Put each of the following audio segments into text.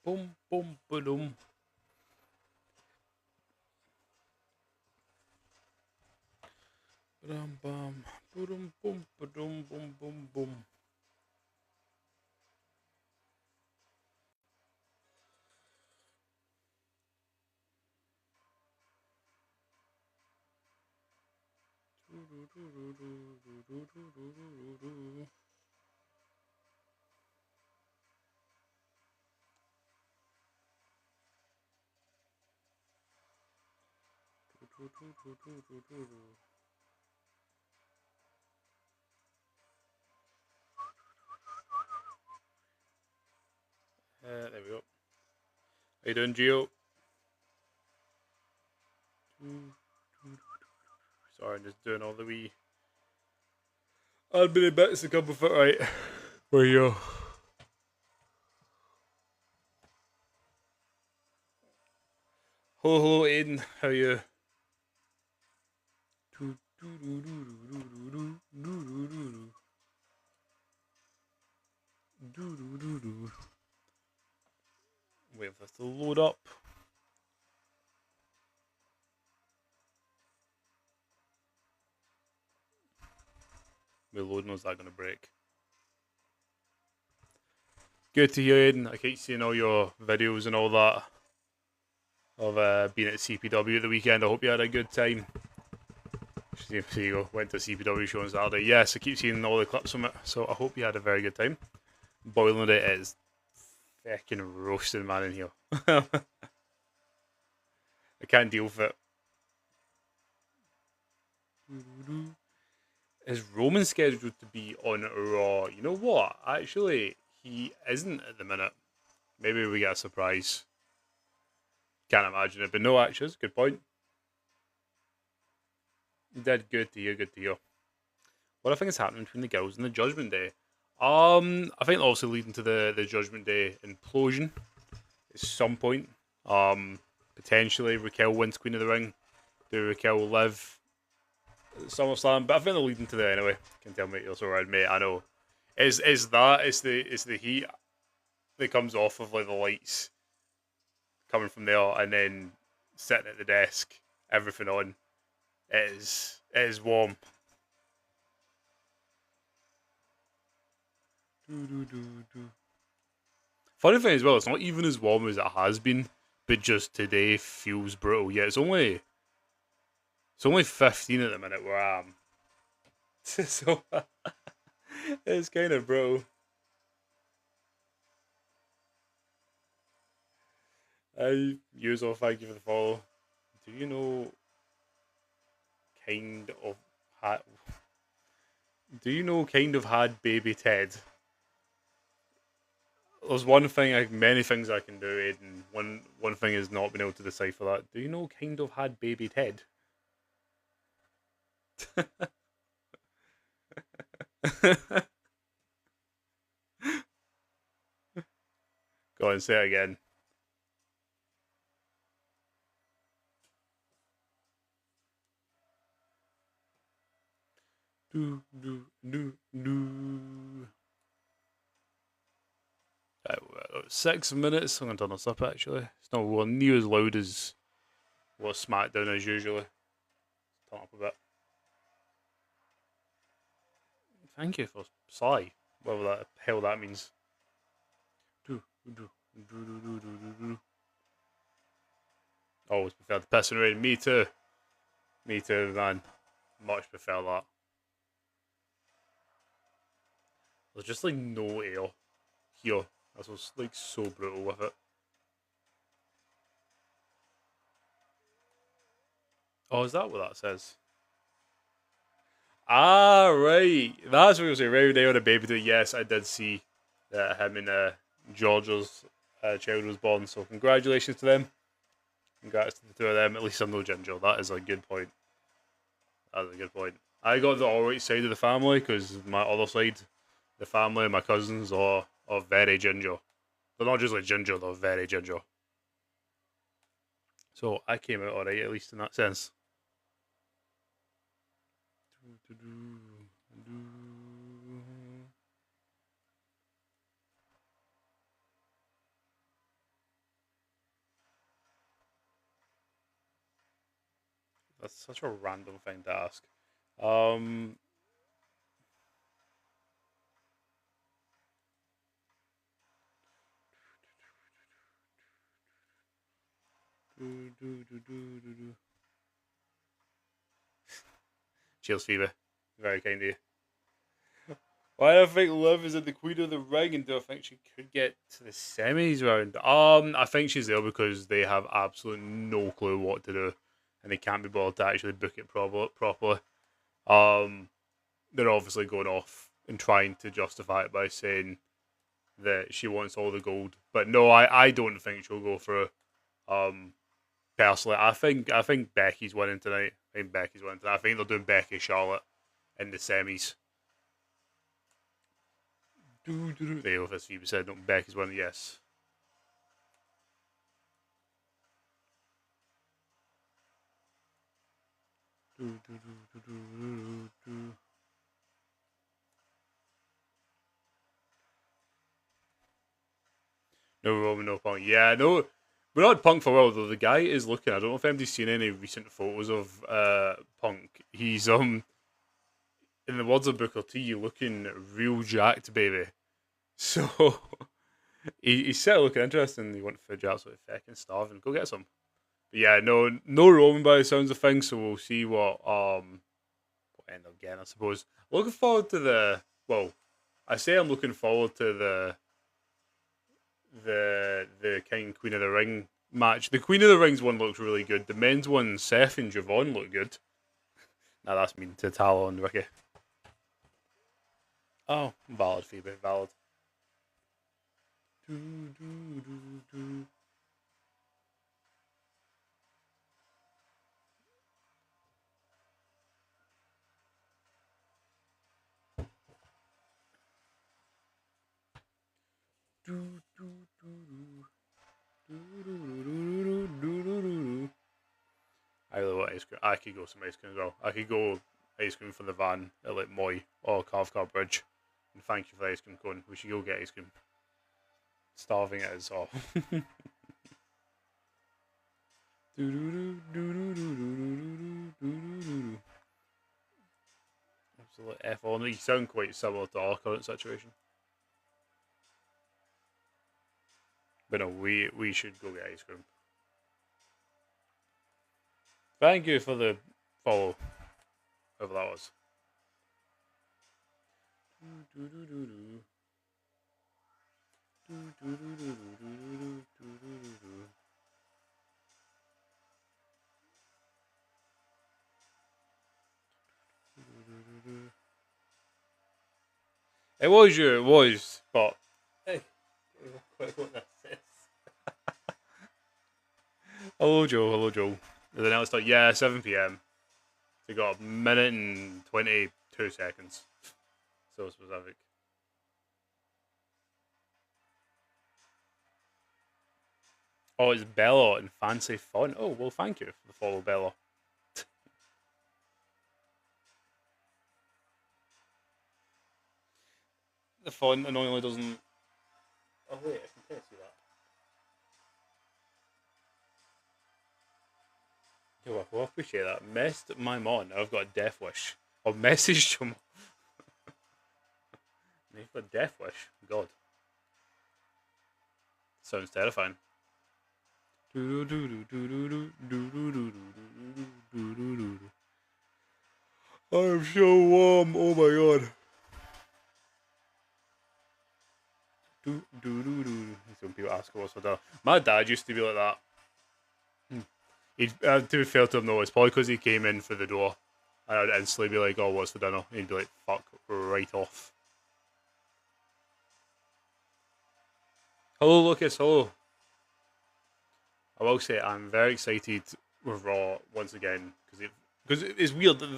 Boom, boom, boom. Bum, bum, boom, boom, boom, boom, boom, boom. There we go. How you doing, Gio? Sorry, I'm just doing all the wee admin bits to come with it, right? Where you? Hello, Aiden. How are you? Wait for this to load up. My loading was that going to break? Good to hear, Aiden. I keep seeing all your videos and all that of being at CPW at the weekend. I hope you had a good time. There you go. Went to a CPW show on Saturday. Yes, I keep seeing all the clips from it, so I hope you had a very good time. Boiling it is fucking roasting, man, in here. I can't deal with it. Is Roman scheduled to be on Raw? You know what? Actually, he isn't at the minute. Maybe we get a surprise. Can't imagine it, but no, actually, it's a good point. You did good to hear, good to hear. What I think is happening between the girls and the Judgment Day? I think also leading to the Judgment Day implosion at some point. Potentially Raquel wins Queen of the Ring. Do Raquel live at SummerSlam? But I think they're leading to that anyway. Can tell me you're around, mate. I know. Is that it's the heat that comes off of like the lights coming from there, and then sitting at the desk, everything on. It is warm. Funny thing as well, it's not even as warm as it has been, but just today feels brutal. Yeah, it's only 15 at the minute where I am. So it's kind of brutal. Use all thank you for the follow. Do you know kind of had? Do you know kind of had baby Ted? There's one thing, many things I can do, Aiden. One thing is not being able to decipher that. Do you know kind of had baby Ted? Go on, say it again. Do do do do. 6 minutes. I'm gonna turn this up actually. It's not well, near as loud as what SmackDown is usually. Turn up a bit. Thank you for Sly. Whatever the hell that means. Do do do do do do do. Always prefer the pissing rain. Me too. Me too, man. Much prefer that. There's just like no air here. That's what's like so brutal with it. Oh, is that what that says? Ah, right. That's what you say. Right there on a baby. Yes, I did see that him and Georgia's child was born. So congratulations to them. Congrats to the two of them. At least I'm no ginger. That is a good point. That's a good point. I got the alright side of the family because my other side, the family, my cousins are very ginger. They're not just like ginger, they're very ginger. So I came out alright, at least in that sense. That's such a random thing to ask. Um, Cheers, Phoebe. Very kind of you. Why do I think Liv is in the Queen of the Ring, and do I think she could get to the semis round? I think she's there because they have absolutely no clue what to do, and they can't be bothered to actually book it properly. Um, they're obviously going off and trying to justify it by saying that she wants all the gold, but no, I don't think she'll go through. Um, Personally, I think Becky's winning tonight. I think they're doing Becky Charlotte in the semis. There you go, as Phoebe said, no, Becky's winning, yes. No Roman, no Punk. Yeah, no, we're not Punk for a while though. The guy is looking. I don't know if anybody's seen any recent photos of Punk. He's in the words of Booker T, looking real jacked, baby. So he's certainly looking interesting. You want to fidget absolutely fucking starving. Go get some. But yeah, no Roman by the sounds of things. So we'll see what end up getting. I suppose. Looking forward to I say I'm looking forward to the King Queen of the Ring match. The Queen of the Rings one looks really good. The men's one, Seth and Javon look good. Now that's mean to Talo and Ricky. Oh, valid, Phoebe, valid. Do, do, do, do. Do, do, do, do. I really want ice cream. I could go some ice cream as well. I could go ice cream from the van at like Moy or Carvecar Bridge. And thank you for the ice cream cone. We should go get ice cream. Starving it is. Oh. Absolute F on. You sound quite similar to our current situation. But no, we should go get ice cream. Thank you for the follow, whoever that was. It was you, it was, but hey, what this is. Hello Joe. And then I'll start, yeah, 7 p.m. So you got a minute and 22 seconds. So specific. Oh, it's Bella and Fancy Fun. Oh, well, thank you for the follow, Bella. The font annoyingly doesn't. Oh, wait, I can kind of see that. You're welcome. I appreciate that. Messed my mon. I've got a death wish. Or messaged him. You've got a death wish. God. Sounds terrifying. I'm so warm. Oh my god. Some people ask what's for dinner. My dad used to be like that. He'd, to be fair to him, though, it's probably because he came in through the door. And I'd instantly be like, oh, what's for dinner? And he'd be like, fuck right off. Hello, Lucas. Hello. I will say I'm very excited with Raw once again because it's weird that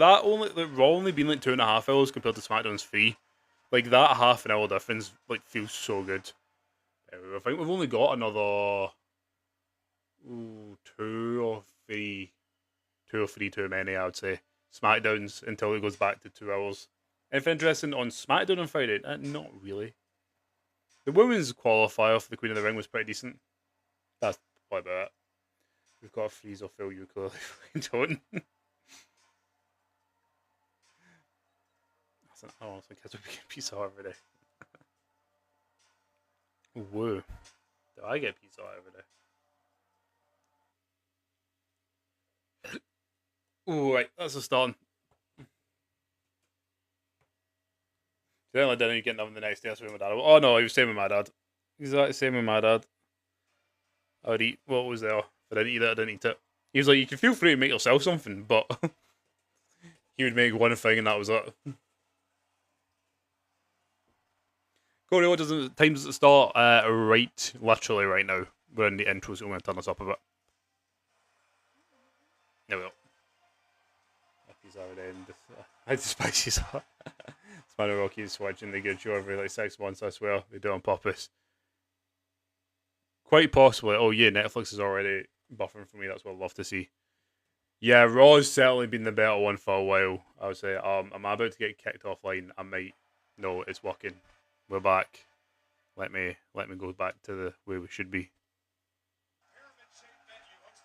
Raw only been like 2.5 hours compared to SmackDown's 3. Like that half an hour difference like feels so good. I think we've only got another two or three too many. I would say SmackDowns until it goes back to 2 hours. If interesting on SmackDown on Friday, not really. The women's qualifier for the Queen of the Ring was pretty decent. That's probably about it. We've got a freeze or fill ukulele. We don't. Oh, it's like kids would be getting pizza every day. Woo. Do I get pizza every day? Ooh, right, that's a start. Certainly didn't get nothing the next day. That's with my dad. Oh no, he was staying with my dad. Exactly the same with my dad. I would eat what was there. If I didn't eat it, I didn't eat it. He was like, you can feel free to make yourself something, but he would make one thing and that was it. Corey, what time does it start? Right, literally right now. We're in the intro, so I'm going to turn this up a bit. There we go. He's already in. I despise his heart. It's Man of Rocky switching the good show every like 6 months, I swear. They do it on purpose. Quite possibly. Oh yeah, Netflix is already buffering for me. That's what I'd love to see. Yeah, Raw's certainly been the better one for a while. I would say. I'm about to get kicked offline. I might. No, it's working. We're back. Let me go back to the way we should be.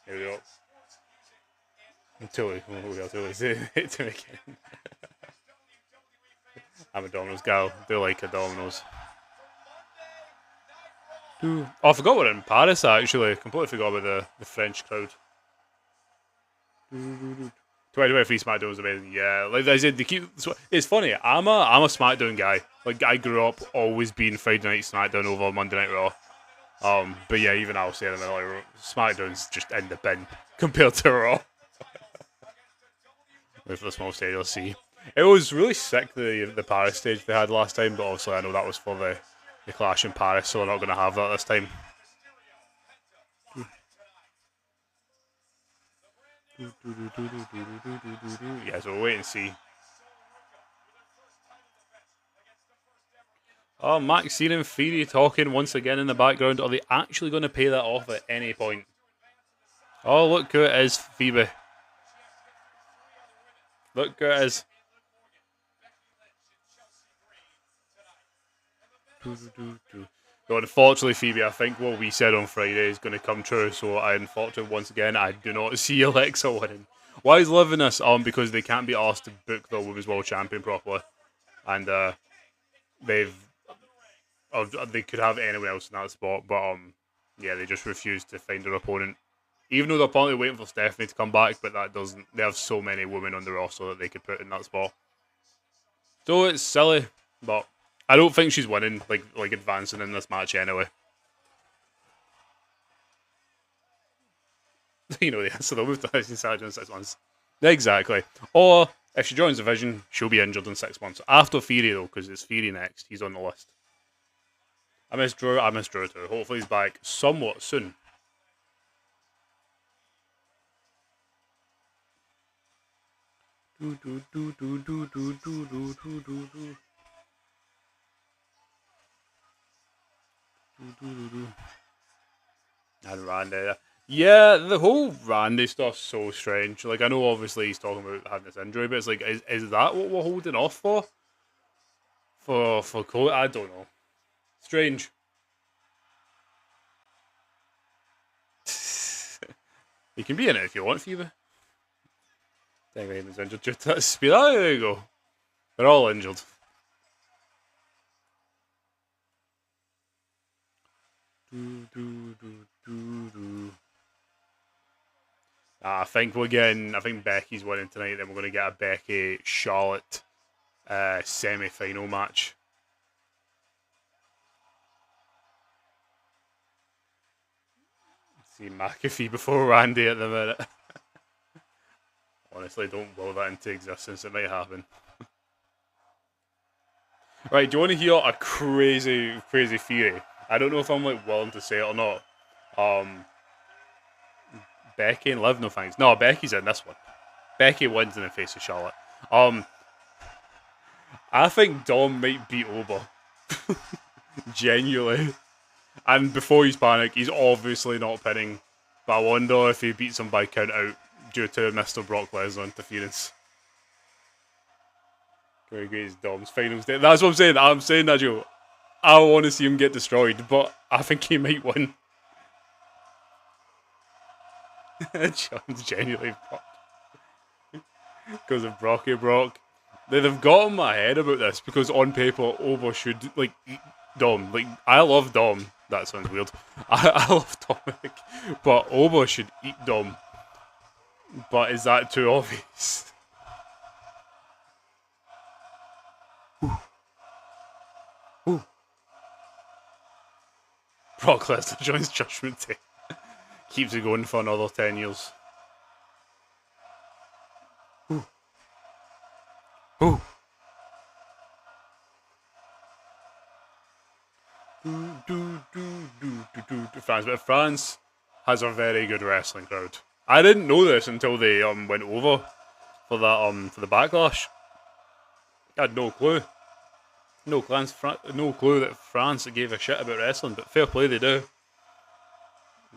Here we go. Totally to make it. I'm a Domino's gal. Do like a Domino's. Oh, I forgot we're in Paris actually. Completely forgot about the French crowd. 2023 SmackDown was amazing. Yeah, like I said, they keep. It's funny. I'm a SmackDown guy. Like I grew up always being Friday Night SmackDown over Monday Night Raw. But yeah, even I'll say in a minute, like, SmackDown's just in the bin compared to Raw. With the small stage, I'll see. It was really sick the Paris stage they had last time, but obviously I know that was for the Clash in Paris, so we're not going to have that this time. Yeah, so we'll wait and see. Oh, Maxine and Theory talking once again in the background. Are they actually going to pay that off at any point? Oh, look who it is, Phoebe. Look who it is. But unfortunately, Phoebe, I think what we said on Friday is going to come true. So, unfortunately, once again, I do not see Alexa winning. Why is Liv in this? Because they can't be asked to book the Women's World Champion properly, and they could have anyone else in that spot, but yeah, they just refused to find their opponent. Even though they're apparently waiting for Stephanie to come back, but that doesn't. They have so many women on the roster that they could put in that spot. So it's silly, but I don't think she's winning, like advancing in this match anyway. You know the answer though. We've done this in 6 months. Exactly. Or if she joins the Division, she'll be injured in 6 months. After Theory though, because it's Theory next. He's on the list. I miss Drew too. Hopefully he's back somewhat soon. And Randy. Yeah, the whole Randy stuff's so strange. Like, I know obviously he's talking about having this injury, but it's like, is that what we're holding off for? For Cole? I don't know. Strange. You can be in it if you want, Phoebe. Dang, Raymond's injured due to that spear. Oh, there you go. They're all injured. I think Becky's winning tonight. Then we're going to get a Becky Charlotte semi-final match. See McAfee before Randy at the minute. Honestly, don't will that into existence. It might happen. Right, do you want to hear a crazy theory? I don't know if I'm willing to say it or not. Becky and Liv, no thanks. No, Becky's in this one. Becky wins in the face of Charlotte. I think Dom might beat Oba. Genuinely. And before he's panic, he's obviously not pinning. But I wonder if he beats him by count out due to Mr. Brock Lesnar interference. Very great is Dom's finals day. That's what I'm saying. I'm saying that, Joe. I want to see him get destroyed, but I think he might win. John's genuinely fucked. Because of Brock. They've got in my head about this because on paper, Oba should like eat Dom. Like I love Dom. That sounds weird. I love Dominic, but Oba should eat Dom. But is that too obvious? Ooh. Brock Lesnar joins Judgment Day. Keeps it going for another 10 years. Ooh. Ooh. France, but France has a very good wrestling crowd. I didn't know this until they went over for that for the backlash. I had no clue. No clue that France gave a shit about wrestling, but fair play they do.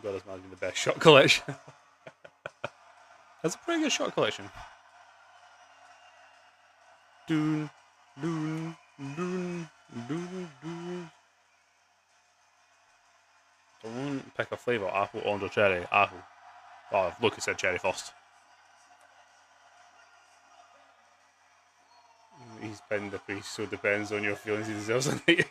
God, this man's been the best shot collection. That's a pretty good shot collection. Doon, doon, doon, doon, doon. Someone pick a flavour, apple, orange or cherry. Apple. Oh, Lucas said cherry first. He's pinned the priest, so it depends on your feelings. He deserves a night.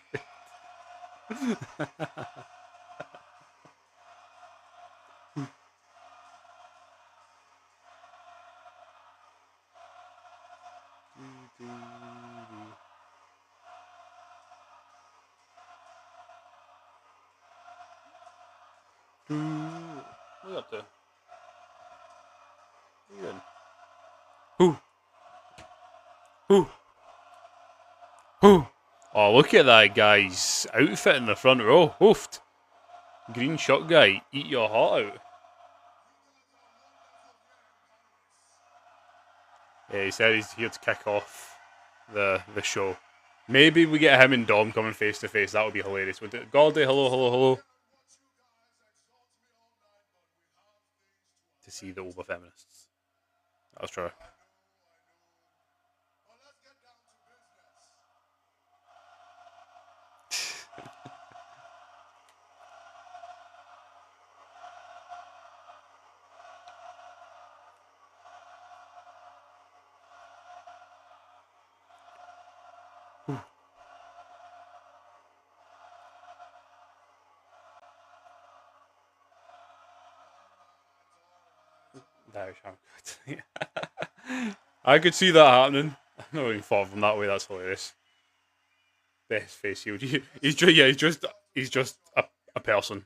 What are you up to? What are you doing? Who? Who? Who? Oh, look at that guy's outfit in the front row. Hoofed. Green shirt guy, eat your heart out. Yeah, he said he's here to kick off the show. Maybe we get him and Dom coming face to face. That would be hilarious. Gordy, hello, hello, hello. To see the over feminists. That's true. I could see that happening. I'm not even thought of him that way. That's hilarious. Best face heel. He's just he's just a person.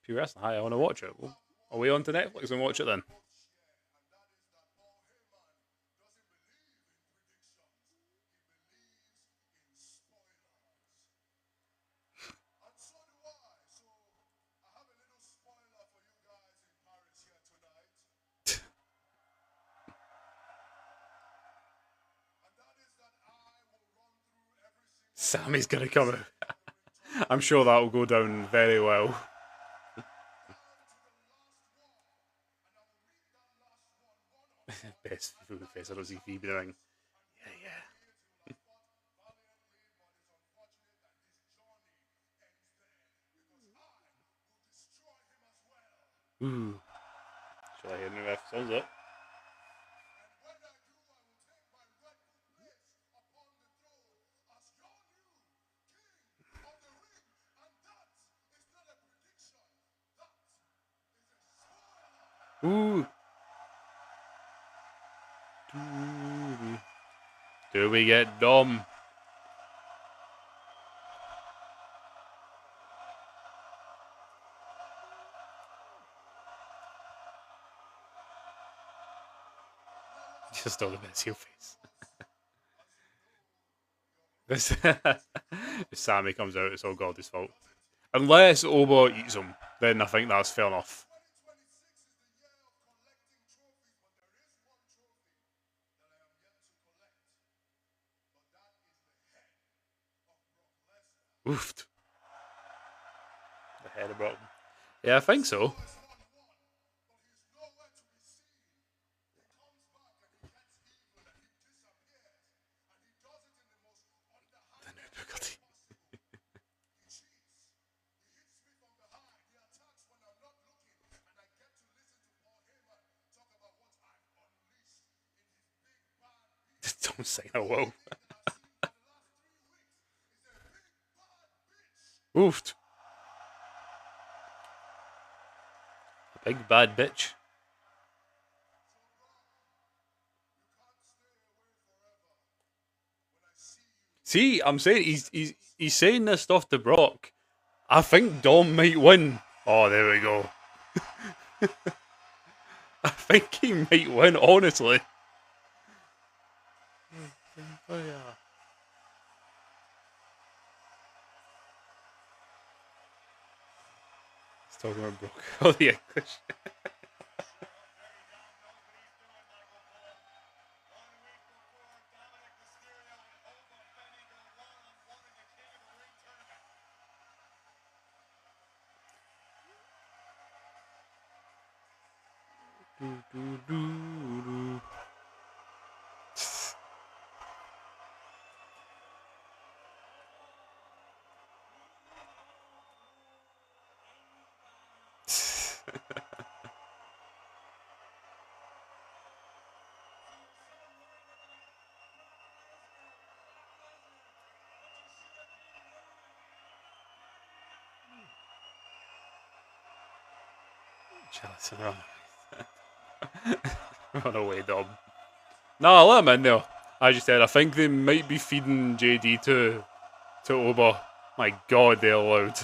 Pure wrestling. Hi, I want to watch it. Well, are we on to Netflix and watch it then? Sammy's gonna come out. I'm sure that will go down very well. Best food face. I don't see Phoebe doing. Yeah. Ooh. Shall I hear the ref? Sounds it. Ooh. Do we get Dom? Just all the best heel face. This if Sammy comes out, it's all God's fault. Unless Oba eats him, then I think that's fair enough. Oofed. The head of Brock. Yeah, I think so. The new Booker T. Don't say I will. Oofed. A big bad bitch. See, I'm saying he's saying this stuff to Brock. I think Dom might win. Oh, there we go. I think he might win, honestly. Oh, yeah. He's talking about Brock. Oh, the English. Do, do, do, do. Chelsea, run away, Dom. No, I'll let him in there. I just said I think they might be feeding JD to Oba. My God, they're loud.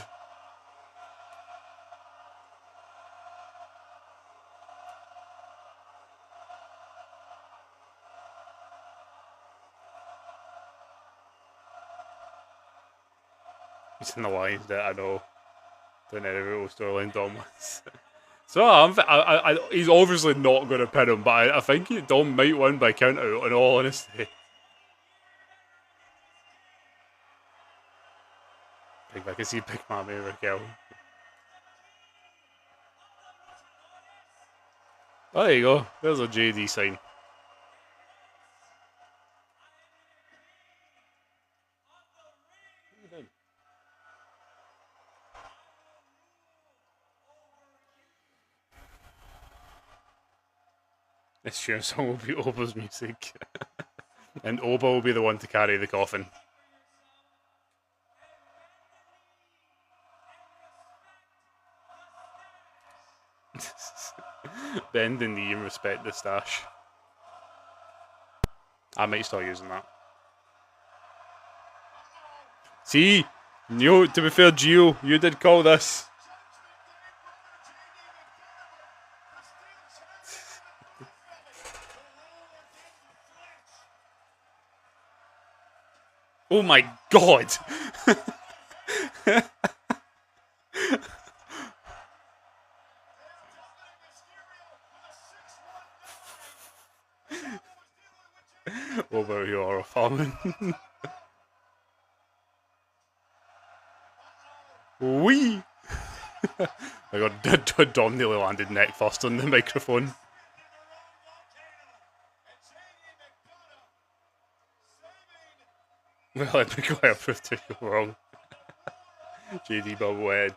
He's in the lines that I know. Don't know storyline Dom was. So he's obviously not going to pin him, but I think Dom might win by count out, in all honesty. I can see Big Mammy Raquel. Oh, there you go. There's a JD sign. This tune song will be Oba's music. And Oba will be the one to carry the coffin. Bend the knee and respect the stash. I might start using that. See? To be fair, Gio, you did call this. Oh my God! Over your farming. Wee! I got Dom nearly landed neck first on the microphone. Well, I think I proved to go wrong. JD Bubblehead.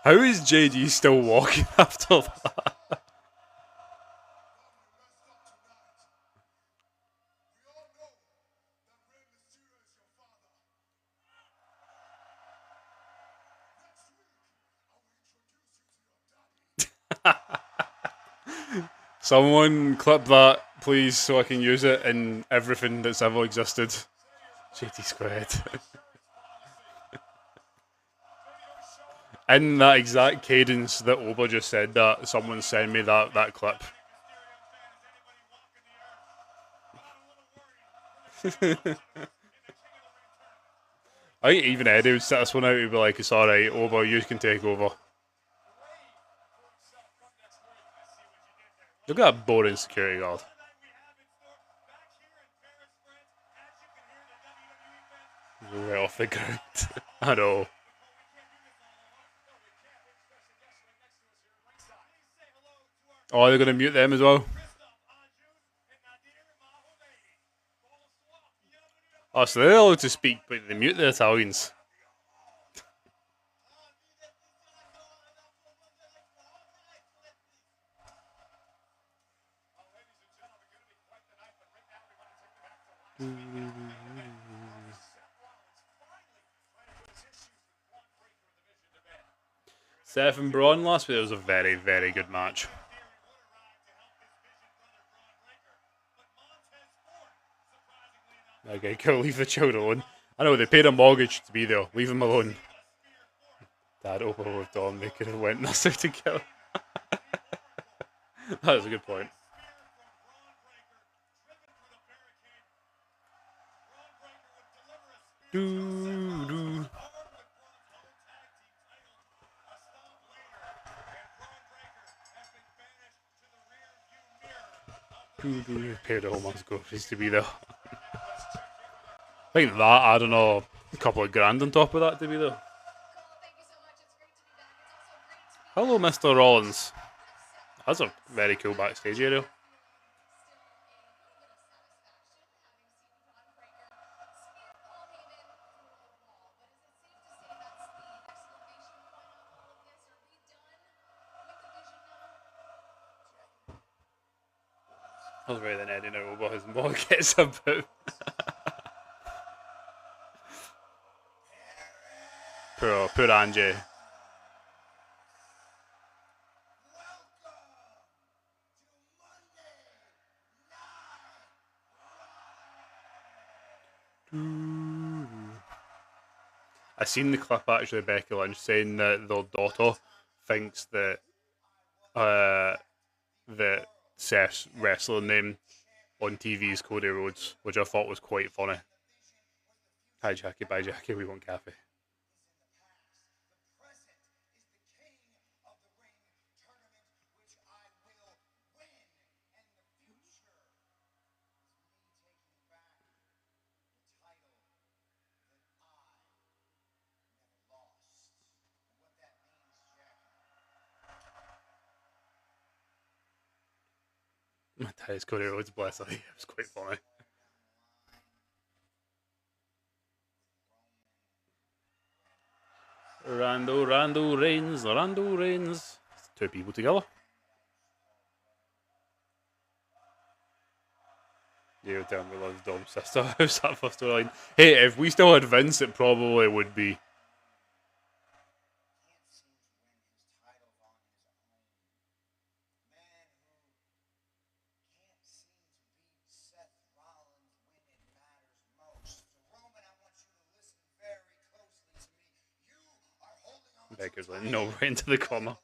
How is JD still walking after that? Someone clip that, please, so I can use it in everything that's ever existed. JD squared. In that exact cadence that Oba just said that, someone sent me that clip. I think even Eddie would set this one out. He'd be like, "It's all right, Oba, you can take over." Look at that boring security guard. Right off the ground. I know. Oh, they're going to mute them as well. Oh, so they're allowed to speak, but they mute the Italians. Seth and Braun last week, it was a very, very good match. Okay, cool, leave the child alone. I know, they paid a mortgage to be there. Leave him alone. Dad, Opa with Dom, they could have went nothing together. That was a good point. Doo-doo. Paid the home groceries to be there. I think that, I don't know, a couple of grand on top of that to be there. Hello, Mr. Rollins. That's a very cool backstage area. I was ready then Eddie now, but his mom gets about. poor Angie. I seen the clip actually of Becky Lynch saying that their daughter thinks that that Seth's wrestling name on TV is Cody Rhodes, which I thought was quite funny. Hi Jackie, bye Jackie, we want Kathy. Matthias Cody Rhodes, bless her, it was quite funny. Rando Reigns. Two people together. You tell me loves Dom's sister. How's that for storyline? Hey, if we still had Vince, it probably would be. Becker's like, no, right into the corner.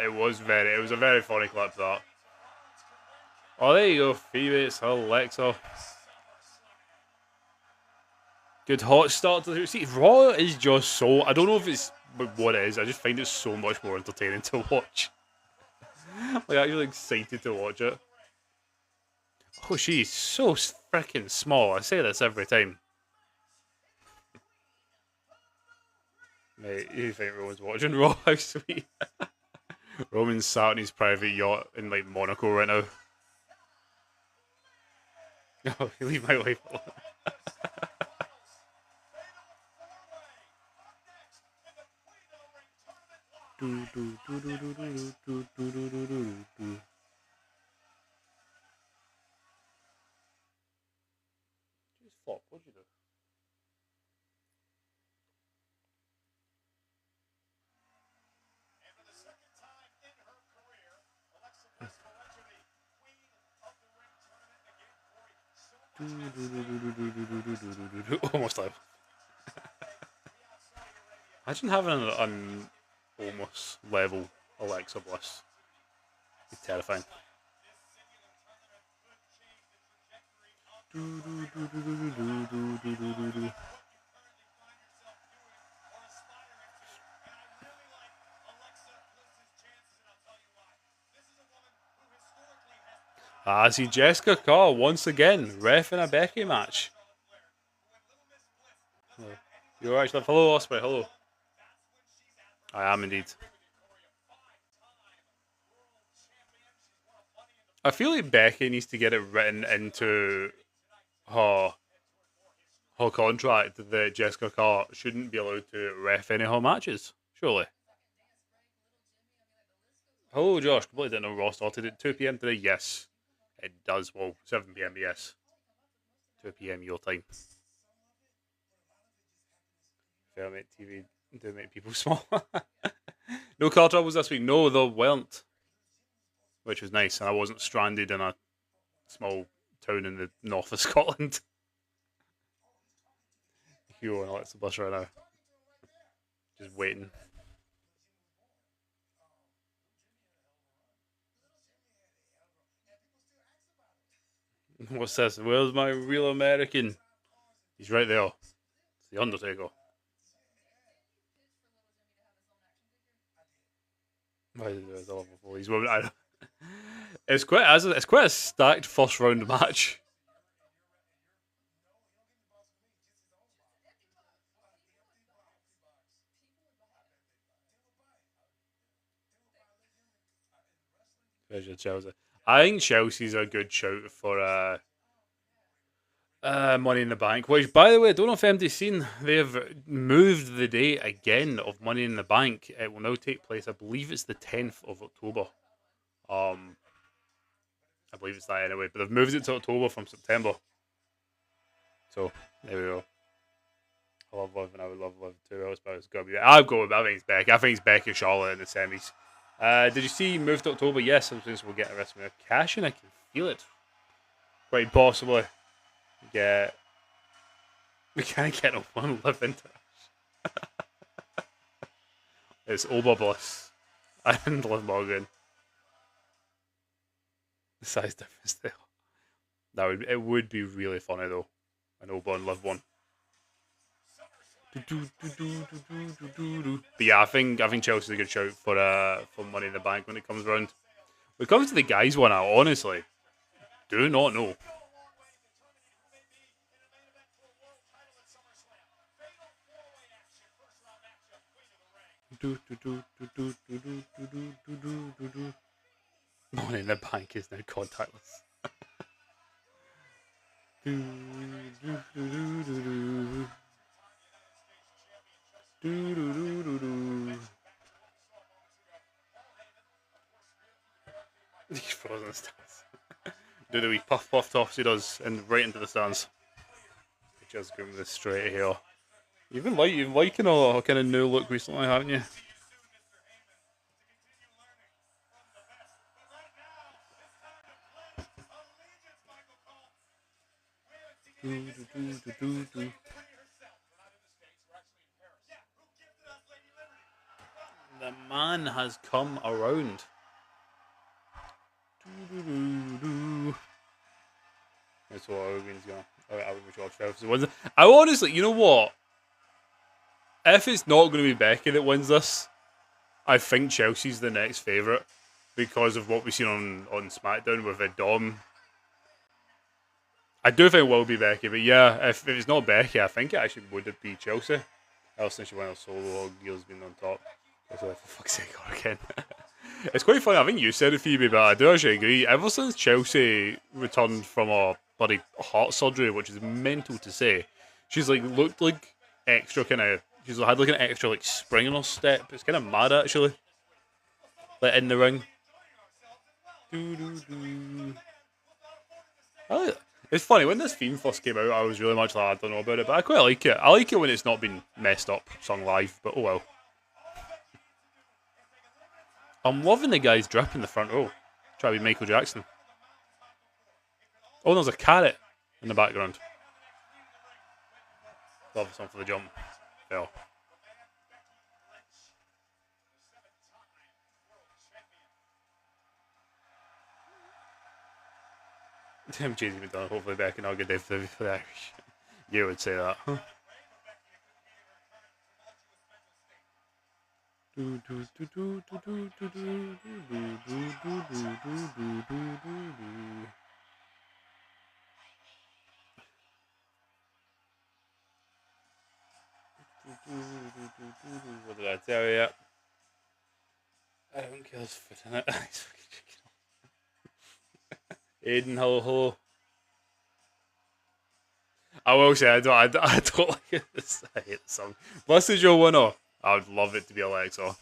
It was a very funny clip that. Oh, there you go, Phoebe, it's Alexa. Good hot start to the see. Raw is just so. I don't know if it's what it is. I just find it so much more entertaining to watch. Like actually excited to watch it. Oh, she's so freaking small. I say this every time. Mate, you think Roman's watching Raw? How sweet. Roman's sat on his private yacht in like Monaco right now. Oh, leave my wife alone. Jeez, flop, what'd you do? Almost live. Imagine having an almost level Alexa Bliss. It's terrifying. I see Jessica Carr once again ref in a Becky match. You're right, hello Osprey, hello. I am indeed. I feel like Becky needs to get it written into her contract that Jessica Carr shouldn't be allowed to ref any of her matches. Surely. Hello, Josh. Completely didn't know Raw started at 2 p.m. today. Yes, it does. Well, 7 p.m. Yes, 2 p.m. your time. Fair mate, TV do make people small. No car troubles this week. No, there weren't, which was nice, and I wasn't stranded in a small town in the north of Scotland. Hugh and Alexa Bliss right now, just waiting. What's this? Where's my real American? He's right there. It's the Undertaker. Why did I love these women? It's quite a stacked first round match. Chelsea. I think Chelsea's a good shout for Money in the Bank. Which, by the way, I don't know if MD's seen. They have moved the date again of Money in the Bank. It will now take place. I believe it's the 10th of October. I believe it's that anyway. But they've moved it to October from September. So there we go. I love Liv and I would love Liv too. It's got to be. I've got. I think it's Becky. I think it's Becky Charlotte in the semis. Did you see moved to October? Yes, since we'll get a WrestleMania cash and I can feel it. Quite possibly. We can't get one Liv into it. It's Oberbliss and Liv Morgan. The size difference there. It would be really funny though. An Ober and Liv one. But yeah, I think Chelsea's a good shout for Money in the Bank when it comes around. When it comes to the guys one, I honestly do not know. Money in the Bank is now contactless. He's frozen stands. Do the wee puff toss he does, and right into the stands. Just going this straight here. You've been liking a kind of new look recently, haven't you? The man has come around. That's what Owen's going. I honestly, you know what? If it's not going to be Becky that wins this, I think Chelsea's the next favourite because of what we've seen on SmackDown with Dom. I do think it will be Becky, but yeah, if it's not Becky, I think it actually would be Chelsea. Else since she went on solo, all Gear's been on top. So for fuck's sake, again. It's quite funny. I think you said it, Phoebe, but I do actually agree. Ever since Chelsea returned from a bloody heart surgery, which is mental to say, she's like looked like extra kind of. She's had like an extra like spring in her step. It's kind of mad actually. Like in the ring. It's funny when this theme first came out. I was really much like I don't know about it, but I quite like it. I like it when it's not been messed up, sung live. But oh well. I'm loving the guy's drip in the front row. Try to be Michael Jackson. Oh, there's a carrot in the background. Love this one for the jump. Yeah. Tim Cheesy McDonald, hopefully back in our good day for the Irish. You would say that, huh? What did I tell you? I don't care. It's fit in it. Aiden, hello, hello. I will say I don't like it. I hate the song. Blessed is your winner. I would love it to be Alexa.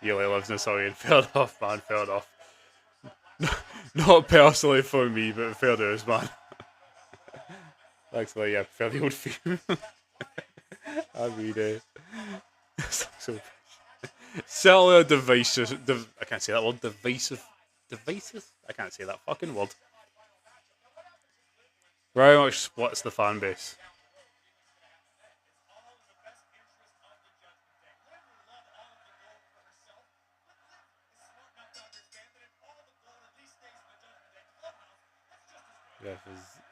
Eli lives in a sorry and fair enough, man, fair enough. Not personally for me, but fair dues, man. Actually, yeah, fairly old theme. I mean, so certainly a divisive. I can't say that word. Divisive. Divisive. I can't say that fucking word. Very much splits the fan base.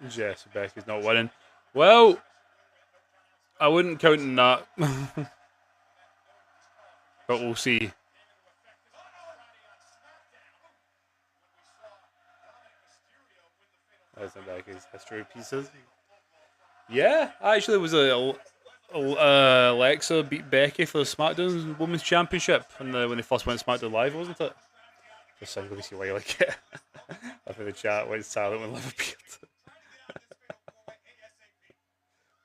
Jess Becky's not winning. Well, I wouldn't count on that. But we'll see. That's not Becky's history pieces. Yeah, actually, it was Alexa beat Becky for the SmackDown Women's Championship when they first went SmackDown Live, wasn't it? Just so I'm going to see why you like it. I think the chat went silent when Liv appeared.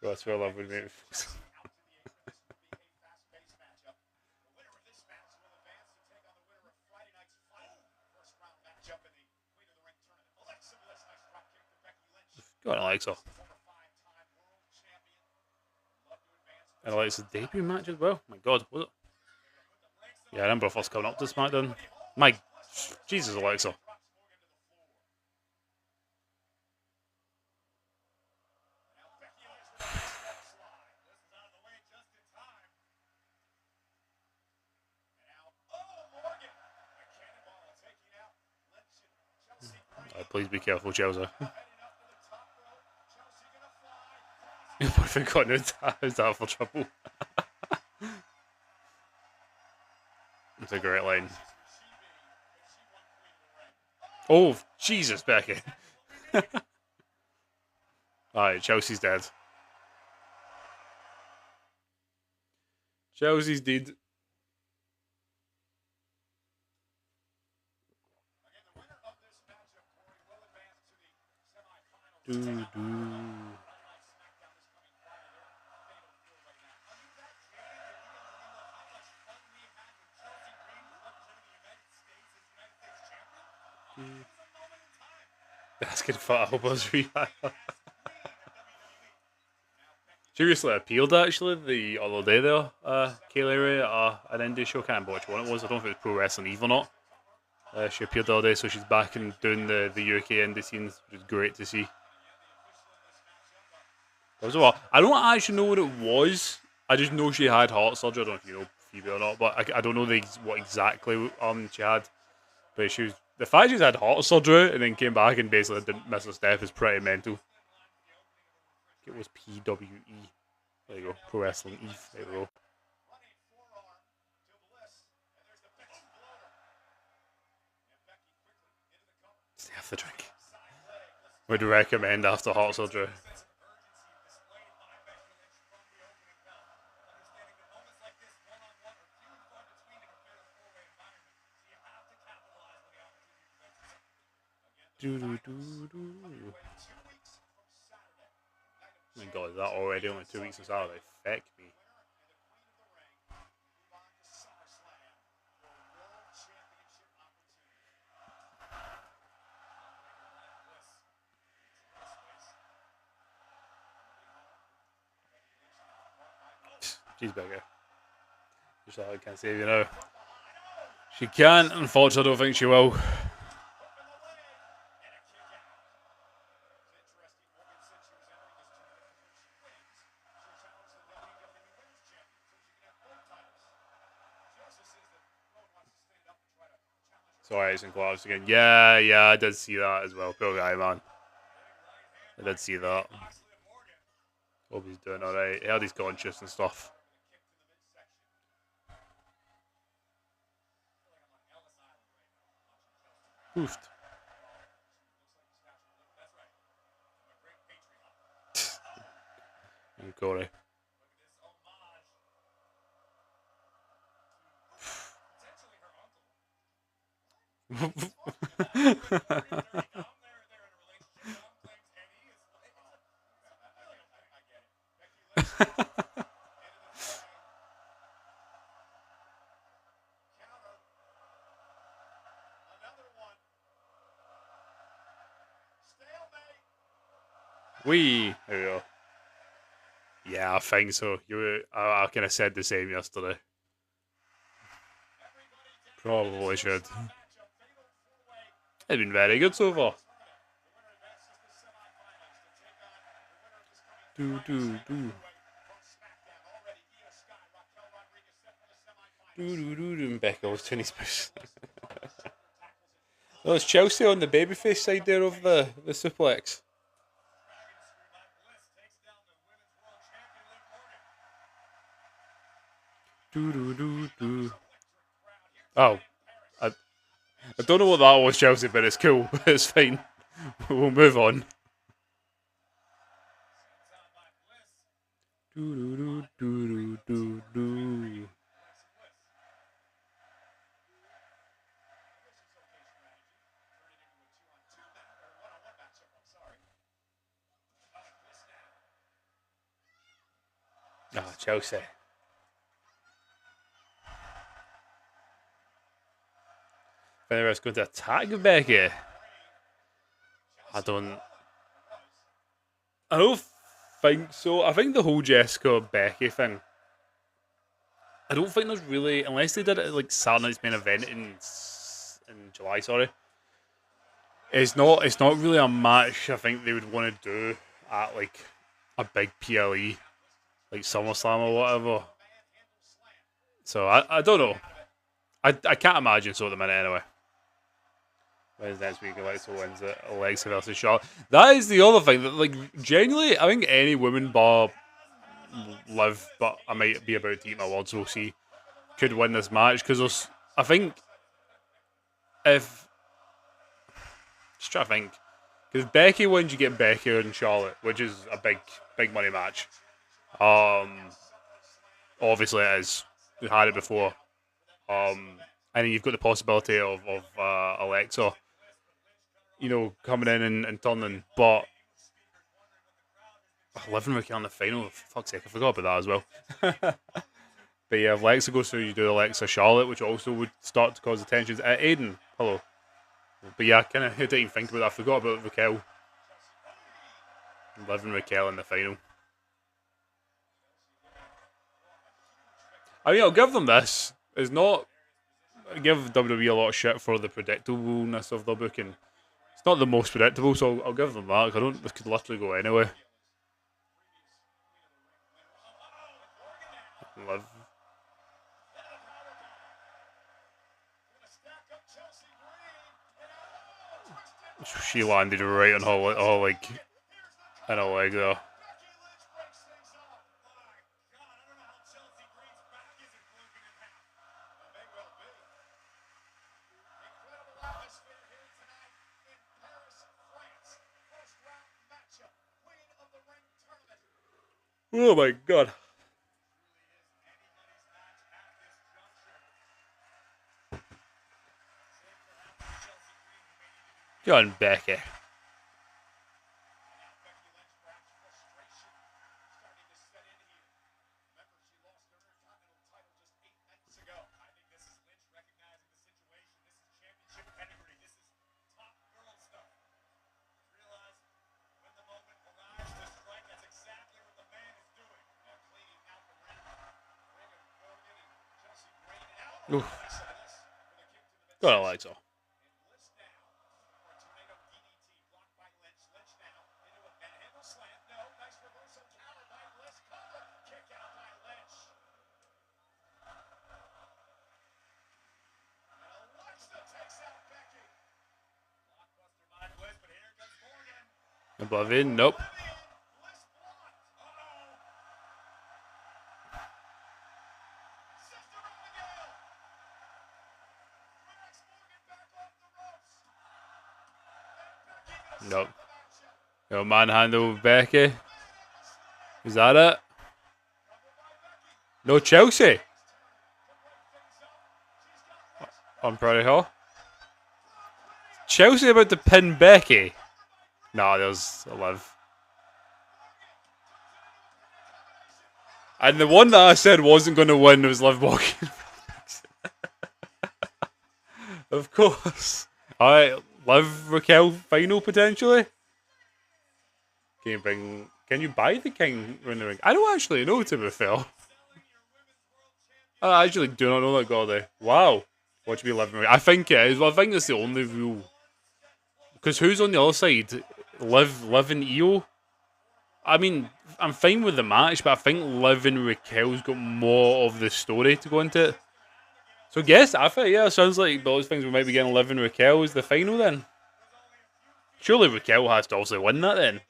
That's where Liv would make me. Go on, Alexa. And Alexa's debut match as well. My God, was it? Yeah, I remember first coming up to SmackDown. My Jesus, Alexa. Please be careful, Chelsea. Your boyfriend got no is that for trouble? It's a great line. Oh, Jesus, Becky. Alright, Chelsea's dead. Chelsea's dead. Asking for Alba's rehire. She recently appealed actually the other day there, Kaylee Ray at an indie show. Can't remember which one it was. I don't know if it was Pro Wrestling Eve or not. She appeared the other day, so she's back and doing the UK indie scenes, which is great to see. I don't actually know what it was. I just know she had heart surgery. I don't know if you know Phoebe or not, but I don't know what exactly she had. But the fact she's had heart surgery and then came back and basically didn't miss a step is pretty mental. It was PWE. There you go. Pro Wrestling Eve. There we go. Stay off the drink. Would recommend after heart surgery. Oh my God, is that already only 2 weeks of Saturday? Feck me. She's bigger. Just like I can't save you now. She can, unfortunately, I don't think she will. Sorry, it's in collapse again. Yeah, I did see that as well. Poor guy, man. I did see that. Hope he's doing alright. He had his conscious and stuff. Oofed. And Corey. There we go. Yeah, I think so. I kind of said the same yesterday. Probably should. It's been very good so far. And Becca was Tinny Spice. Oh, it's Chelsea on the babyface side there of the suplex. Oh, I don't know what that was, Chelsea, but it's cool. It's fine. We'll move on. Ah, Chelsea. If anyone's going to attack Becky, I don't think so. I think the whole Jessica Becky thing, I don't think there's really, unless they did it like Saturday night's main event in July. Sorry, it's not really a match I think they would want to do at like a big PLE like SummerSlam or whatever. So I don't know. I can't imagine so at the minute anyway. When's next week? Alexa wins it. Alexa versus Charlotte. That is the other thing that, like, genuinely, I think any woman bar Liv, but I might be about to eat my words. We'll see. Could win this match because I think if just try to think because Becky wins, you get Becky and Charlotte, which is a big money match. Obviously it is. We had it before. And then you've got the possibility of Alexa, coming in and turning, but Living Rookie on the final, for fuck's sake, I forgot about that as well. But yeah, if Alexa goes through, you do Alexa Charlotte, which also would start to cause the tensions. Aiden, hello. But yeah, I didn't even think about that. I forgot about Raquel. Living Raquel in the final. I mean, I'll give them this. It's not. I give WWE a lot of shit for the predictableness of their booking. It's not the most predictable, so I'll give them that. This could literally go anywhere. Liv. She landed right on her like in her leg there. Oh my god. John Becky. Oof. Gotta like so. Oblivion, nope. Nope. No manhandle Becky. Is that it? No Chelsea. On Prairie Hall. Chelsea about to pin Becky. Nah, there's a Liv. And the one that I said wasn't going to win was Liv walking. Of course. Alright, Liv Raquel final potentially. Can you buy the king in the ring? I don't actually know, to be fair. I actually do not know that, Gordy. Wow. Watch me Liv. I think it is. Well, I think that's the only rule. Because who's on the other side? Liv and Io? I mean, I'm fine with the match, but I think Liv and Raquel's got more of the story to go into it. So guess, I think, yeah, sounds like those things we might be getting Liv and Raquel as the final then. Surely Raquel has to also win that then.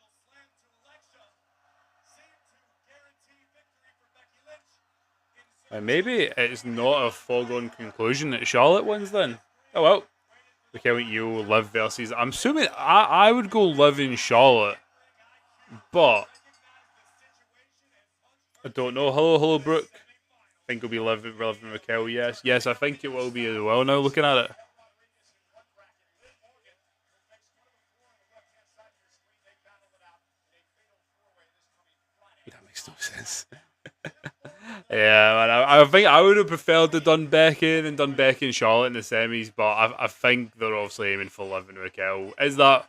And maybe it's not a foregone conclusion that Charlotte wins then. Oh well. Raquel and Io, Liv versus... I'm assuming I would go Liv and Charlotte. But I don't know. Hello, Brooke. I think it'll be Liv and Raquel, yes. Yes, I think it will be as well now, looking at it. That makes no sense. Yeah, man, I think I would have preferred to done Becky and Charlotte in the semis, but I think they're obviously aiming for Liv and Raquel. Is that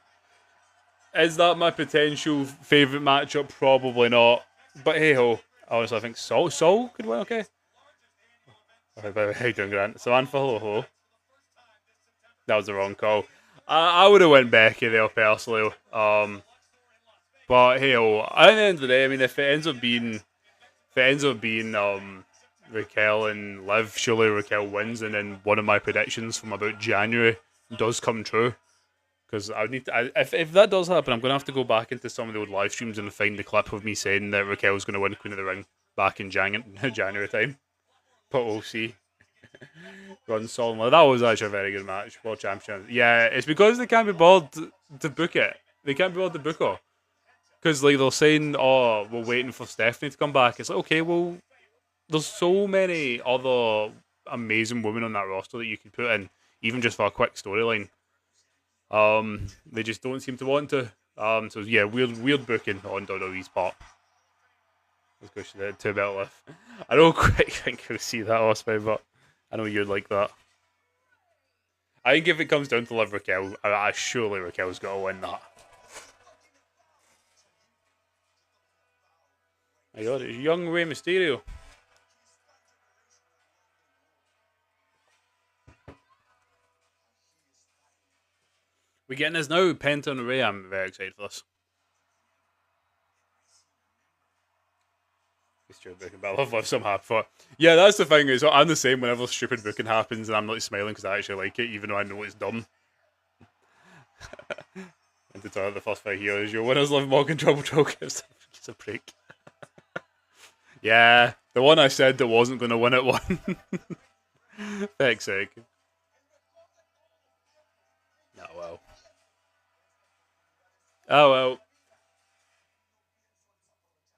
my potential favourite matchup? Probably not. But hey ho. Honestly, I think Sol could win, okay? Okay, how you doing, Grant? So, for hello. That was the wrong call. I would have went Becky there, personally. But hey ho. At the end of the day, I mean, if it ends up being Raquel and Liv, surely Raquel wins, and then one of my predictions from about January does come true. Because I would need to, if that does happen, I'm going to have to go back into some of the old live streams and find the clip of me saying that Raquel's going to win Queen of the Ring back in January time. But we'll see. Run solemnly. That was actually a very good match. World Championship. Yeah, it's because they can't be bothered to book it. They can't be bothered to book her. Because like they're saying, oh, we're waiting for Stephanie to come back. It's like, okay, well, there's so many other amazing women on that roster that you could put in, even just for a quick storyline. They just don't seem to want to. So yeah, weird booking on WWE's part. Let's go to the 2-belt lift. I don't quite think I'll see that Osprey, but I know you'd like that. I think if it comes down to Liv Raquel, I surely Raquel's got to win that. My God, it's young Rey Mysterio. We're getting this now, Penta and Rey. I'm very excited for this. Stupid booking, but I love some happy for it. Yeah, that's the thing, is I'm the same whenever stupid booking happens and I'm like smiling because I actually like it, even though I know it's dumb. And to tell you, the first fight here is your winners love Morgan Trouble gives a break. Yeah, the one I said that wasn't going to win it won. Feck's sake. Oh well. Oh well.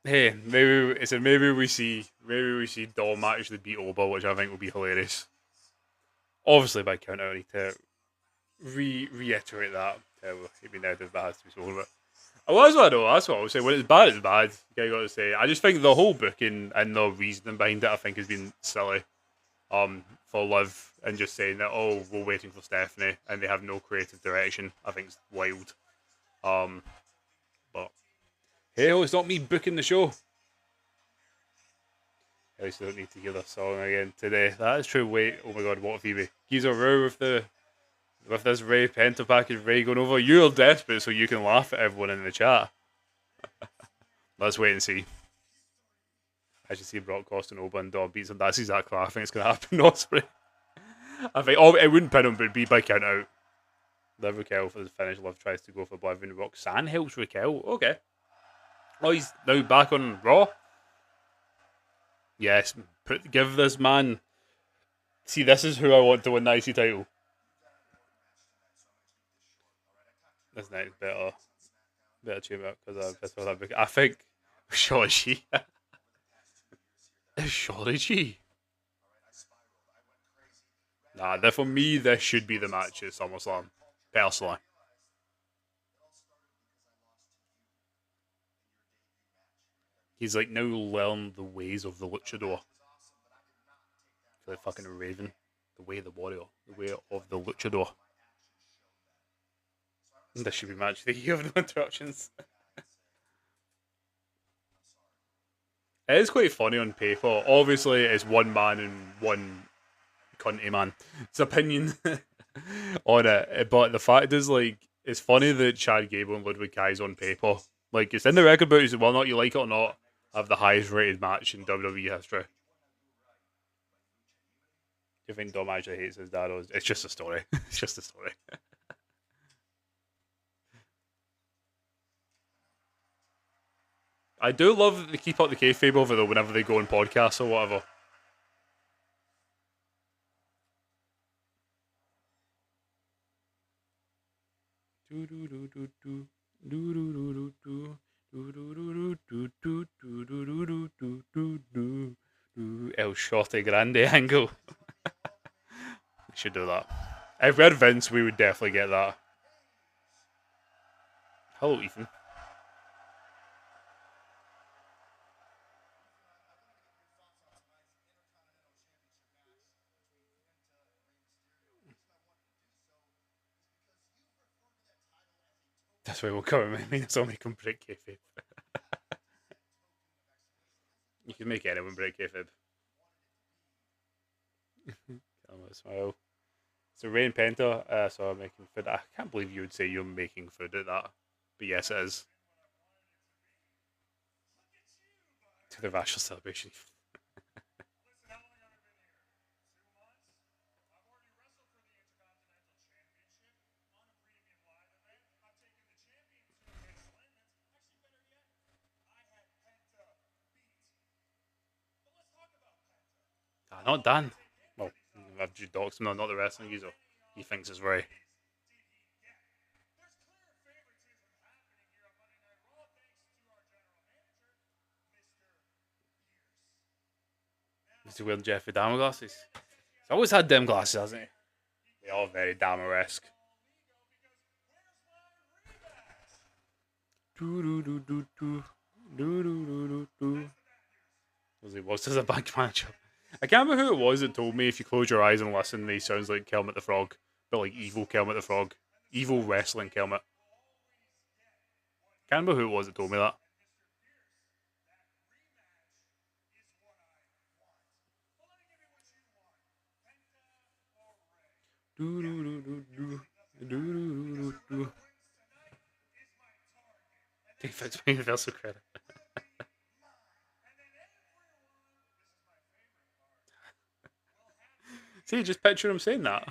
Hey, maybe we see Dom actually beat Oba, which I think would be hilarious. Obviously, by count, I need to reiterate that. It'd be negative, but has to be spoken about. Oh, that's what I would say. When it's bad, it's bad. You got to say. I just think the whole booking and the reasoning behind it, I think, has been silly. For Liv and just saying that, oh, we're waiting for Stephanie and they have no creative direction. I think it's wild. But hey, it's not me booking the show. At least I don't need to hear this song again today. That is true. Wait, oh my God, what a Phoebe. He's a row with this Rey Penta package Rey going over. You're desperate so you can laugh at everyone in the chat. Let's wait and see. I should see Brock Cost and Oba and Dom beats him. That's exactly what I think it's going to happen. Osprey. I think it wouldn't pin him, but it'd be by count out. Liv Raquel for the finish. Liv tries to go for Oblivion. Roxanne helps Raquel. Okay. Oh, he's now back on Raw. Yes, give this man. See, this is who I want to win the IC title. This next better tune up because I think surely she, surely she. Nah, for me, this should be the match at SummerSlam, personally. He's like now learned the ways of the luchador. The fucking Raven, the way of the warrior, the way of the luchador. This should be match of the year of no interruptions. It is quite funny on paper. Obviously, it's one man and one cunty man. It's opinion on it, but the fact is, like, it's funny that Chad Gable and Ludwig Kai's on paper. Like, it's in the record books, whether or not you like it or not, have the highest rated match in WWE history. Do you think Dom actually hates his dad? Or it's just a story. It's just a story. I do love that they keep up the kayfabe over though whenever they go on podcasts or whatever. El Shorty Grande angle. We should do that. If we had Vince, we would definitely get that. Hello, Ethan. That's why we'll come. I mean, it's all make him break kayfabe. You can make anyone break kayfabe. Smile. So Rain Penta, so I'm making food. I can't believe you would say you're making food at that. But yes, it is. To the racial celebration. Not Dan. Well, I've just doxed him, not the wrestling geezer. He thinks it's right. Is he wearing Jeffrey Dahmer glasses? He's always had them glasses, hasn't he? They're all very Dahmer-esque. What's as a bank manager? I can't remember who it was that told me if you close your eyes and listen, he sounds like Kermit the Frog, but like evil Kermit the Frog, evil wrestling Kermit. Can't remember who it was that told me that. Defense universal credit. See, just picture him saying that.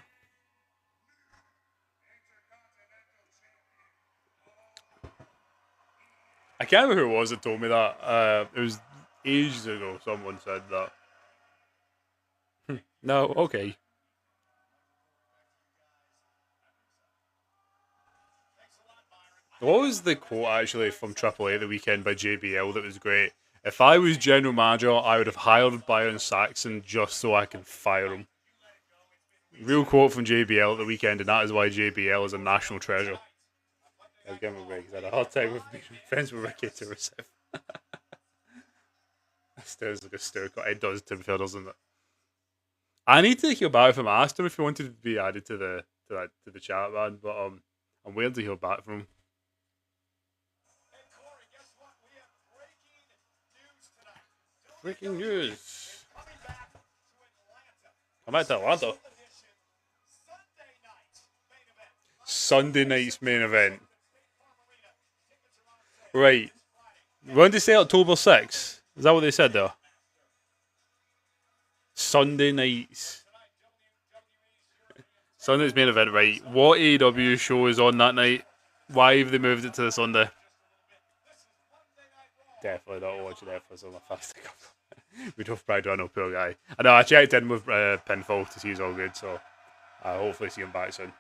I can't remember who it was that told me that. It was ages ago. Someone said that. No, okay. What was the quote actually from AAA the weekend by JBL that was great? If I was general manager, I would have hired Byron Saxon just so I can fire him. Real quote from JBL at the weekend, and that is why JBL is a national treasure. I'll give him a break. He's had a hard time with being friends with Ricky to receive. That sounds like a stir cut. It does, to be fair, doesn't it? I need to hear back from him. I asked him if he wanted to be added to the chat, man, but I'm waiting to hear back from him. Breaking news. I'm at Atlanta. Sunday night's main event. Right. When did they say October 6th? Is that what they said there? Sunday nights. Sunday's main event, right? What AEW show is on that night? Why have they moved it to the Sunday? Definitely not watching it for so fast. We don't pride on no poor guy. I know I checked in with Pinfall to see he's all good, so I hopefully see him back soon.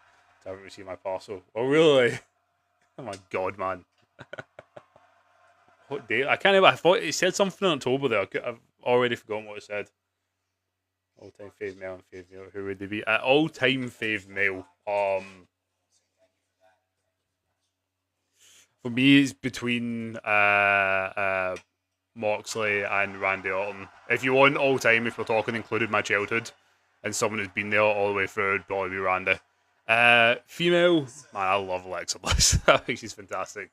I haven't received my parcel. Oh really? Oh my god, man. What date? I can't even. I thought it said something in October there. I've already forgotten what it said. All time fave male and fave male. Who would they be? All time fave male. For me, it's between Moxley and Randy Orton. If you want all time, if we're talking included my childhood, and someone who's been there all the way through, it'd probably be Randy. Female, man, I love Alexa Bliss. I think she's fantastic.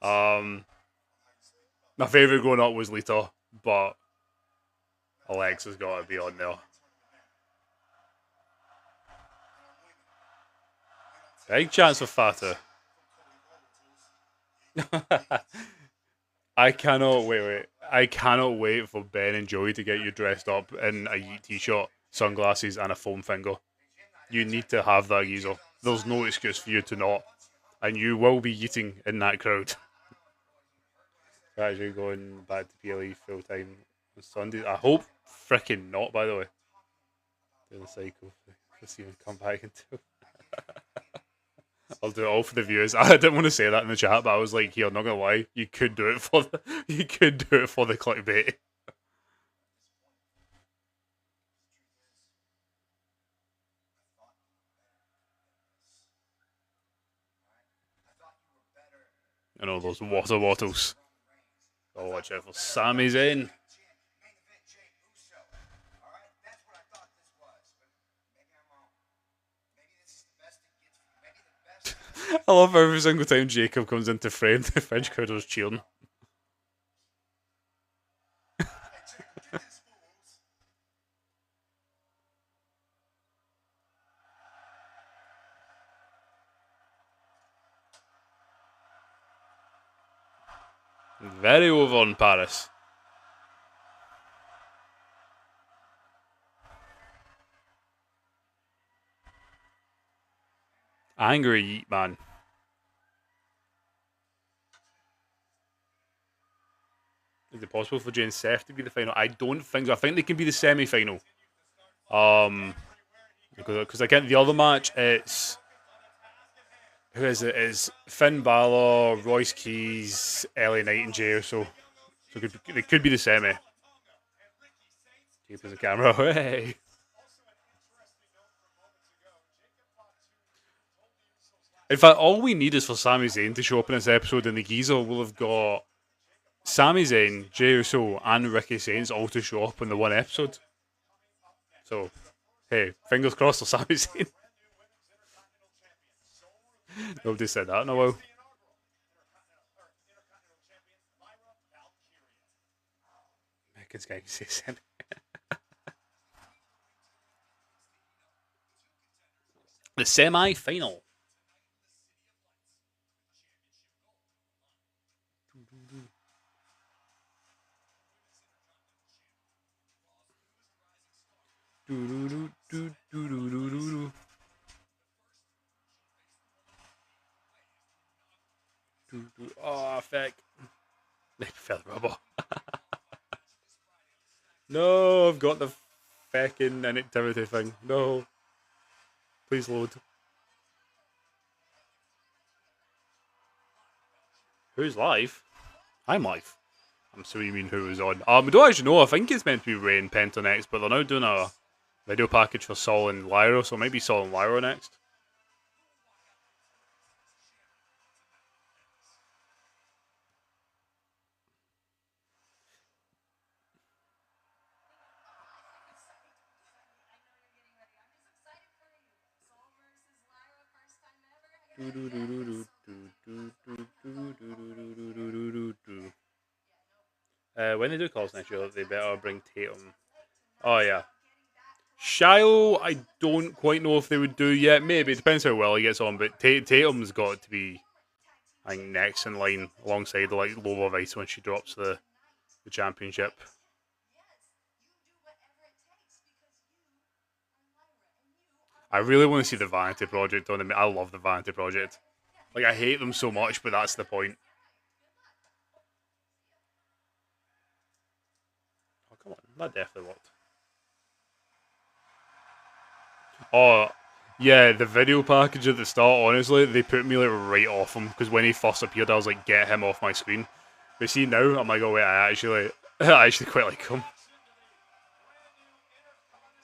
My favourite growing up was Lita, but Alexa's got to be on there. Big chance for Fata. I cannot wait. I cannot wait for Ben and Joey to get you dressed up in a Yeet t-shirt, sunglasses, and a foam finger. You need to have that, geezer. There's no excuse for you to not. And you will be eating in that crowd. Actually going back to PLE full time on Sunday. I hope freaking not, by the way. Do the cycle. Let's see him come back into. I'll do it all for the viewers. I didn't want to say that in the chat, but I was like, here, I'm not gonna lie, you could do it for the clickbait. And all those water bottles. Oh, watch out for Sami Zayn. I love every single time Jacob comes into frame, the French crowd was cheering. Very over on Paris. Angry Yeet Man. Is it possible for Jay and Seth to be the final? I don't think so. I think they can be the semi-final. Because again, the other match, it's who is it? It's Finn Balor, Royce Keys, LA Knight, and Jay Uso. So it could be the semi. Keep the camera away. In fact, all we need is for Sami Zayn to show up in this episode, and the geezer will have got Sami Zayn, Jey Uso, and Ricky Saints all to show up in the one episode. So, hey, fingers crossed for Sami Zayn. Nobody said that in a while. Megan's going to say semi. The semi-final. Oh, feck. Feather rubber. No, I've got the feckin' inactivity thing. No. Please load. Who's live? I'm live. I'm assuming you mean who was on. We don't actually know. I think it's meant to be Ray and Penta next, but they're now doing a video package for Sol and Lyra, so maybe Sol and Lyra next. When they do calls next year, they better bring Tatum. Oh yeah. Shiloh, I don't quite know if they would do yet. Maybe, it depends how well he gets on, but Tatum's got to be, I think, next in line alongside the Lola Vice when she drops the championship. I really want to see the Vanity Project on them. I love the Vanity Project. Like, I hate them so much, but that's the point. Oh, come on. That definitely worked. Oh, yeah, the video package at the start, honestly, they put me like right off him because when he first appeared, I was like, get him off my screen. But see now, I'm like, oh wait, I actually quite like him.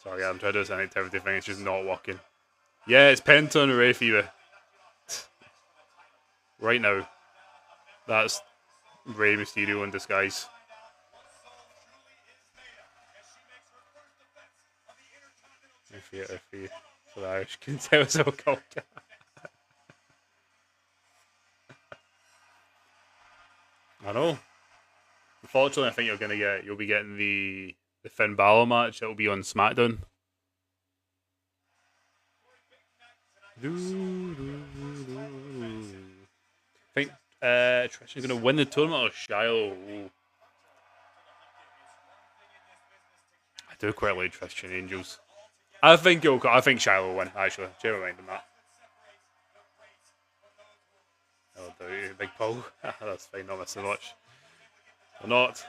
Sorry, I'm trying to do this activity thing, it's just not working. Yeah, it's Penta and Ray Fever. Right now. That's Rey Mysterio in disguise. If you for the Irish can tell us how called. I know. Unfortunately, I think you'll be getting the Finn Balor match. It'll be on SmackDown. I think Trish is going to win the tournament or Shiloh. Ooh. I do quite like Trish and Angels. I think Shiloh will win. Actually, change my mind on that. Oh, do Big Paul. That's fine. Not missing much. Or not.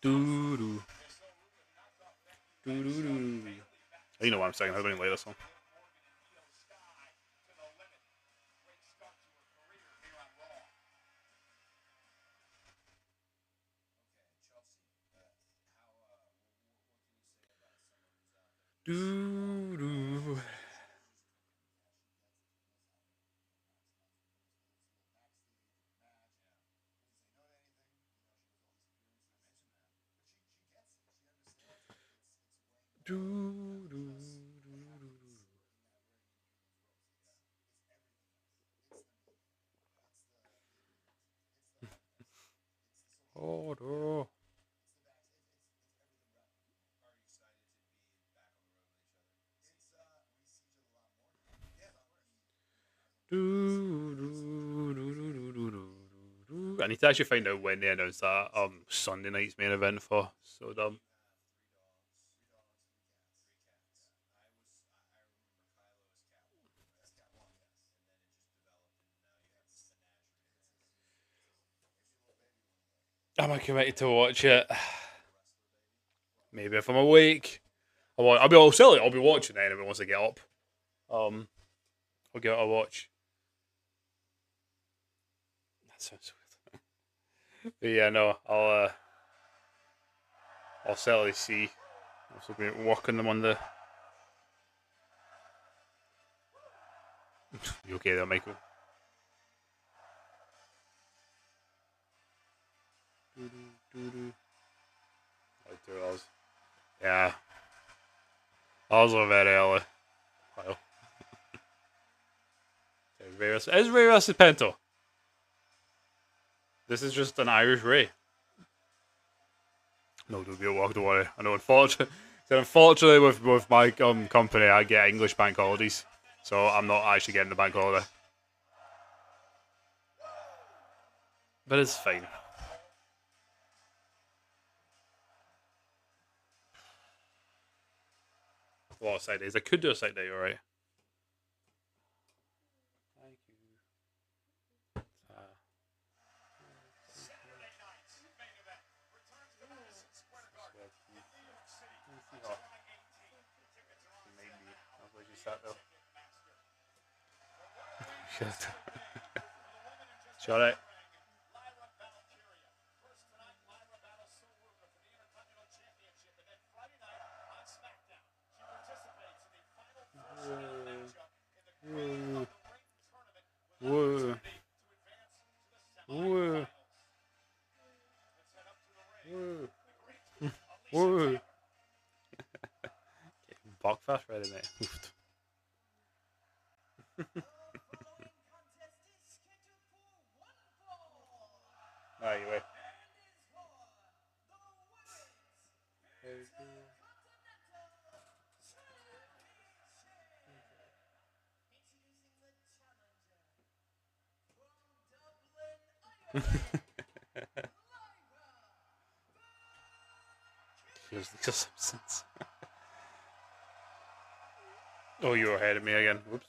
Doo-doo. Doo-doo-doo. You know what I'm saying. I don't even like this one. Doo-doo. Doo-doo. Oh, no. I need to actually find out when they announced that Sunday night's main event for. So dumb. Am I committed to watch it? Maybe if I'm awake. I'll be watching it anyway once I get up. Um, I'll give it a watch. That sounds weird. But yeah, no, I'll certainly see. I'll also be working them on the. You okay there, Michael? Like 2 hours. Yeah. Ours are very early. Well. Is Ray Russell Pento? This is just an Irish Ray. No, don't be a walk, don't worry. I know, unfortunately with my company, I get English bank holidays. So I'm not actually getting the bank holiday. But it's fine. A lot of side days. I could do a side day, alright. Thank you. Shit. Shut it. Whoa. Whoa. Whoa. Whoa. Buckfast ready, mate. Anyway. Here's Lisa Simpsons. Oh, you're ahead of me again. Whoops.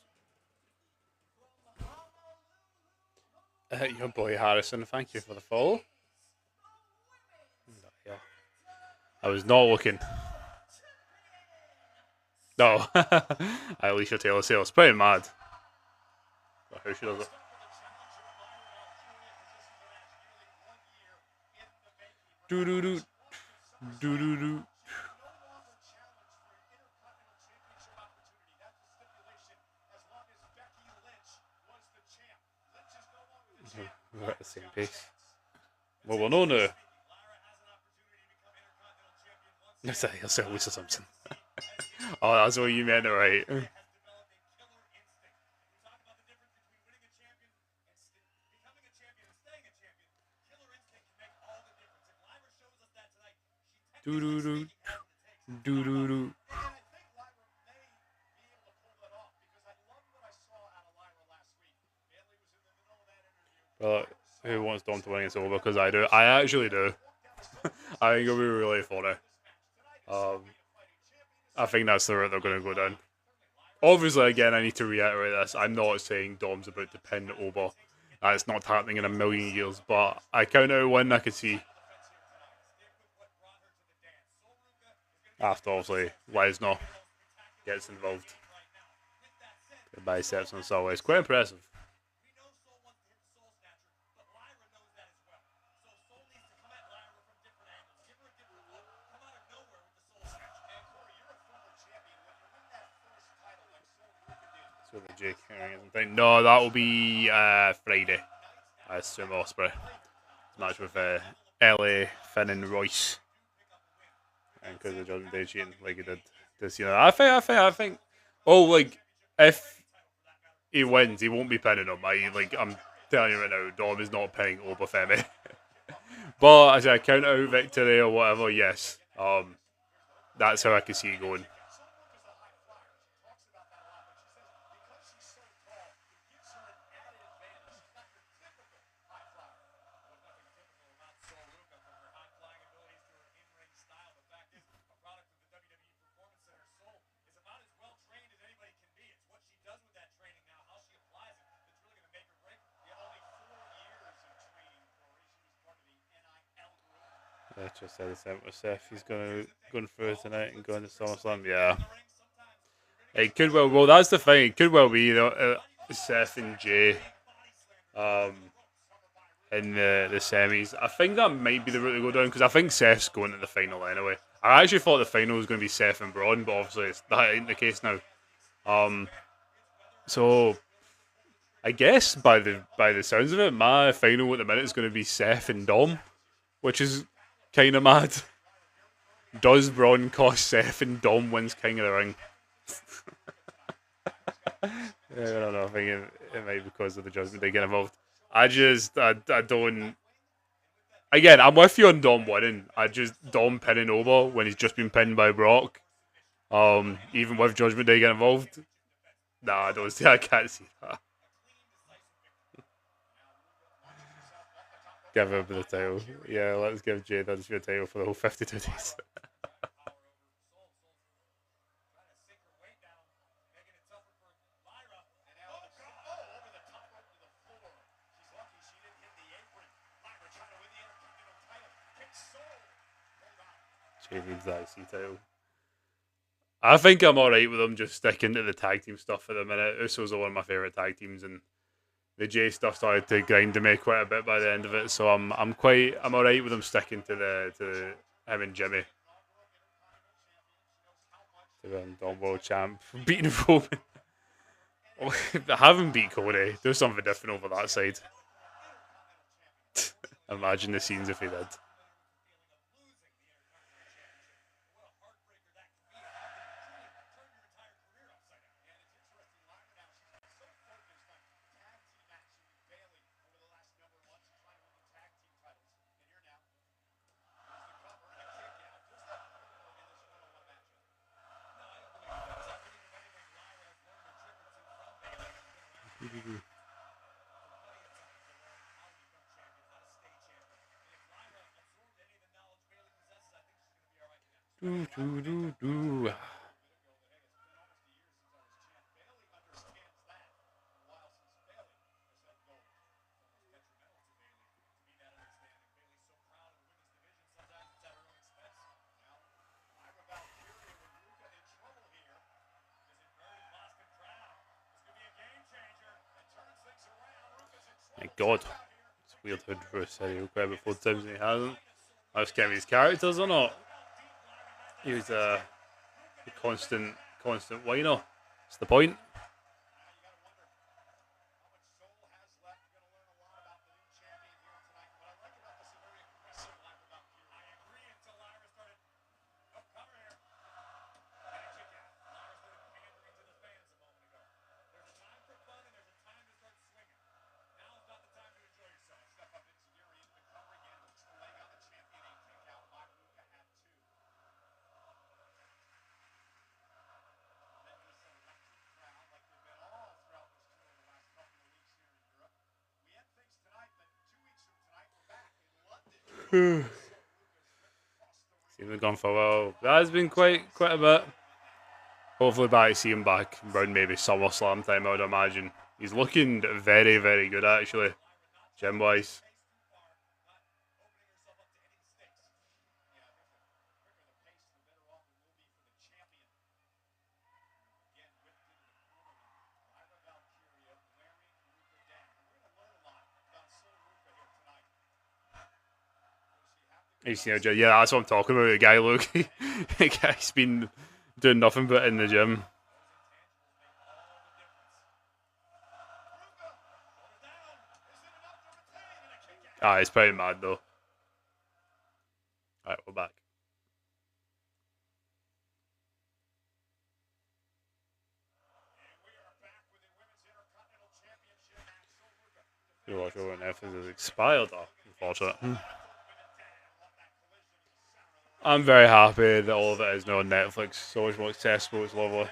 Your boy Harrison, thank you for the follow. Yeah. I was not looking. No. Alicia Taylor Sales. Pretty mad. But how she does it. Do do do. Do do do. We're at the same pace. Well, we're no no. That's Lisa Simpson. Oh, that's what you meant, right? Do do do. Do do do. Well, who wants Dom to win against Oba? Because I do. I actually do. I think it'll be really funny. I think that's the route they're going to go down. Obviously, again, I need to reiterate this. I'm not saying Dom's about to pin Oba. That's not happening in a million years. But I count out a win I could see. After, obviously, Lesnar gets involved. The biceps on Saul is quite impressive. So the Jake thing. No, that will be Friday. I assume Osprey match with LA, Finn, and Royce. And because of Judgment Day cheating, like he did this year, I think. Oh, like if he wins, he won't be pinning him. I'm telling you right now, Dom is not pinning Obafemi. But as a count out victory or whatever, yes. That's how I can see it going. Just said the same with Seth. He's going through tonight and going to SummerSlam. Yeah, it could well. Well, that's the thing. It could well be Seth and Jay, in the semis. I think that might be the route to go down because I think Seth's going to the final anyway. I actually thought the final was going to be Seth and Braun, but obviously that ain't the case now. So I guess by the sounds of it, my final at the minute is going to be Seth and Dom, which is kind of mad. Does Braun cost Seth and Dom wins King of the Ring? I don't know. I think it might be because of the Judgment Day get involved. I don't. Again, I'm with you on Dom winning. Dom pinning over when he's just been pinned by Brock. Even with Judgment Day getting involved. Nah, I don't see. I can't see that. Give him the title. Yeah, let's give Jay the title for the whole 52 days. Jay needs the IC title. I think I'm alright with them just sticking to the tag team stuff for the minute. Usos are one of my favourite tag teams, and the Jay stuff started to grind to me quite a bit by the end of it. So I'm alright with them sticking to him and Jimmy. To win Dom World Champ, beating Roman. Have him beat Cody. Do something different over that side. Imagine the scenes if he did. Do, do, do, do. My God. It's weird how Drew said he'll grab it 4 times and he hasn't. I was getting his characters or not. He was a constant whiner. That's the point. He's been gone for a while. That has been quite a bit. Hopefully back to see him back around maybe SummerSlam time, I would imagine. He's looking very, very good actually, gym wise. Yeah, that's what I'm talking about. The guy, look, the guy's been doing nothing but in the gym. It's pretty mad though. Alright, we're back. You watch over Netflix is expired though, unfortunately. I'm very happy that all of it is now on Netflix. So much more accessible, it's lovely.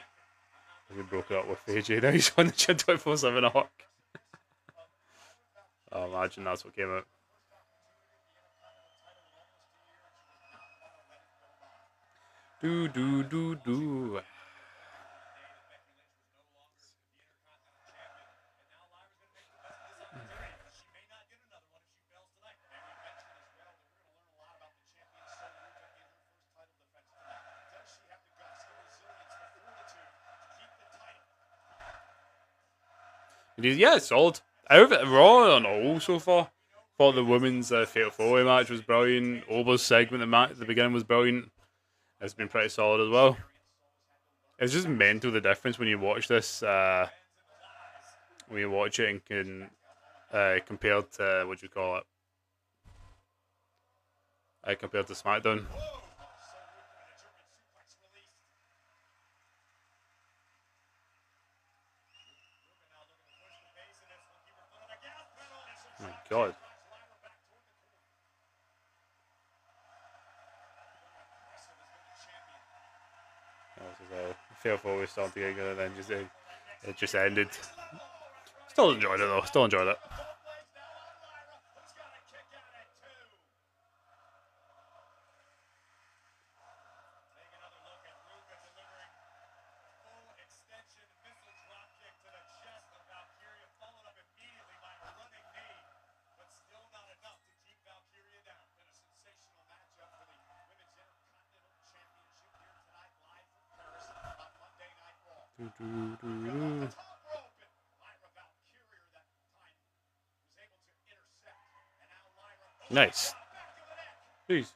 We broke it up with AJ, now he's on the gym 24/7 a hawk. Oh, imagine that's what came out. Do do do do. Yeah, solid. Out of it, Raw on all so far. Thought the women's Fatal 4-Way match was brilliant. Ober's segment at the beginning was brilliant. It's been pretty solid as well. It's just mental the difference when you watch this. When you watch it and can compared to what you call it, compared to SmackDown. Oh my God. Fatal 4 was starting to get good, and then it just ended. Still enjoyed it though. Still enjoyed it. Nice. Jeez.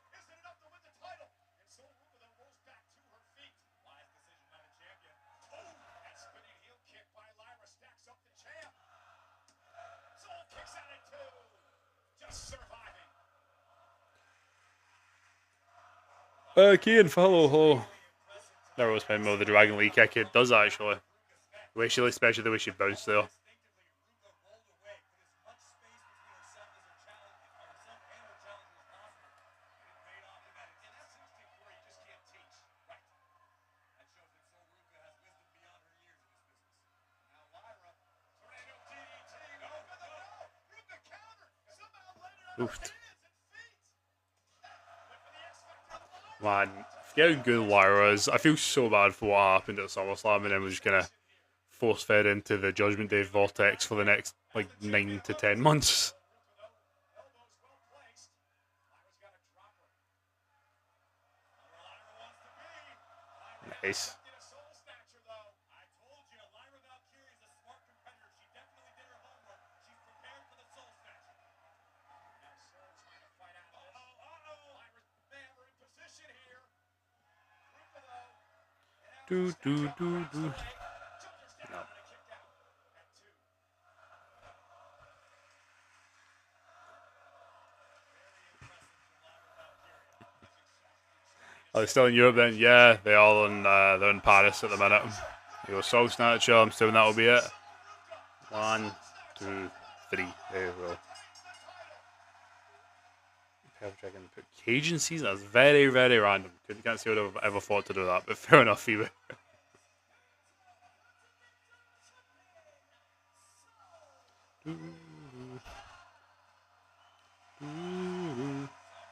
Key and follow. Hello. Never was playing more the Dragon Lee kick. It does actually. Especially the way she bounced there. Oofed. Man, Forget how good Lyra is. I feel so bad for what happened at SummerSlam and then was just kind of force fed into the Judgment Day vortex for the next like 9 to 10 months. Nice. Do do do do. No. Are they still in Europe then? Yeah, they are they're in Paris at the minute. You go Soul Snatcher, I'm assuming that'll be it. 1, 2, 3. There we go. Checking put Cajun season. That's very, very random. Can't see what I've ever thought to do that, but fair enough, Phoebe.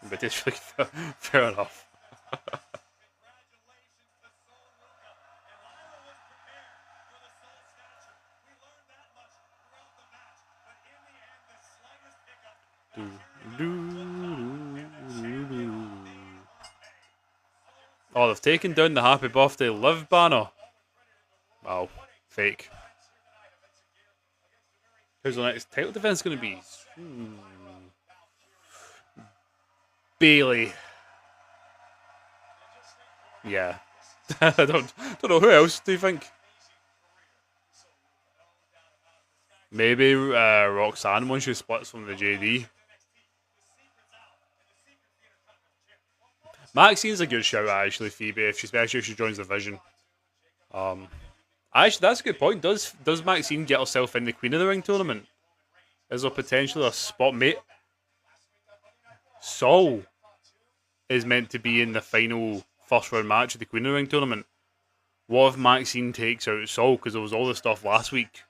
But it's really fair enough. Oh, they've taken down the Happy Birthday Live banner. Wow, fake. Who's the next title defense going to be? Bailey. Yeah. I don't know who else do you think? Maybe Roxanne when she splits from the JD. Maxine's a good shout actually, Phoebe, especially if she joins the Vision. Actually, that's a good point. Does Maxine get herself in the Queen of the Ring tournament? Is there potentially a spot, mate? Sol is meant to be in the final first round match of the Queen of the Ring tournament. What if Maxine takes out Sol? Because there was all the stuff last week,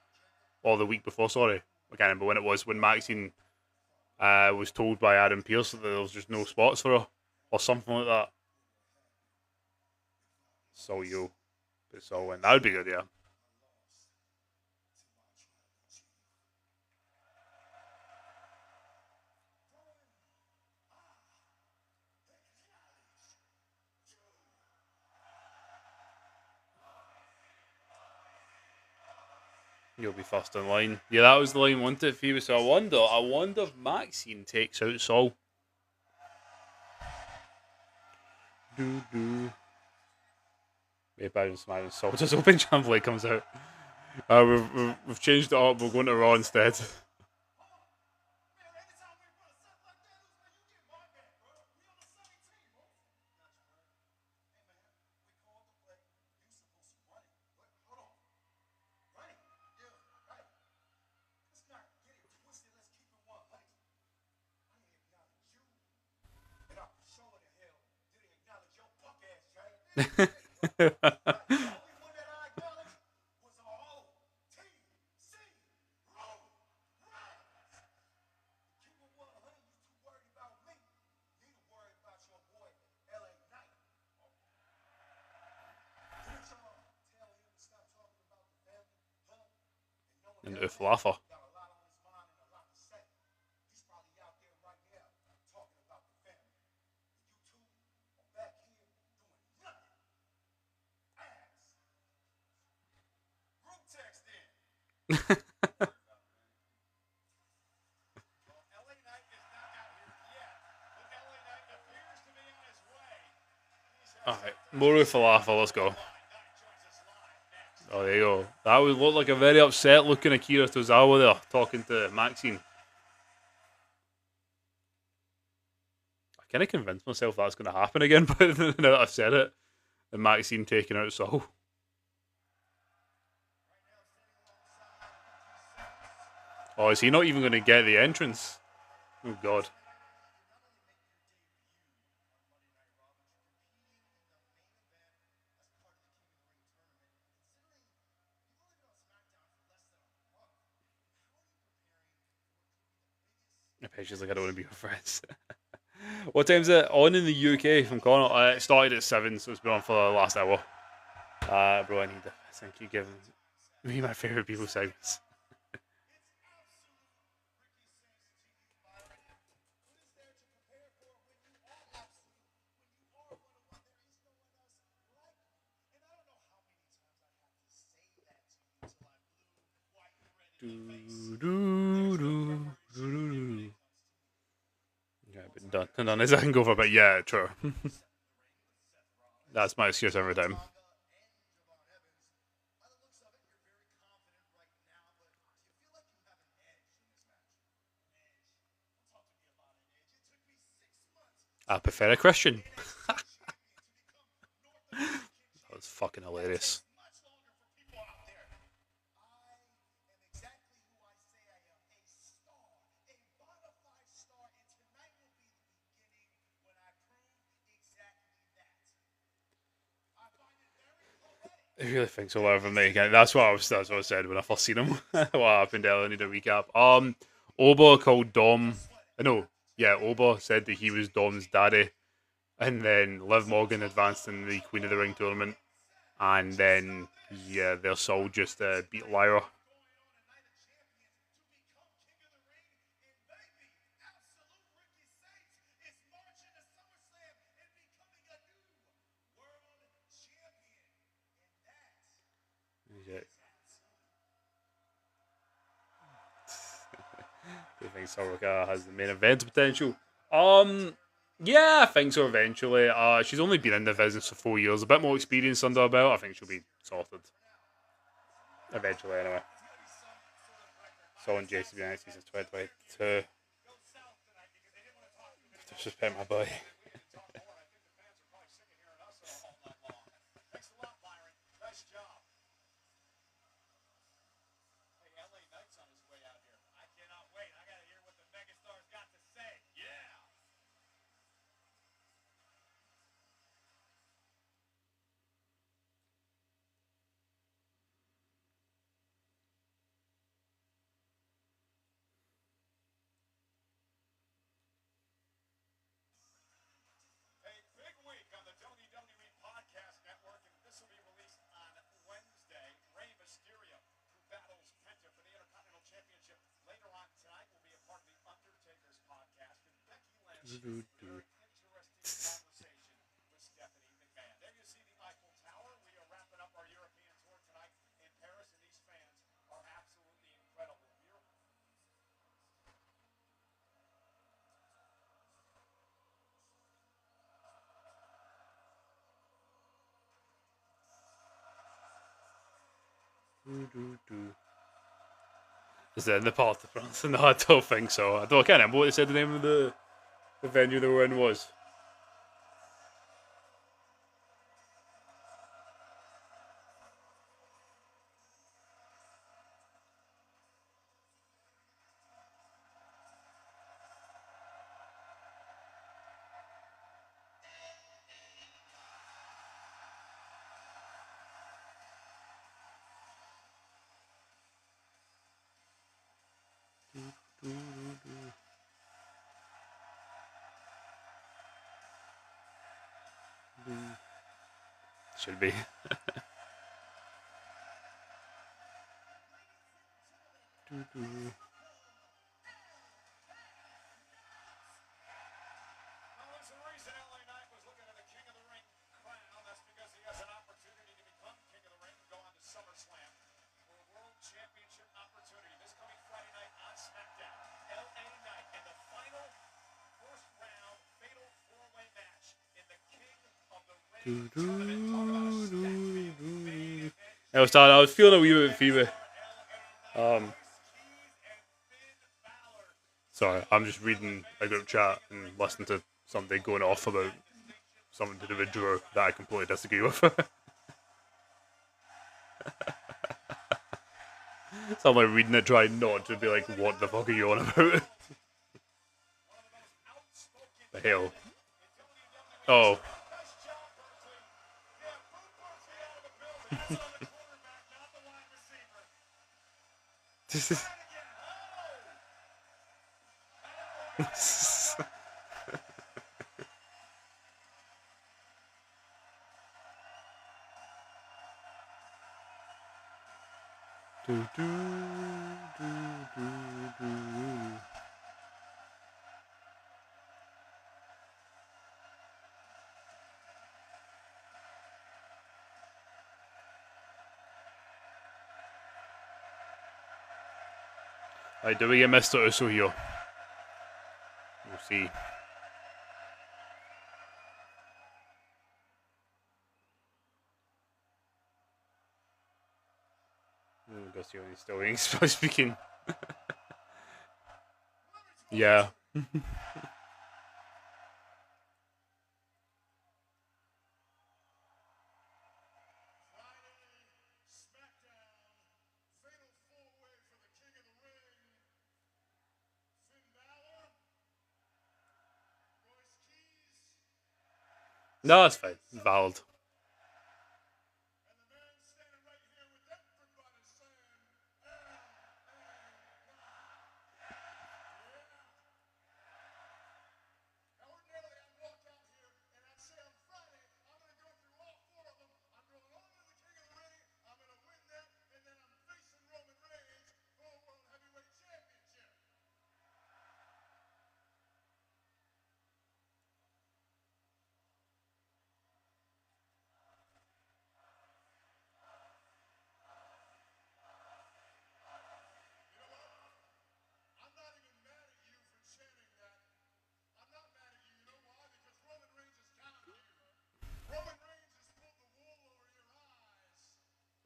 or the week before, sorry. I can't remember when it was, when Maxine was told by Adam Pearce that there was just no spots for her, or something like that. So you put Sol in. That would be good, yeah. You'll be first in line. Yeah, that was the line, wasn't it, Phoebe? So I wonder if Maxine takes out Sol. Maybe I just imagine Sol just open Chamberlain comes out. We've changed it up. We're going to Raw instead. And Uflafa. Alright, more falafel, let's go. Oh, there you go. That would look like a very upset looking Akira Tozawa there, talking to Maxine. I kind of convinced myself that's going to happen again, but now that I've said it, the Maxine taking out Sol. Oh, is he not even going to get the entrance? Oh, God. I bet she's like, I don't want to be your friends. What time's it on in the UK from Connor? It started at 7, so it's been on for the last hour. Bro, I need to thank you giving me my favourite people segments. Yeah, but done as I can go for a bit. Yeah, true. That's my excuse every time. I prefer a Christian. That was fucking hilarious. I really think so. Whatever, mate. That's what I was. That's what I said when I first seen him. What happened there? I need a recap. Oba called Dom. No, yeah, Oba said that he was Dom's daddy, and then Liv Morgan advanced in the Queen of the Ring tournament, and then yeah, their soul just beat Lyra. Yeah. Do you think Soroka has the main event potential? Um, yeah, I think so. Eventually, she's only been in the business for 4 years, a bit more experience under her belt. I think she'll be sorted eventually. Anyway, so on JCB since 2022. Disrespect my boy. Is that in the part of France? No, I don't think so. I can't remember what they said the name of the venue they were in was. Should be. I was feeling a wee bit fever. Um, Sorry, I'm just reading a group chat and listening to somebody going off about something to do with Drew that I completely disagree with. So I'm like reading it, trying not to be like, what the fuck are you on about? The hell? Oh. Do, do, do, do, do. Right, do we get Mr. Uso here? We'll see. Go see when he's still speaking. Yeah. No, that's fine. Valid.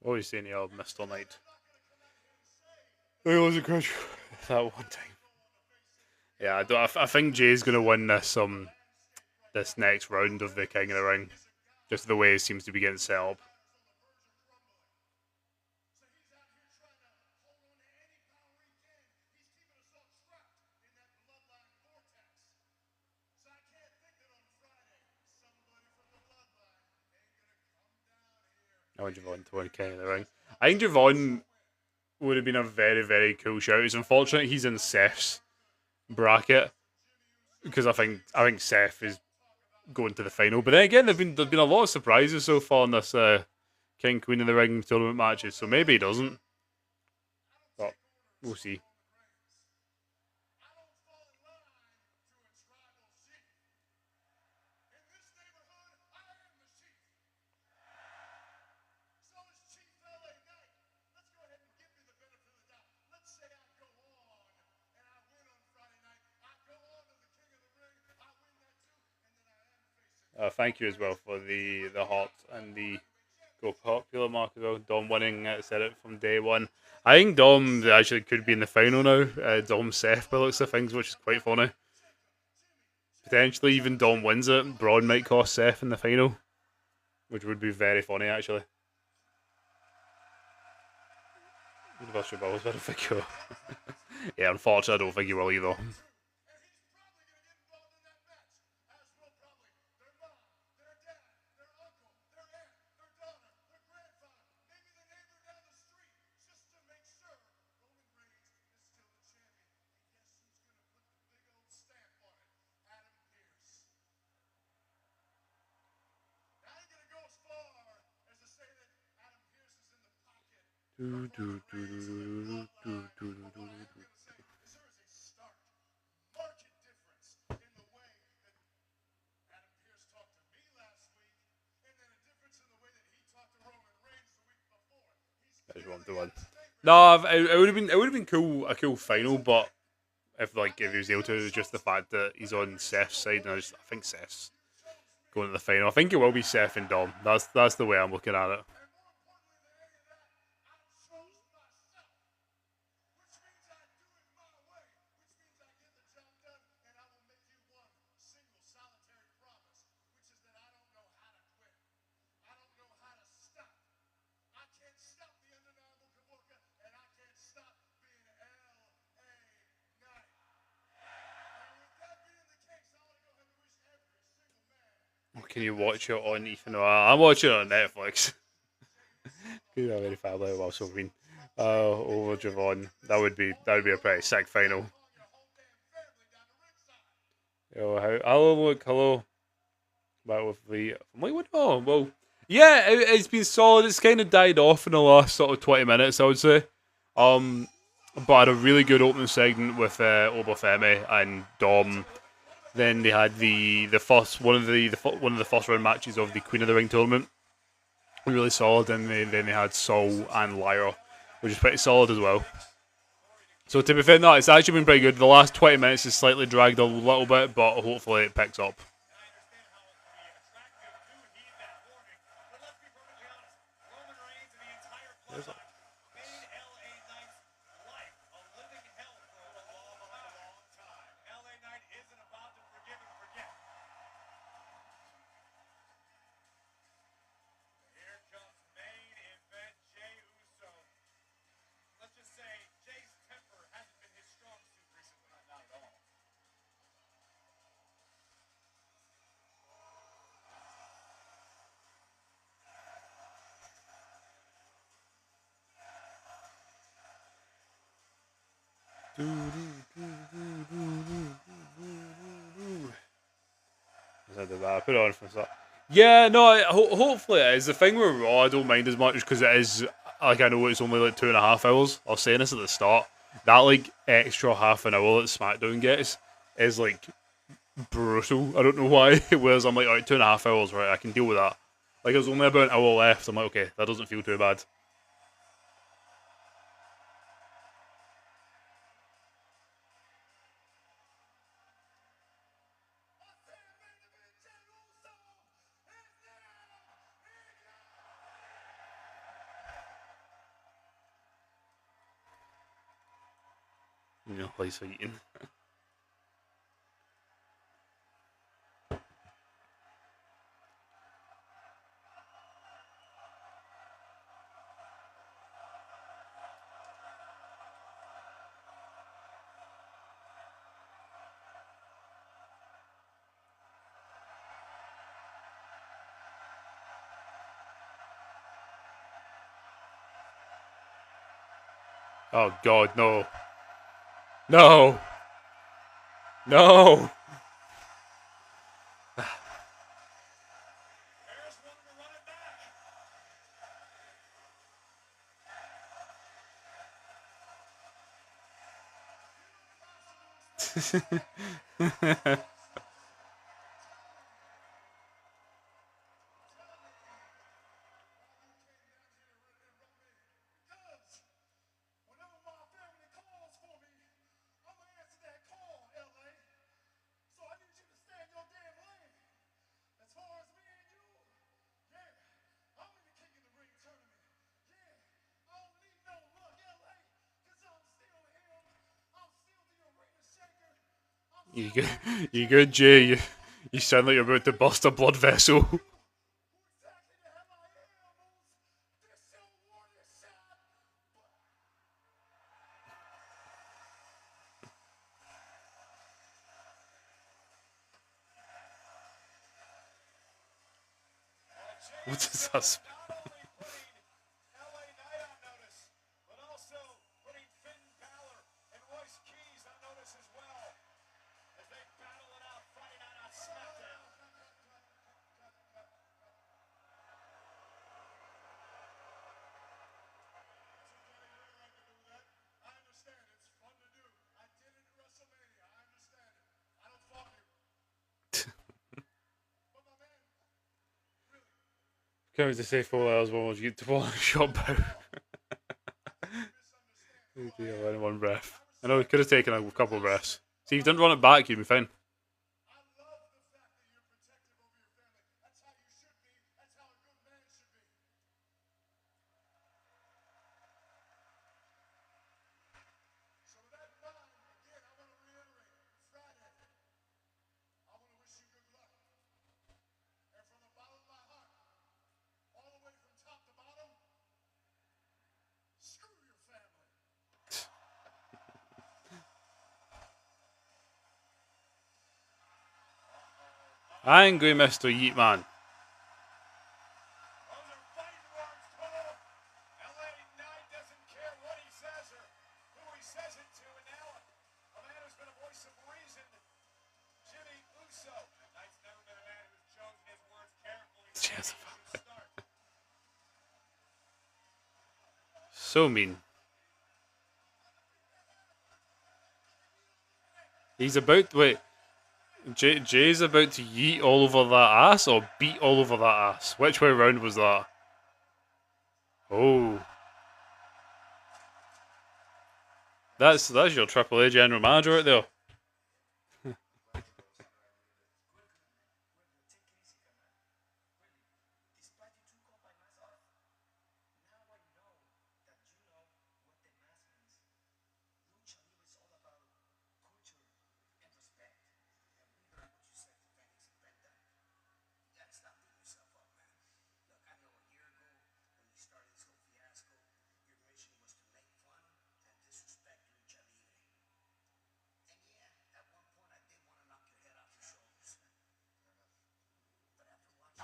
What are you saying here, Mr. Knight? It was a crush that one time. Yeah, I think Jay's gonna win this next round of the King of the Ring. Just the way it seems to be getting set up. I want Javon to win King of the Ring. I think Javon would have been a very, very cool shout. It's unfortunate he's in Seth's bracket because I think Seth is going to the final. But then again, there've been a lot of surprises so far in this King Queen of the Ring tournament matches. So maybe he doesn't. But we'll see. Thank you as well for the heart and the go popular mark as well. Dom winning said it from day one. I think Dom actually could be in the final now. Dom Seth by looks of things, which is quite funny. Potentially even Dom wins it. Braun might cost Seth in the final, which would be very funny actually. Universal Balls, I don't think he will. Yeah, unfortunately, I don't think he will either. I just want to win. No, it would have been cool, a cool final, but if he was able to, it was just the fact that he's on Seth's side, and I think Seth's going to the final. I think it will be Seth and Dom. That's the way I'm looking at it. Can you watch it on Ethan? I'm watching it on Netflix. Could have very family also been over Javon. That would be a pretty sick final. Hello. Back with the what? Oh well, yeah. It's been solid. It's kind of died off in the last sort of 20 minutes, I would say. Um, but had a really good opening segment with Obafemi and Dom. Then they had the first one of the first round matches of the Queen of the Ring tournament, really solid. And then they had Sol and Lyra, which is pretty solid as well. So to be fair, no, it's actually been pretty good. The last 20 minutes is slightly dragged a little bit, but hopefully it picks up. I put it on for that. Yeah, no, hopefully it is. The thing with Raw, I don't mind as much because it is, like, I know it's only like 2.5 hours. I was saying this at the start. That, like, extra half an hour that SmackDown gets is, like, brutal. I don't know why. Whereas I'm like, alright, 2.5 hours, right, I can deal with that. Like, there's only about an hour left. I'm like, okay, that doesn't feel too bad. You know, place for eating. Oh, God, no. No! No! You good? You good, Jay? You sound like you're about to bust a blood vessel. What is that? Coming to say 4 hours, one was you get to one shot bow. In one breath. I know we could have taken a couple of breaths. See, if you didn't run it back, you'd be fine. Angry Mr. Yeet Man. So mean. He's about wait. Jay's about to yeet all over that ass or beat all over that ass. Which way round was that? Oh, that's your Triple A general manager right there.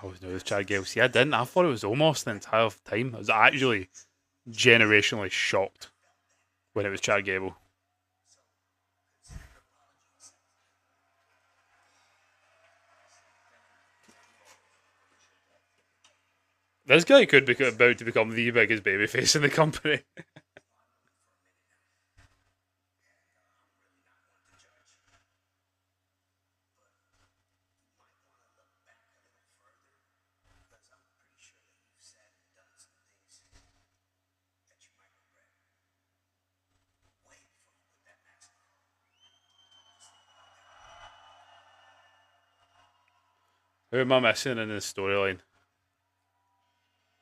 I was no with Chad Gale. See, I didn't. I thought it was almost the entire time. I was actually generationally shocked when it was Chad Gable. This guy could be about to become the biggest babyface in the company. Who am I missing in this storyline?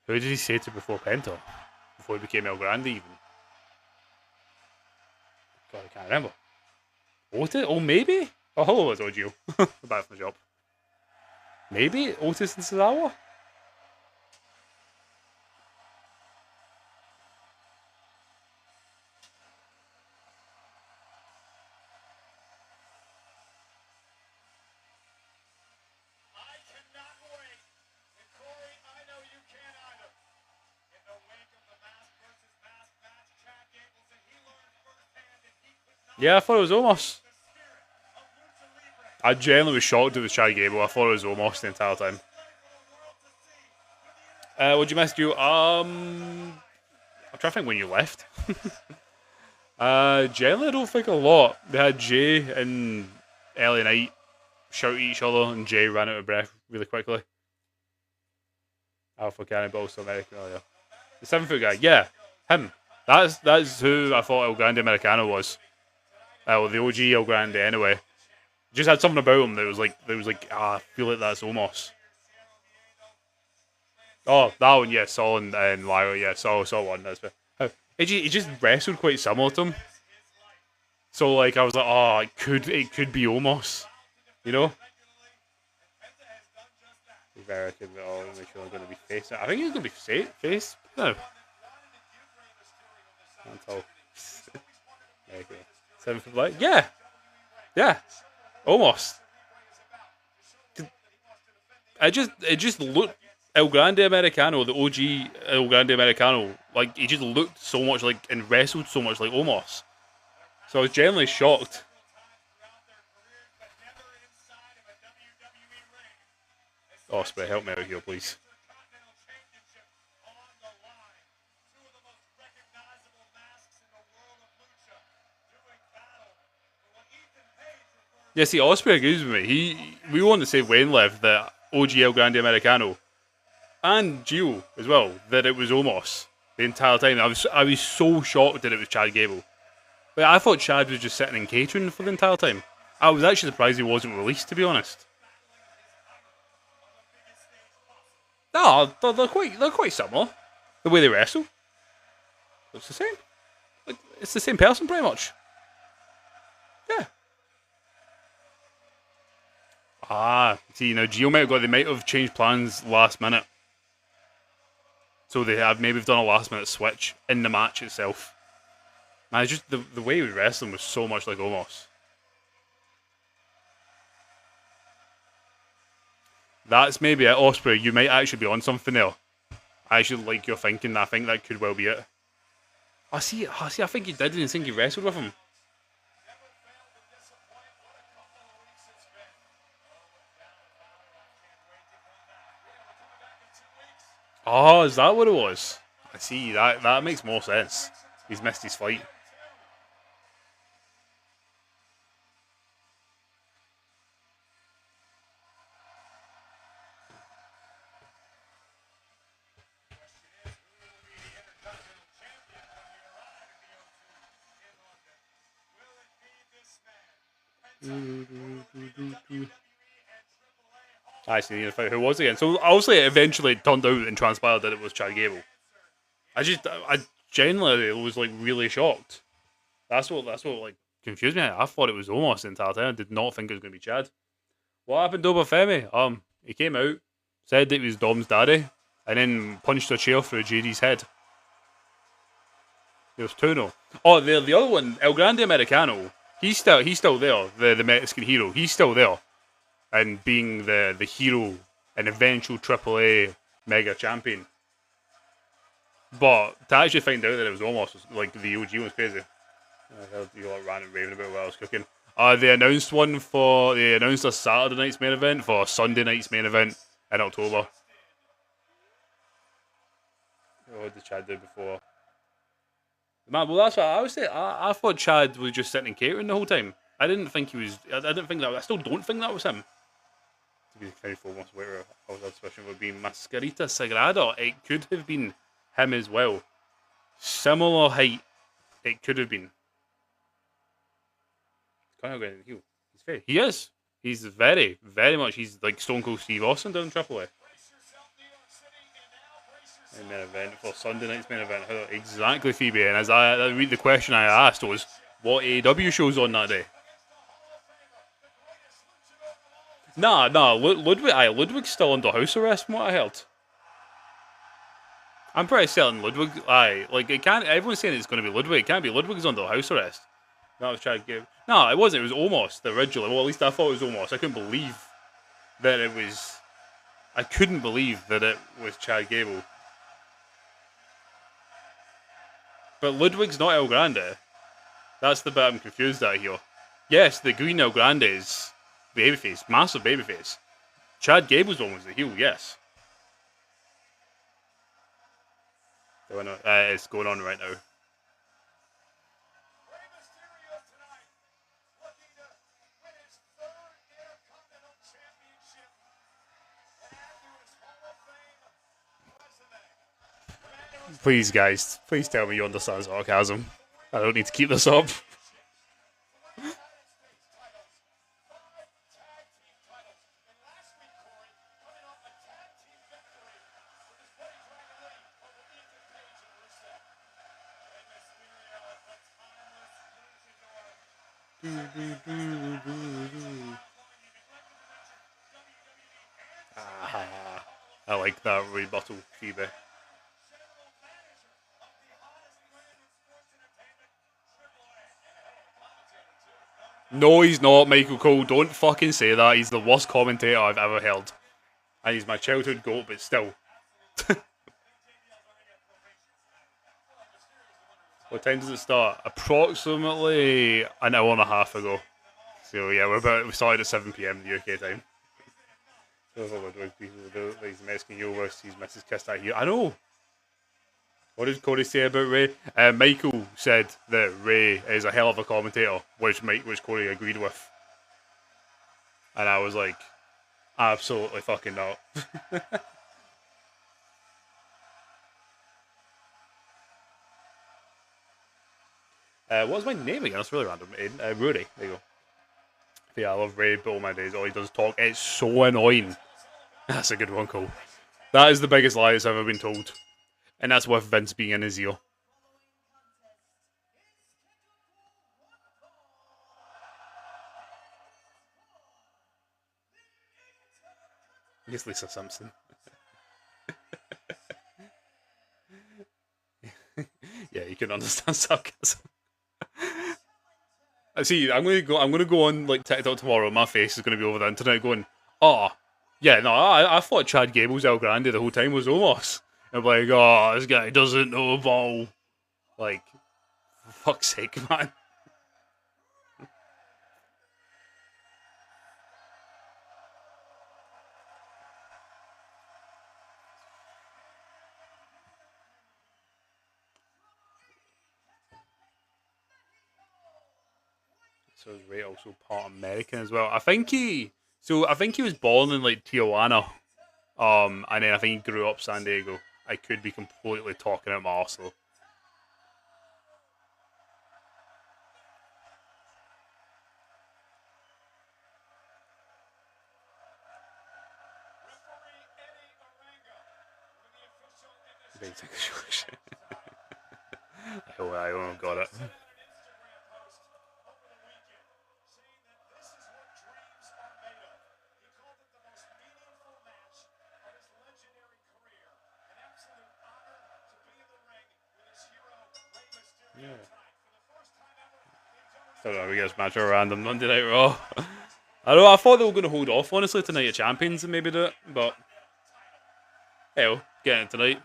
Who did he say to before Penta? Before he became El Grande, even? God, I can't remember. Otis? Oh, maybe? Oh, hello, it's Ojo. Back from the job. Maybe Otis and Cesaro? Yeah, I thought it was almost. I genuinely was shocked it was Chad Gable. I thought it was almost the entire time. What'd you miss, you? I'm trying to think when you left. Generally, I don't think a lot. They had Jay and LA Knight shout at each other, and Jay ran out of breath really quickly. Alpha Cannibal, also American earlier. The 7 foot guy, yeah, him. That's who I thought El Grande Americano was. Well, the OG El Grande, anyway. Just had something about him that was like, I feel like that's Omos. Oh, that one, yeah, Saul and Lyra, yeah, Saul one. That's he just wrestled quite similar to him. So like, I was like, oh, it could be Omos, you know. American, oh, make sure I'm going to be face. I think he's going to be face. No, can't tell. Okay. 7 foot light. Yeah, almost. It just looked El Grande Americano, the OG El Grande Americano. Like he just looked so much like and wrestled so much like Omos. So I was genuinely shocked. Osprey, help me out here, please. Yeah, see, Osprey agrees with me. We want to say Wayne left that OG El Grande Americano and Gio as well that it was Omos the entire time. I was so shocked that it was Chad Gable. But I thought Chad was just sitting in catering for the entire time. I was actually surprised he wasn't released, to be honest. No, they're quite similar. The way they wrestle, it's the same. Like, it's the same person, pretty much. Yeah. See, Gio they might have changed plans last minute, so they have maybe done a last minute switch in the match itself. Man, it's just the way he was wrestling was so much like Omos. That's maybe it, Osprey. You might actually be on something there. I actually like your thinking. I think that could well be it. See. I think he did, and think he wrestled with him. Oh, is that what it was? I see. That makes more sense. He's missed his fight. I see the fight. Who was it again? So obviously, it eventually turned out and transpired that it was Chad Gable. I genuinely was like really shocked. That's what like confused me. I thought it was almost the entire time. I did not think it was going to be Chad. What happened to Obafemi? He came out, said that he was Dom's daddy, and then punched a chair through JD's head. It was 2-0. Oh, the other one, El Grande Americano. He's still there. The Mexican hero. He's still there, and being the hero and eventual AAA mega champion. But to actually find out that it was almost like the OG was crazy. I heard you all ran and raving about while I was cooking. They announced a Saturday night's main event for Sunday night's main event in October. What did Chad do before? Man, well, that's what I was saying. I thought Chad was just sitting in catering the whole time. I didn't think he was. I didn't think that. I still don't think that was him. To be the very foremost waiter, I was suspicion would be Mascarita Sagrada. It could have been him as well. Similar height. It could have been. He's very. He is. He's very, very much. He's like Stone Cold Steve Austin down in AAA. Main event for Sunday night's main event. Exactly, Phoebe. And as I read the question I asked was, what AEW shows on that day? Nah. Ludwig's still under house arrest from what I heard. I'm pretty certain Ludwig. It can't. Everyone's saying it's going to be Ludwig. It can't be. Ludwig's under house arrest. That was Chad Gable. No, it wasn't. It was almost originally. Well, at least I thought it was almost. I couldn't believe that it was. I couldn't believe that it was Chad Gable. But Ludwig's not El Grande. That's the bit I'm confused at here. Yes, the green El Grande is babyface, massive babyface. Chad Gable's one was the heel, yes. It's going on right now. Please, guys, please tell me you understand sarcasm. I don't need to keep this up. I like that rebuttal, Phoebe. No, he's not, Michael Cole. Don't fucking say that. He's the worst commentator I've ever heard. And he's my childhood goat, but still. What time does it start? Approximately an hour and a half ago. So yeah, we started at 7 PM the UK time. He's Mexican Euros, he's Mrs. Kissed I hear. I know. What did Cody say about Ray? Michael said that Ray is a hell of a commentator, which Cody agreed with. And I was like, absolutely fucking not. What was my name again? That's really random. Rudy. There you go. Yeah, I love Ray, but all my days, all he does is talk. It's so annoying. That's a good one, Cole. That is the biggest lie that's ever been told. And that's with Vince being in his ear. Yes, Lisa Simpson. Yeah, you can understand sarcasm. See, I'm gonna go on like TikTok tomorrow. My face is gonna be over the internet going, oh, yeah, no, I thought Chad Gable's El Grande the whole time was Omos. I'm like, oh, this guy doesn't know a ball. Like, for fuck's sake, man. So is Ray also part American as well? I think he was born in like Tijuana. And then I think he grew up San Diego. I could be completely talking out my arse though. I don't got it. Yeah. Don't know, we get this match at a random Monday Night Raw. I don't know, I thought they were going to hold off, honestly, tonight at Champions and maybe do it, but hell, get it tonight.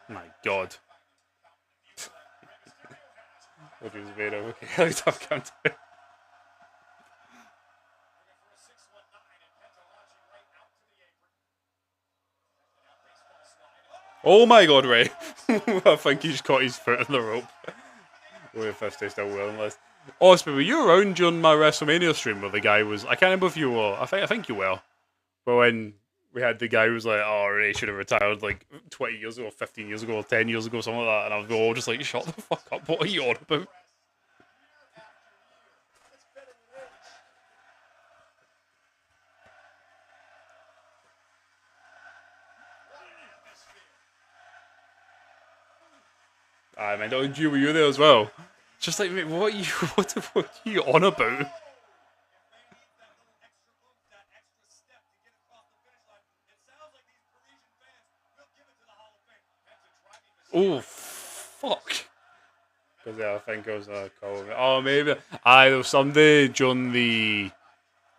My God. What is Vader? Okay, let's have counter. Oh my God, Ray. I think he just caught his foot in the rope. Well, if they're still willing, let's. Osprey, were you around during my WrestleMania stream where the guy was? I can't remember if you were. I think you were. But when we had the guy who was like, "Oh, Ray should have retired like 20 years ago, 15 years ago, 10 years ago, something like that," and I was all just like, "Shut the fuck up! What are you on about?" I mean, don't you were you there as well? Just like, mate, what are you? What the fuck are you on about? Oh, fuck. Because yeah, I think it was call. Oh, maybe. There was somebody during the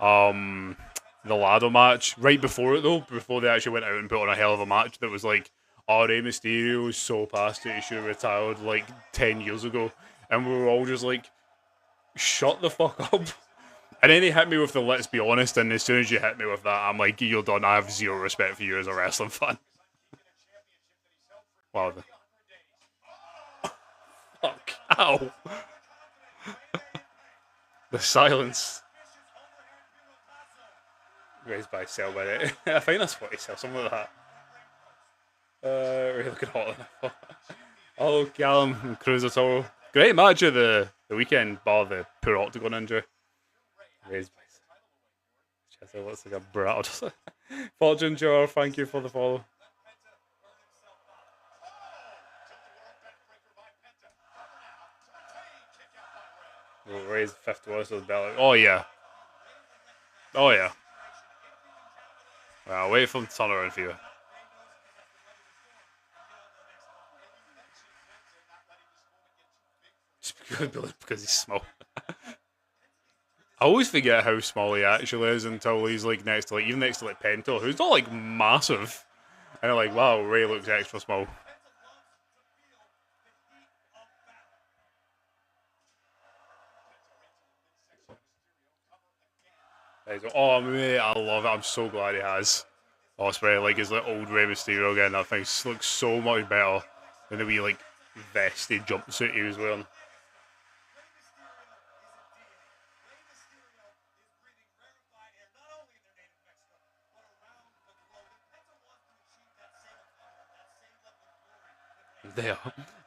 ladder match right before it though, before they actually went out and put on a hell of a match. That was like, "Oh, Rey Mysterio was so past it, he should have retired like 10 years ago," and we were all just like, "Shut the fuck up." And then he hit me with the "let's be honest," and as soon as you hit me with that, I'm like, "You're done. I have zero respect for you as a wrestling fan." Wow. Fuck. Ow. The silence. Raised by Cell by it. I think that's what he said, something like that. Really looking hot on that. Oh, Callum and Cruz Toro. Great match of the weekend, bar the poor Octagon injury. Raised by Chester looks like a brat. Fortune Jar, thank you for the follow. We'll raise 51 so the bell. Oh, yeah. Oh, yeah. Well, I'll wait for him to turn around for you. Because he's small. I always forget how small he actually is until he's like next to even next to Pento, who's not like massive. And I'm like, wow, Ray looks extra small. Oh mate, I love it. I'm so glad he has Osprey. Like his like old Rey Mysterio again. That thing looks so much better than the wee like vested jumpsuit he was wearing. There.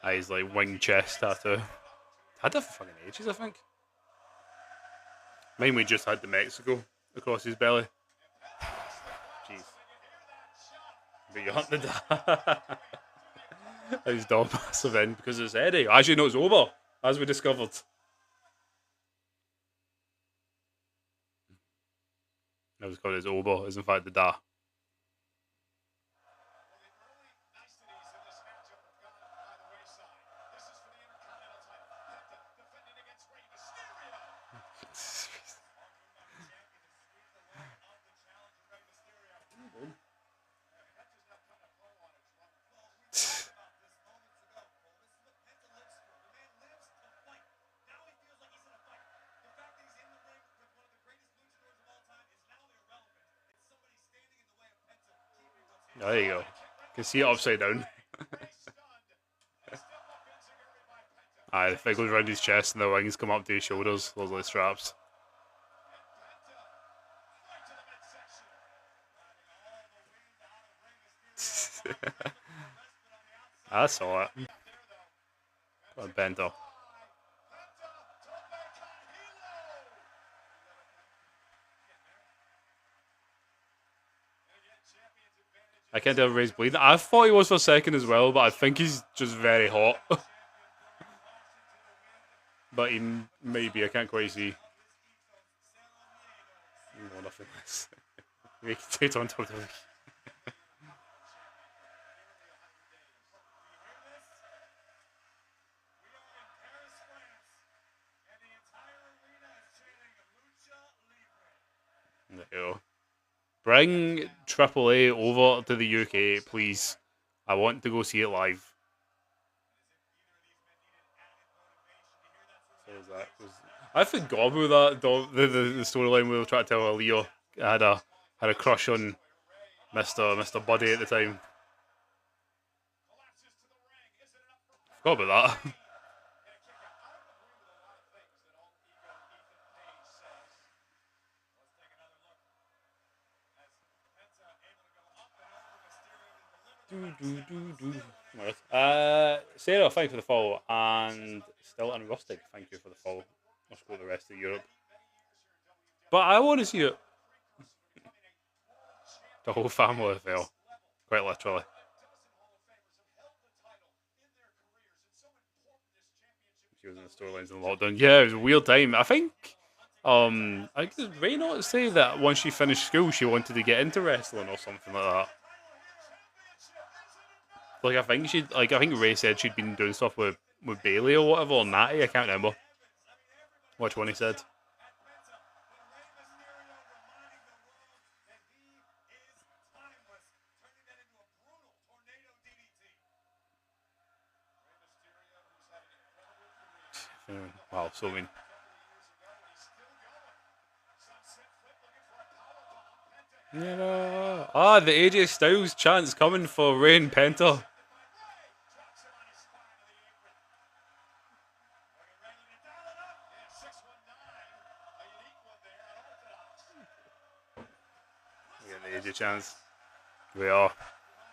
His like wing chest tattoo. Had that for fucking ages, I think. Mine we just had the Mexico across his belly. Jeez. But you hunted that. His dog massive end because it's Eddie. Actually, no, it's over, as we discovered. It was called his Obo, is in fact the Da. There you go. You can see it upside down. Aye, the thing goes around his chest and the wings come up to his shoulders, those little straps. I saw it. What a bender. I can't tell if Ray's bleeding. I thought he was for a second as well, but I think he's just very hot. But he may be. I can't quite see. No, nothing less. We can take it on top of the league. There you go. Bring AAA over to the UK, please. I want to go see it live. So I forgot about that. The storyline we were trying to tell Leo had a crush on Mr. Buddy at the time. Forgot about that. Sarah, thank you for the follow, and Still and Rustic, thank you for the follow. Let's go to the rest of Europe. But I want to see it. The whole family fell, quite literally. She was in the storylines in lockdown. Yeah, it was a weird time. I think did Ray not say that once she finished school she wanted to get into wrestling or something like that? Like I think Ray said she'd been doing stuff with Bailey or whatever, or Natty, I can't remember which one he said. Wow, so mean. Yeah. The AJ Styles chant's coming for Ray and Penta. We get the AJ chance. We are.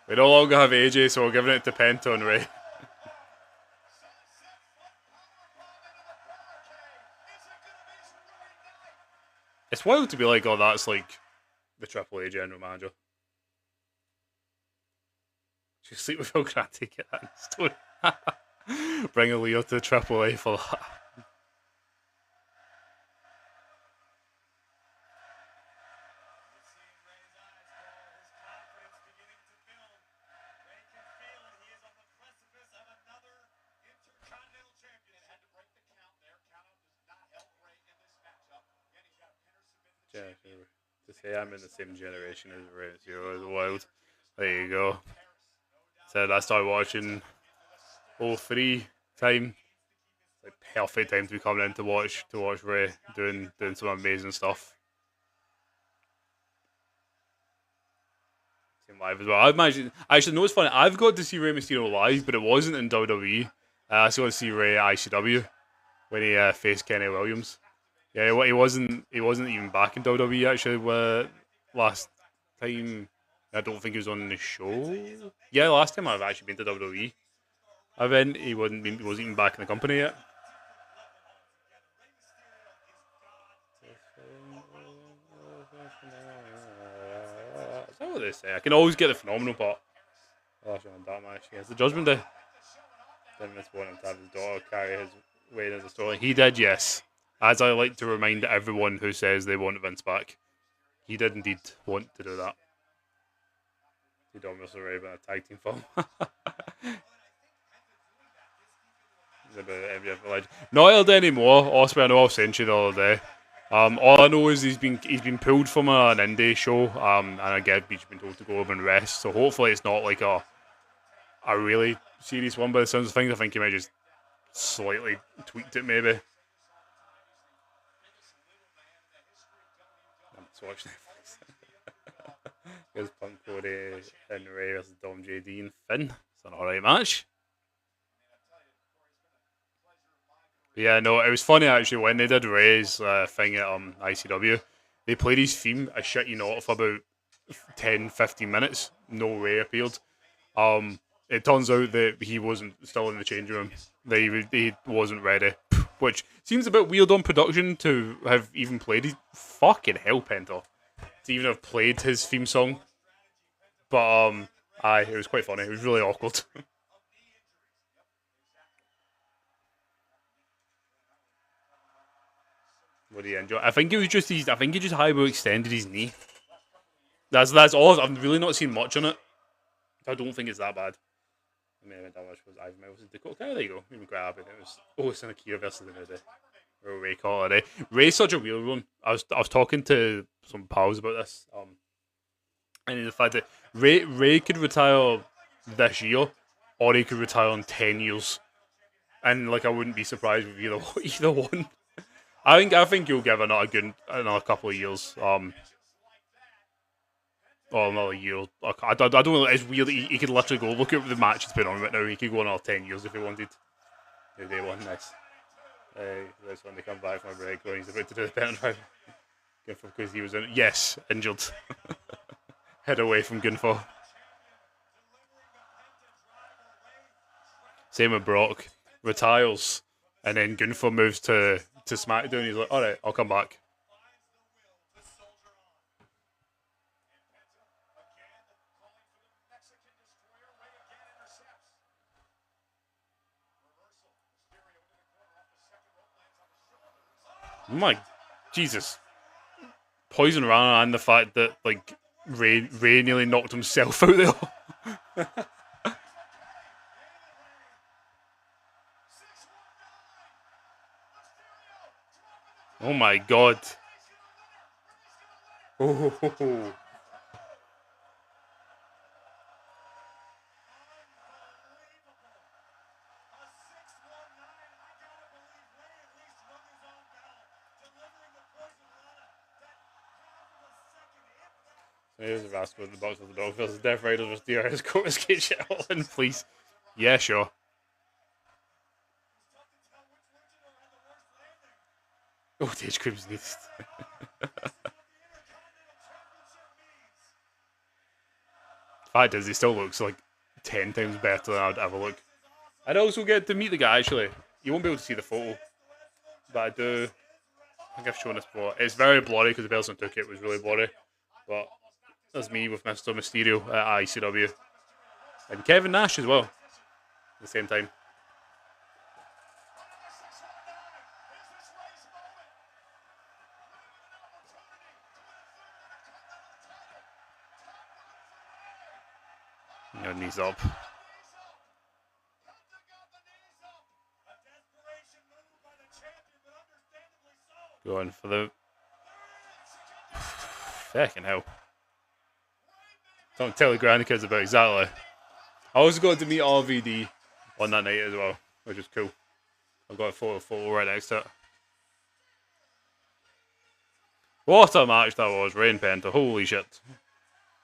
We no longer have AJ, so we're giving it to Penta and Ray. It's wild to be like, oh, that's like the AAA general manager. She sleep with Phil Grant, get that story. Bring a Leo to AAA for that. To say I'm in the same generation as Ray Zero is wild. There you go. Said I started watching 03 time. Like perfect time to be coming in to watch Ray doing some amazing stuff. Same live as well. I imagine actually no, it's funny. I've got to see Rey Mysterio live, but it wasn't in WWE. I still got to see Ray at ICW when he faced Kenny Williams. Yeah, he wasn't even back in WWE actually. Last time, I don't think he was on the show. Yeah, last time I've actually been to WWE event, he wasn't even back in the company yet. Is that what they say? I can always get the phenomenal part. Oh, that match. He has the Judgment Day. Didn't miss want him to have his daughter carry his weight as a story. He did, yes. As I like to remind everyone who says they want Vince back, he did indeed want to do that. He'd almost arrive in a tag team film. Not held anymore. Osprey, I know I was saying to you the other day. All I know is he's been pulled from an indie show, and again he's been told to go over and rest. So hopefully it's not like a really serious one by the sounds of things. I think he might just slightly tweaked it maybe. Let's watch Netflix. Here's Punk Cody and Ray versus Dom JD and Finn. It's an alright match. Yeah, no, it was funny actually when they did Ray's thing at ICW. They played his theme, I shit you not, for about 10-15 minutes. No Ray appeared. It turns out that he wasn't still in the changing room. That he wasn't ready, which seems a bit weird on production to have even played his fucking hell, Penta, to even have played his theme song. But aye, it was quite funny. It was really awkward. What did he enjoy? I think it was just his. I think he just hyperextended his knee. That's all. I've really not seen much on it. I don't think it's that bad. I mean, I went down was Ivan Miles and Dakota. Okay, there you go. Even grab it. It was it's an Akira versus the day. Or Ray call it. Ray's such a weird one. I was talking to some pals about this. And the fact that Ray could retire this year, or he could retire in 10 years, and like I wouldn't be surprised with either one. I think you'll give another couple of years. Or another year. I don't know. It's weird. He could literally go. Look at the match he's been on right now. He could go another 10 years if he wanted. Day one, nice. This one they come back from a break when he's about to do the pen drive. Because he was injured. Head away from Gunfor. Same with Brock. Retires, and then Gunfor moves to SmackDown. He's like, all right, I'll come back. My Jesus. Poison Rana and the fact that like Ray nearly knocked himself out there. Oh my god. Oh. Here's the rascal in the box with the dog versus Death Rider versus DRS Corpus Cage shit all in, please. Yeah, sure. Oh, Tage Cream's needed. Fact is, he still looks like 10 times better than I'd ever look. I'd also get to meet the guy, actually. You won't be able to see the photo. But I do. I think I've shown this before. It's very blurry because the person who took it was really blurry. But that's me with Mr. Mysterio at ICW. And Kevin Nash as well. At the same time. Your knees up. Going for the... Fucking hell. Don't tell the Granny Kids about exactly. I also got to meet RVD on that night as well, which is cool. I've got a photo right next to it. What a match that was, Rain Penta. Holy shit.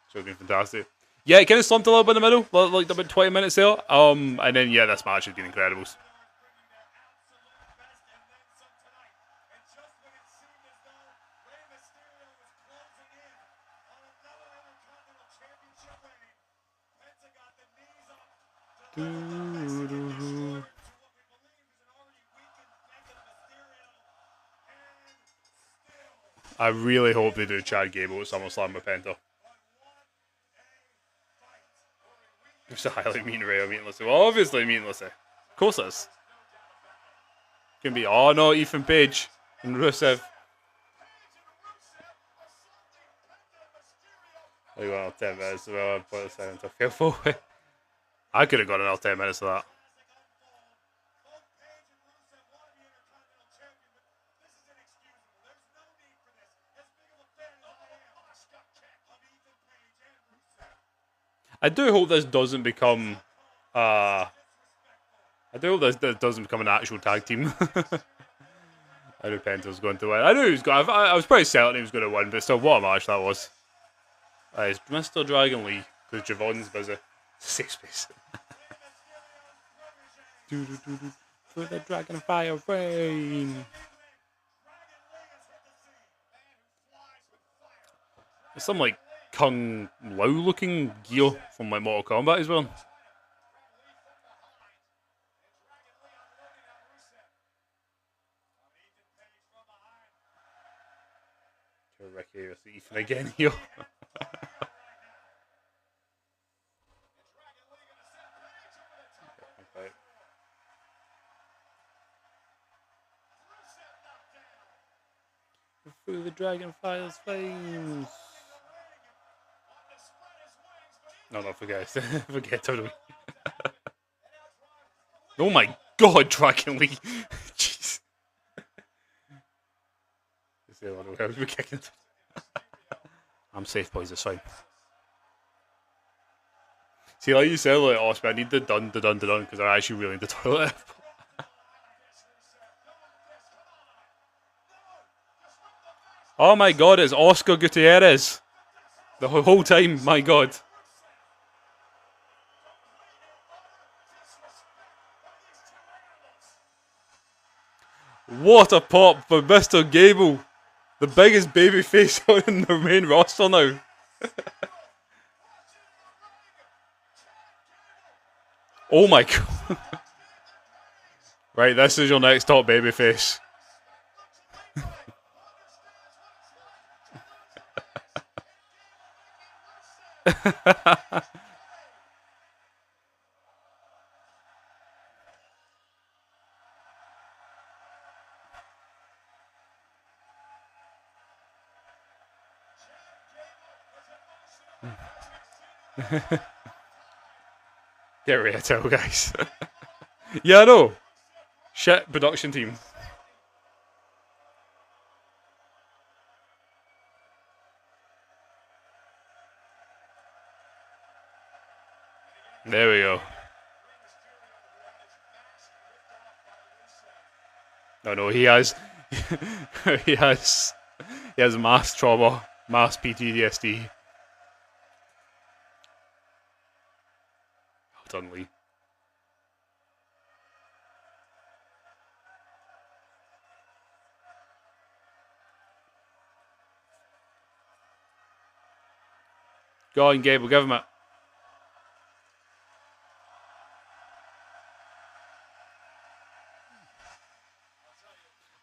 It's been fantastic. Yeah, it kind of slumped a little bit in the middle, like about 20 minutes there. And then, yeah, this match has been incredible. I really hope they do Chad Gable at SummerSlam with Penta. It's a highlight meeting Ray or meetingless. Well, obviously meaningless. Of course it is. Can be, oh no, Ethan Page and Rusev. I got another 10 minutes as well. I put this down to feel forward. I could have got another 10 minutes of that. I do hope this doesn't become I do hope this doesn't become an actual tag team. I knew Penta's going to win. I knew he was going. I was pretty certain he was going to win, but still, what a match that was. It's Mr. Dragon Lee because Javon's busy. Safe space. For the Dragon Fire Rain. Some like Kung Lao looking gear from like Mortal Kombat as well. Ricky with Ethan again here. Through the Dragonfire's flames. No, forget it. Forget totally. Oh my god, Dragon Lee. Jeez. We're kicking it. I'm safe, boys, it's fine. See, like you said, like, Oscar, I need the done, because I actually really need the toilet. Oh my god, it's Oscar Gutierrez. The whole time, my god. What a pop for Mr. Gable. The biggest babyface on the main roster now. Oh my god. Right, this is your next top babyface. Get ready to tell, guys. Yeah, I know. Shit production team. There we go. No, he has, he has mass trauma, mass PTSD. Well done, Lee. Go on, Gabe, we'll give him it.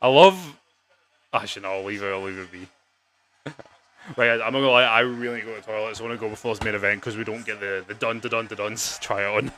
I love. Actually, no, I'll leave it be. Right, I'm not gonna lie, I really need to go to the toilet, so I want to go before this main event because we don't get the duns try it on.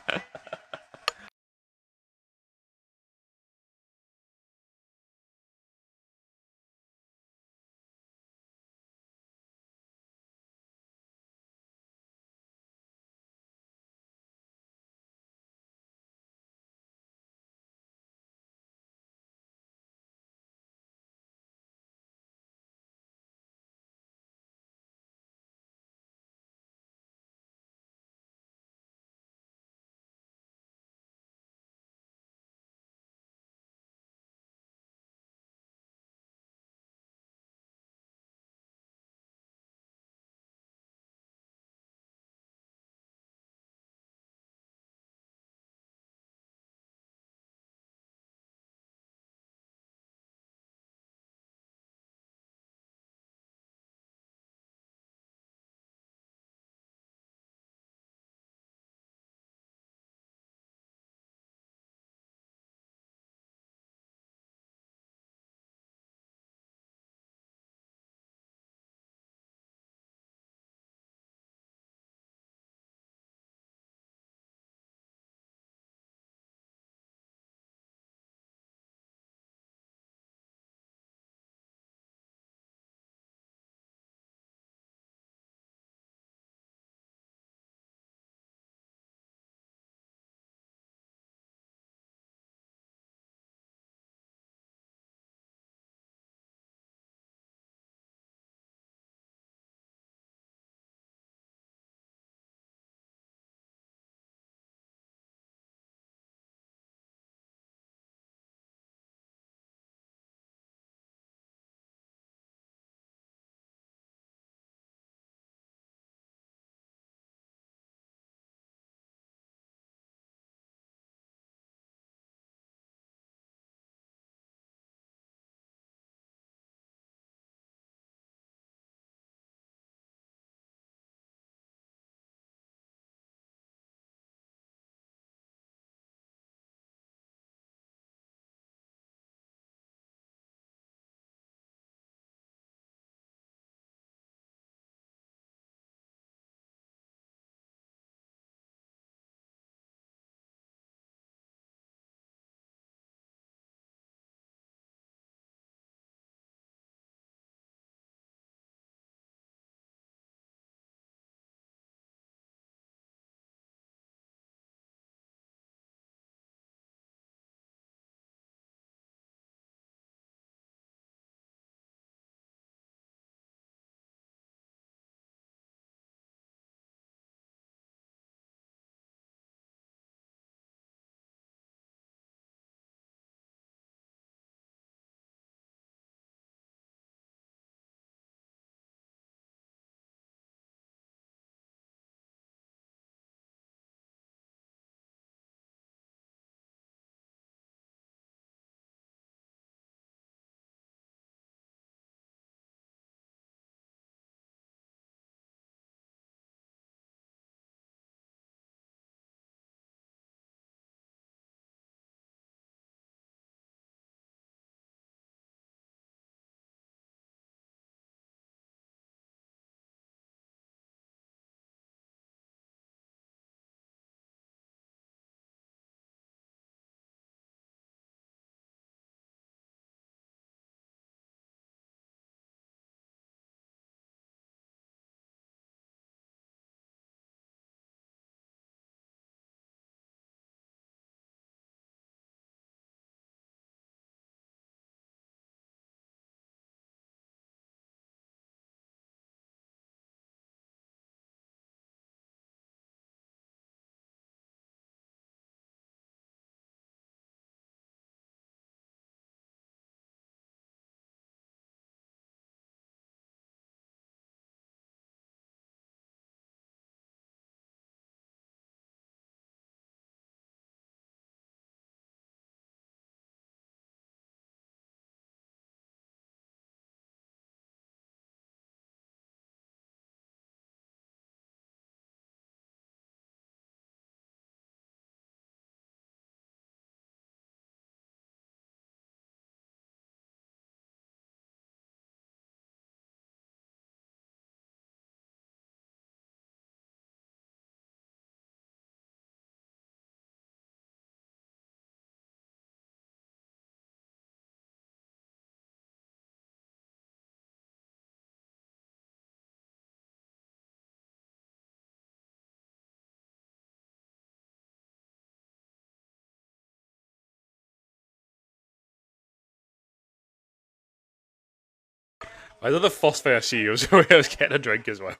I did the first thing I see was where I was getting a drink as well.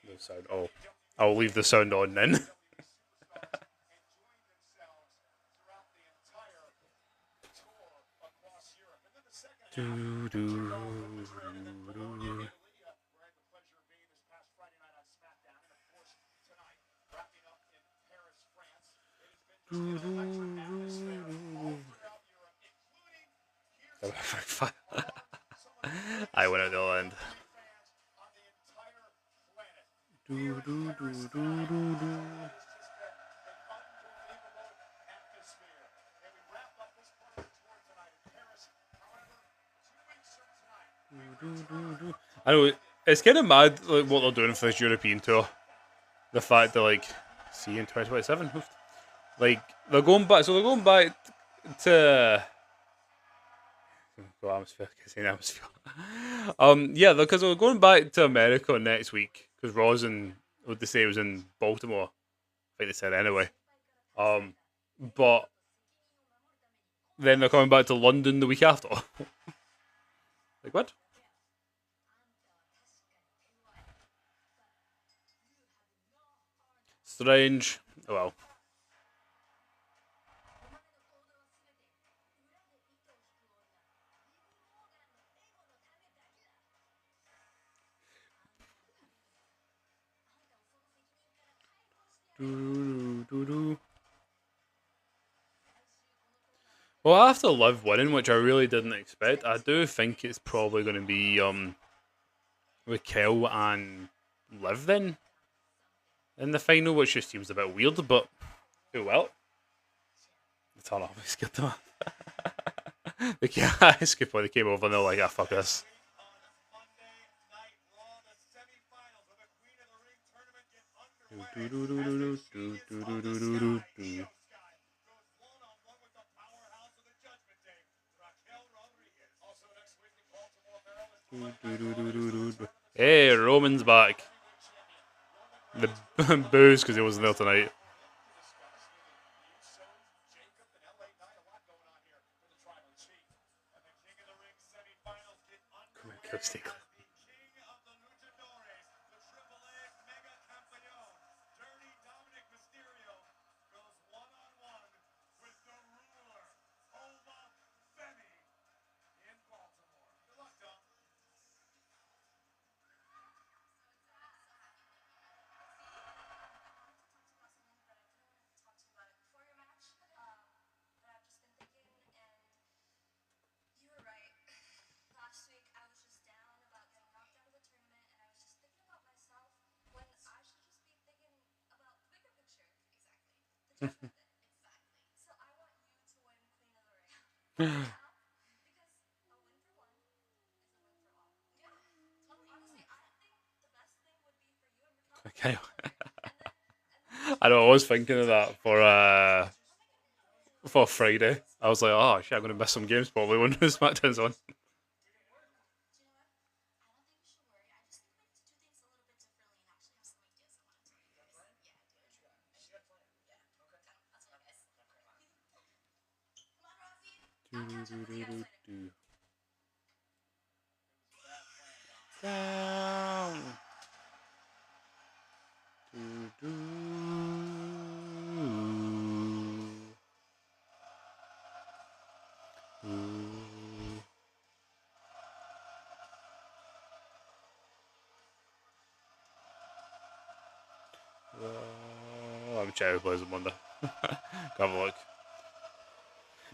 No sound. Oh, I'll leave the sound on then. Do, do, do, do, do. I went out the other end. Do, do, do, do, do, do. I know it's kind of mad like what they're doing for this European tour. The fact that like, see in 2027, like they're going back. So they're going back to. Go atmosphere, saying atmosphere. Yeah, because we're going back to America next week because Rosin, what they say, was in Baltimore. I think they said anyway. Um, but then they're coming back to London the week after. Like what? Strange. Oh well. Doo-doo-doo-doo. Well, after Liv winning, which I really didn't expect, I do think it's probably going to be Raquel and Liv then in the final, which just seems a bit weird. But oh well. The turn off is good though. It's a good point. They came over and they're like, ah, fuck this. Hey, Roman's back. The booze because he wasn't there tonight. Come on, Kirsty. Okay. I know. I was thinking of that for Friday. I was like, oh shit, I'm gonna miss some games probably when SmackDown's on. Down. I'm checking who plays on Monday. Have a look.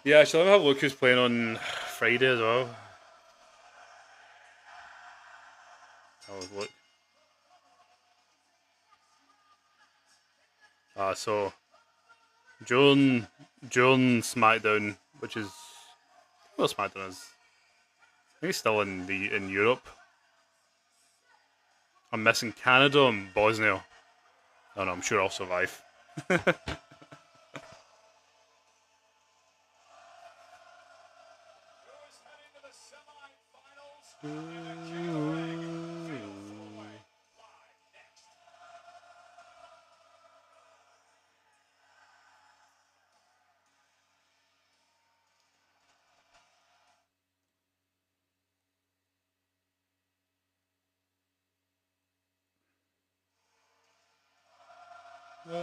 Yeah, shall I have a look who's playing on Friday as well? Have a look. So June SmackDown, which is well SmackDown is. I think it's still in Europe. I'm missing Canada and Bosnia. Oh no, I'm sure I'll survive. Oh.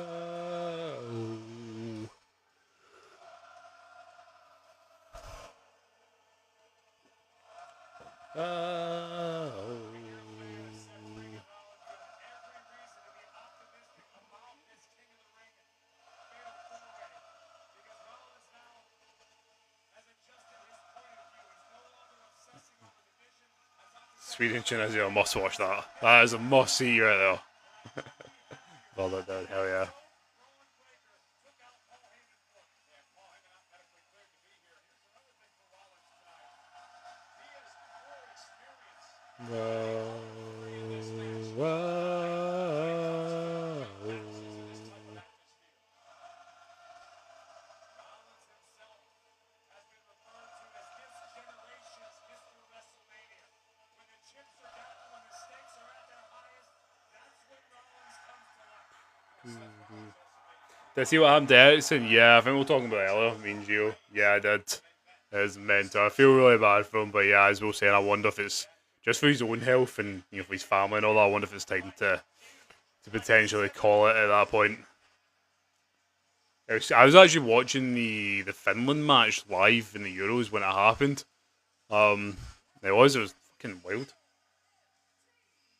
Oh. Sweden Tunisia, I must watch that. That is a must see right there. Well done, hell yeah. Whoa, whoa. Did I see what happened to Ericsson? Yeah, I think we were talking about it earlier. Me and Gio. Yeah, I did. It's mental. I feel really bad for him, but yeah, as we were saying, I wonder if it's just for his own health and for his family and all that. I wonder if it's time to potentially call it at that point. I was actually watching the Finland match live in the Euros when it happened. Um, it was fucking wild.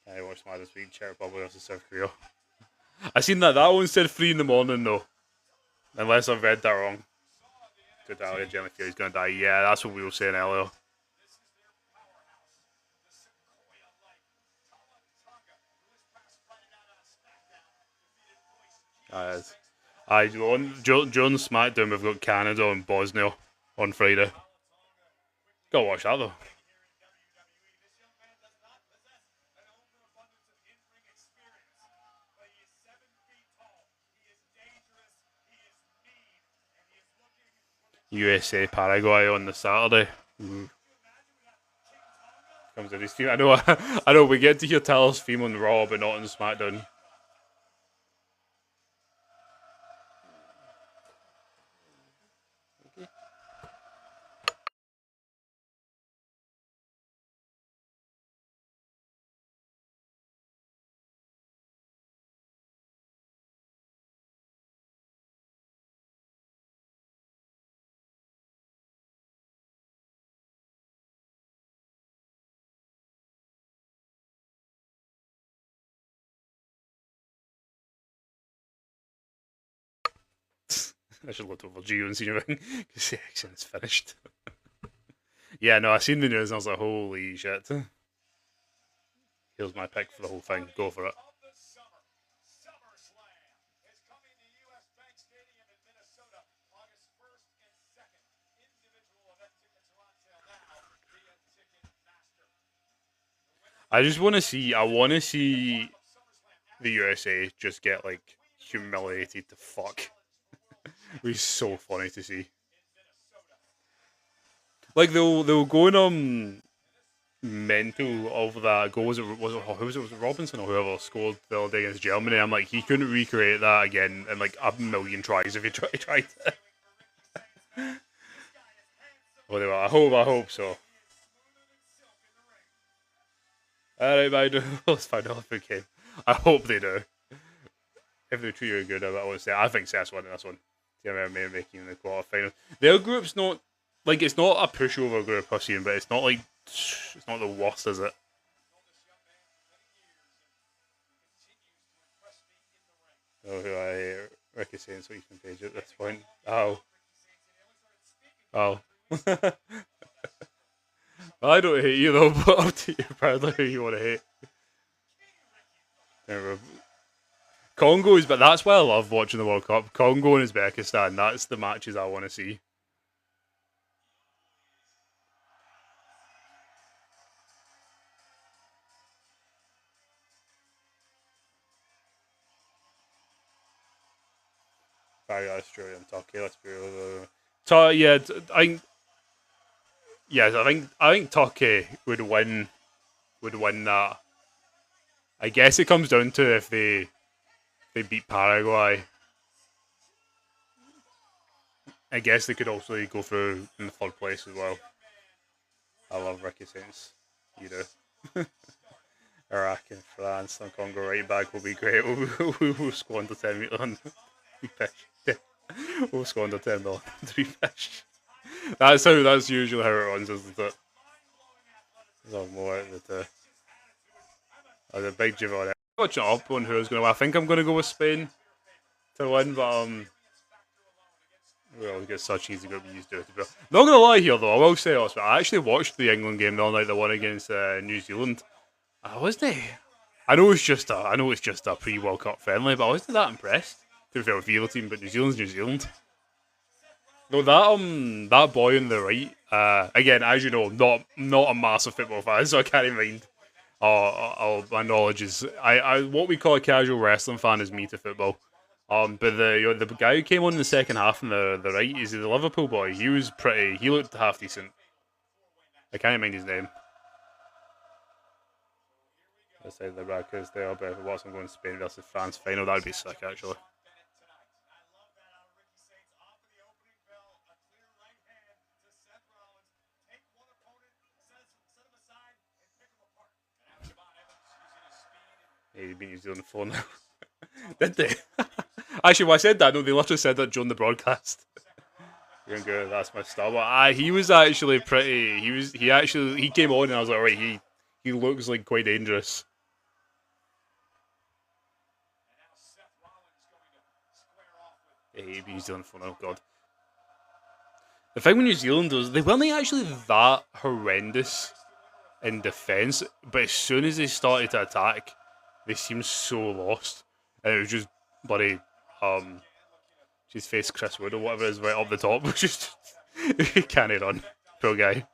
I watched my this week, Czech Republic versus South Korea. I seen that one said 3 in the morning though, unless I've read that wrong. Good, I generally feel he's gonna die. Yeah, that's what we were saying earlier. During SmackDown, we've got Canada and Bosnia on Friday. Gotta watch that though. USA Paraguay on the Saturday. Comes in his team. I know. I know. We get to hear Tyler's theme on Raw, but not on SmackDown. I should look over Gio and see anything because the accent's finished. Yeah, no, I seen the news and I was like, holy shit. Here's my pick for the whole thing. Go for it. I just want to see. I want to see the USA just get like humiliated to fuck. It was so funny to see. Like they were going mental of that goal. Was it Robinson or whoever scored the other day against Germany? I'm like, he couldn't recreate that again in like a million tries if he tried to. Whatever. I hope so. Alright, man. Let's find out if we can. I hope they do. If they treat you good, I would say. I think Seth's winning this one. Yeah, maybe making the quarterfinals. Their group's not like it's not a pushover group I've seen, but it's not like it's not the worst, is it? Oh, who I Ricky saying so Ethan Page at this point. Oh, oh. I don't hate you though, but up to you, apparently who you want to hate. Congo's, but that's why I love watching the World Cup. Congo and Uzbekistan, that's the matches I want to see. Australia and Turkey, let's be real. I think Turkey would win that. I guess it comes down to if they beat Paraguay. I guess they could also go through in the third place as well. I love Ricky Saints. You do. Iraq and France and Congo right back will be great. We'll squander 10 million on three fish. We'll squander 10 million on three fish. That's usually how it runs, isn't it? No more the big Giveaway. Watching up on who's going to win. I think I'm going to go with Spain to win, but we always get such easy group we used to it. Not gonna lie here though, I will say also, I actually watched the England game the other night, the one against New Zealand. I wasn't. I know it's just a pre-World Cup friendly, but I wasn't that impressed. To be fair with the other team, but New Zealand's New Zealand. No, that boy on the right. Again, as you know, not a massive football fan, so I can't mind. My knowledge is I what we call a casual wrestling fan is me to football. But the guy who came on in the second half on the right is the Liverpool boy. He was pretty. He looked half decent. I can't mind his name. I say the brackets there, but if it was, I'm going Spain versus France final. That'd be sick, actually. Yeah, you've been New Zealand 4 now. Did they? Actually, when I said that, no, they literally said that during the broadcast. You're good. That's my star. But he was actually pretty. He came on and I was like, right, he looks like quite dangerous. Yeah, he'd be New Zealand 4 now. God. The thing with New Zealand was they weren't actually that horrendous in defence, but as soon as they started to attack, they seemed so lost, and it was just bloody she's faced Chris Wood or whatever it is right up the top, which is he can't run, poor guy.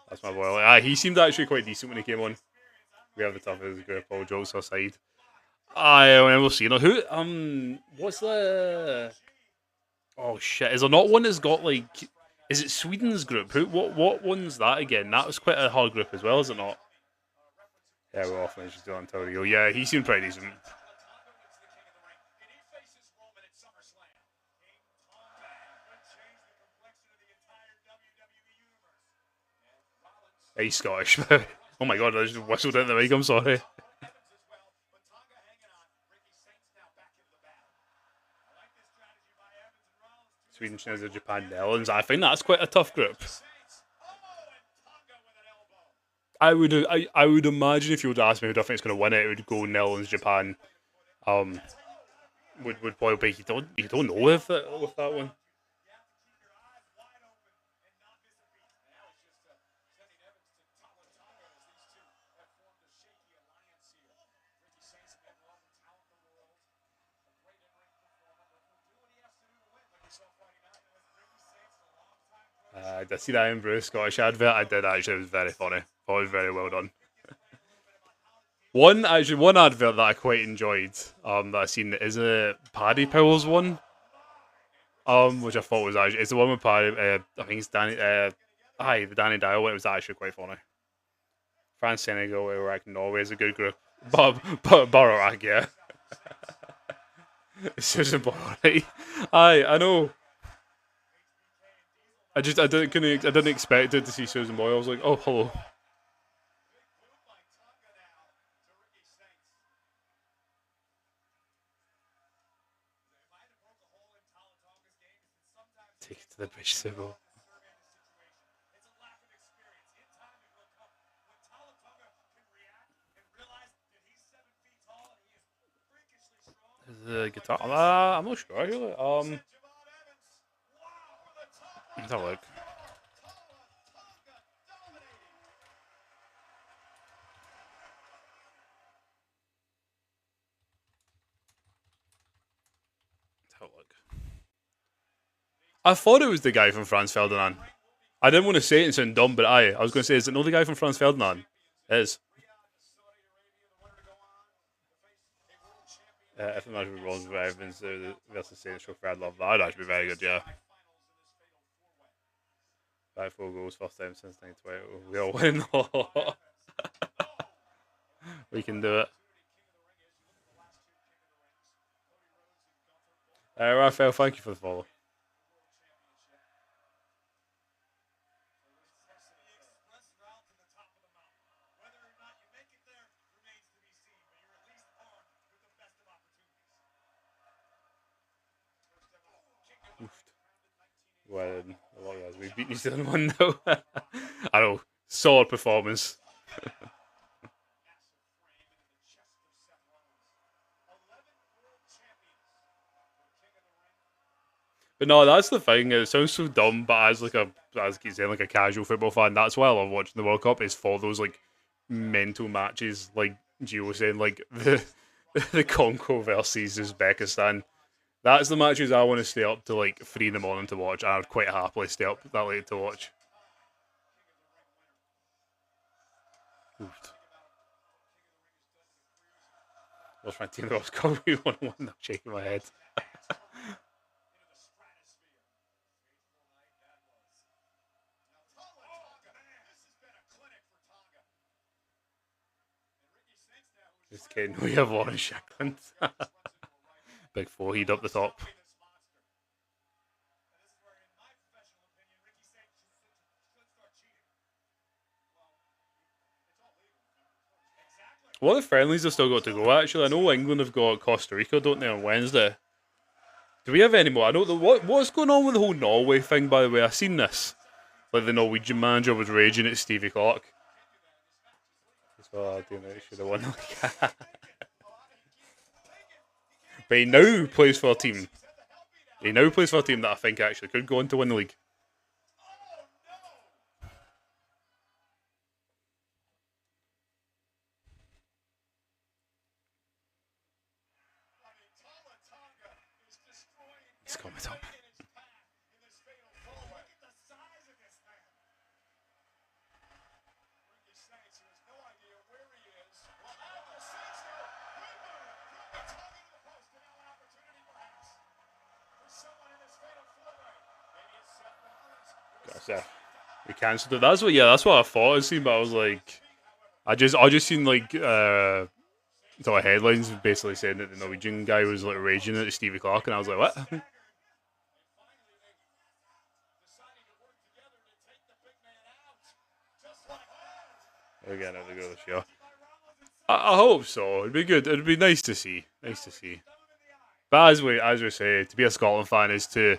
That's my boy. He seemed actually quite decent when he came on. We have the toughest group, all jokes aside. We'll see. Now, what's the? Oh shit! Is there not one that's got like? Is it Sweden's group? What one's that again? That was quite a hard group as well, is it not? Yeah, we're off mentioned still Antonio. Yeah, he seemed pretty decent. Yeah, he's Scottish. Oh my god, I just whistled in the mic. I'm sorry. Sweden, Schneider, Japan, Netherlands. I think that's quite a tough group. I would imagine if you would ask me who I think is going to win it, it would go Netherlands, Japan. Um, would probably be you don't know with that one. I did see that in Bruce Scottish advert. I did actually. It was very funny. Thought it was very well done. One advert that I quite enjoyed. That I seen is a Paddy Powell's one. Which I thought was actually it's the one with Paddy. I think it's Danny. The Danny Dial one. It was actually quite funny. France, Senegal, Iraq, Norway is a good group. But Iraq, yeah. Susan Borat. I know. I didn't expect it to see Susan Boyle. I was like, oh hello. Take it to the bridge, Sybil. The guitar. I'm not sure actually. Let's have a look. Let's have a look. I thought it was the guy from Franz Ferdinand. I didn't want to say it and sound dumb, but I was going to say, is it not the guy from Franz Ferdinand? It is. If the match was Rollins with Evans versus Saints Show, I'd love that. That'd actually be very good, yeah. 5-4 goals, first time since 1920. We all win. We can do it. Raphael, thank you for the follow. When well, yeah, we beat New Zealand 1-0. I know, solid performance. But no, that's the thing. It sounds so dumb, but as I keep saying, like a casual football fan, that's why I love watching the World Cup. Is for those like mental matches, like Gio was saying, like the Congo versus Uzbekistan. That's the matches I want to stay up to like 3 in the morning to watch. I'd quite happily stay up that late to watch. Oof. I was trying to think I was Kobe 1-1. I'm shaking my head. Just kidding. We have Lauren Shackland. Big forehead up the top. What the friendlies have still got to go, actually? I know England have got Costa Rica, don't they, on Wednesday? Do we have any more? I know what's going on with the whole Norway thing, by the way. I've seen this. Like the Norwegian manager was raging at Stevie Clark. So I do know he should have won. But he now plays for a team. He now plays for a team that I think actually could go on to win the league. It's coming up. We cancelled it. That's what I thought I'd seen, but I was like, I just seen like sort of headlines basically saying that the Norwegian guy was like raging at Stevie Clark, and I was like, what? Again, how to go this year. I hope so. It'd be good. It'd be nice to see. Nice to see. But as we say, to be a Scotland fan is to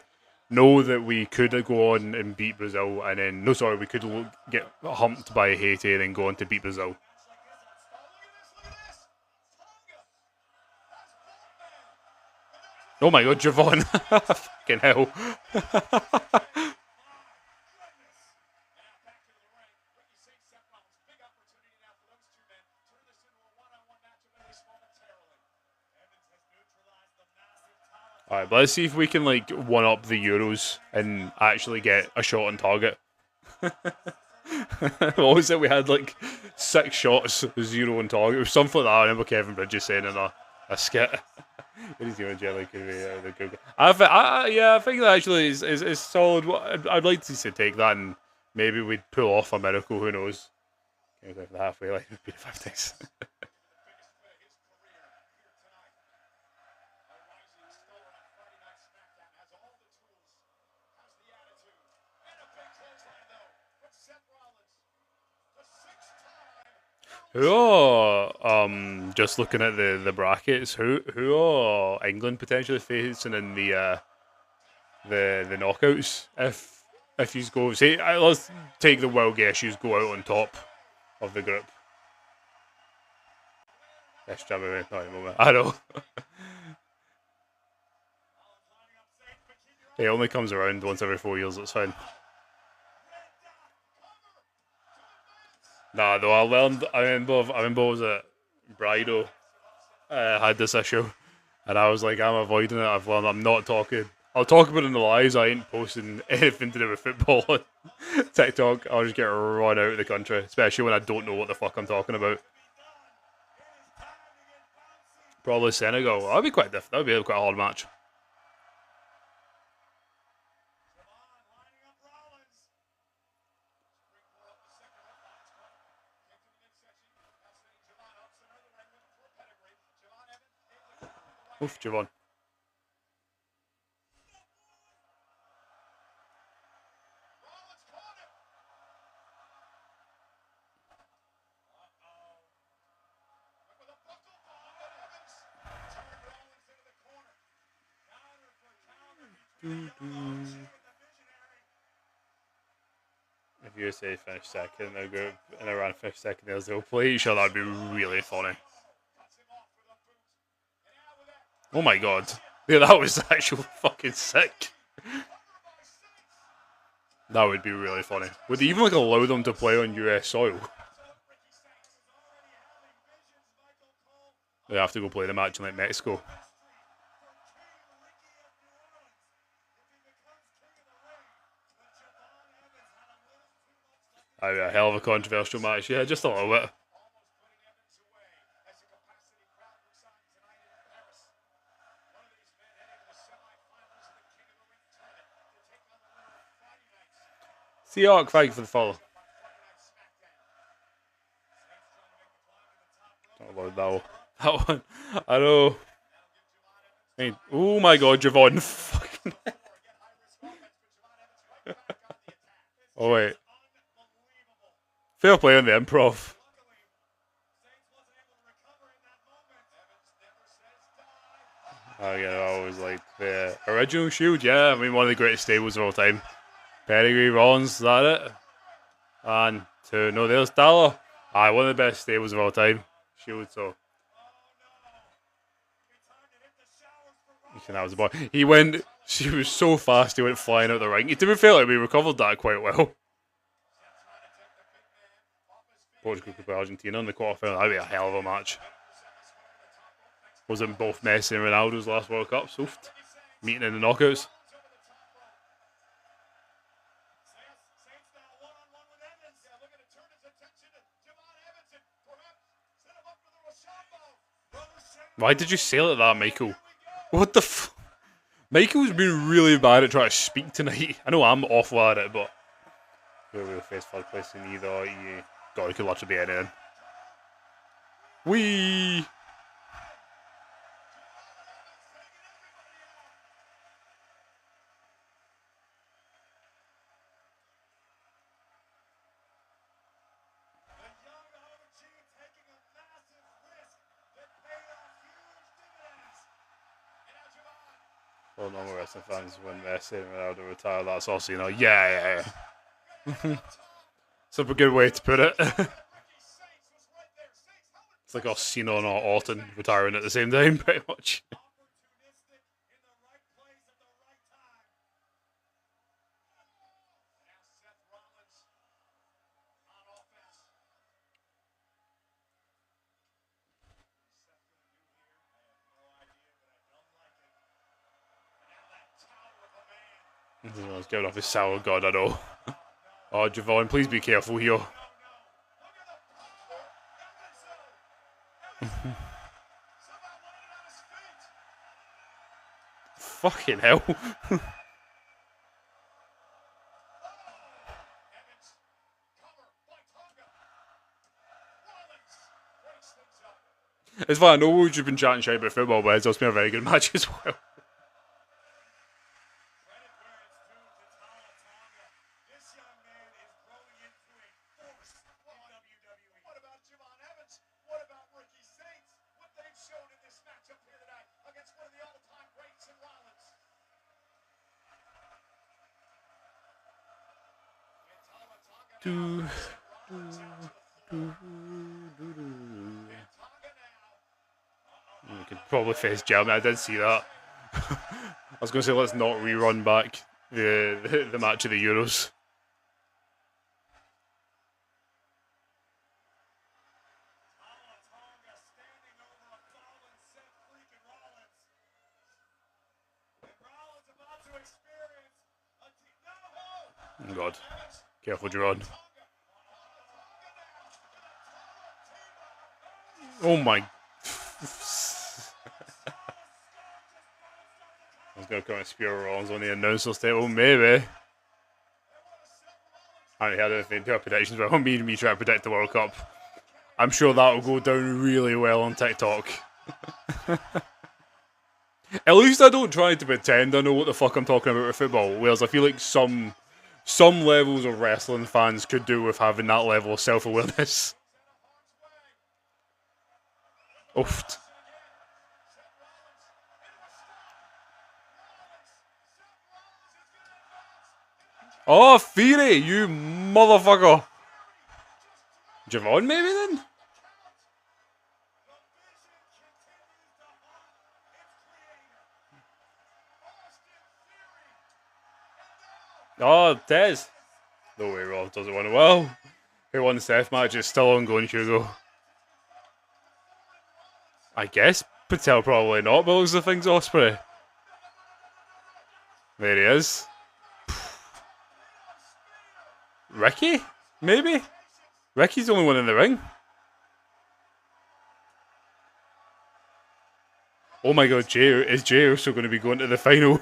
know that we could go on and beat Brazil, and then no, sorry, we could get humped by Haiti and then go on to beat Brazil. Oh my God, Javon! Fucking hell! All right, but let's see if we can like one up the Euros and actually get a shot on target. What was it? We had like 6 shots, 0 on target. It was something like that. I remember Kevin Bridges saying in a skit. He's doing jelly the Google. I think that actually is solid. I'd like to see take that and maybe we'd pull off a miracle. Who knows? The halfway line would be the 50s. Who are just looking at the brackets? Who are England potentially facing in the knockouts? If you go say let's take the wild guess, you go out on top of the group. Yes, jump away. Not moment. I know. It only comes around once every 4 years. It's fine. Nah, though I learned. I remember I was at Brido. Had this issue, and I was like, I'm avoiding it. I've learned I'm not talking. I'll talk about it in the lives. I ain't posting anything to do with football on TikTok. I'll just get run out of the country, especially when I don't know what the fuck I'm talking about. Probably Senegal. That'd be quite different. That'd be quite a hard match. Oof, Javon. If USA finished second in their group and Iran finished second, they'll play each other. That'd be really funny. Oh my god. Yeah, that was actual fucking sick. That would be really funny. Would they even like allow them to play on US soil? They have to go play the match in like Mexico. A hell of a controversial match. Yeah, just a little bit. Seahawk, thank you for the follow. Not about that one. I know. I mean, oh my god, Javon. Fucking. Oh wait. Fair play on the improv. I always like the original Shield. Yeah, I mean one of the greatest stables of all time. Pedigree, Rollins, is that it? And no, there's Dollar. One of the best stables of all time. Shield, so. That was the boy. He went. She was so fast. He went flying out the ring. To be fair, like, we recovered that quite well. Portugal could play Argentina in the quarterfinal. That'd be a hell of a match. Wasn't both Messi and Ronaldo's last World Cups? Oof. Meeting in the knockouts. Why did you say it like that, Michael? What the f... Michael's been really bad at trying to speak tonight. I know I'm awful at it, but... We'll face third place in either. God, it could literally be anything. Whee! Well, normal wrestling fans when Messi and Ronaldo retire, that's also, yeah. It's a good way to put it. It's like Cena and Orton retiring at the same time, pretty much. He's getting off his sour god, I know. Oh, Javon, please be careful here. Fucking hell. It's fine, I know we've just been chatting shit about football, but it's also been a very good match as well. You could probably face Germany. I did see that. I was going to say let's not rerun back the match of the Euros. Oh God, careful, Jerron. Oh my. I was going to come and spear Rollins on the announcer's table, maybe. I haven't heard anything to our predictions, but me trying to predict the World Cup. I'm sure that'll go down really well on TikTok. At least I don't try to pretend I know what the fuck I'm talking about with football, whereas I feel like some levels of wrestling fans could do with having that level of self-awareness. Oof. Oh, Fury, you motherfucker. Javon, maybe then? Oh, Tez. No way, Rob does it one well. Who won the Seth match is still ongoing, Hugo. I guess Patel probably not, but looks the thing's Osprey. There he is. Ricky? Maybe? Ricky's the only one in the ring. Oh my god, is Jay also going to be going to the final?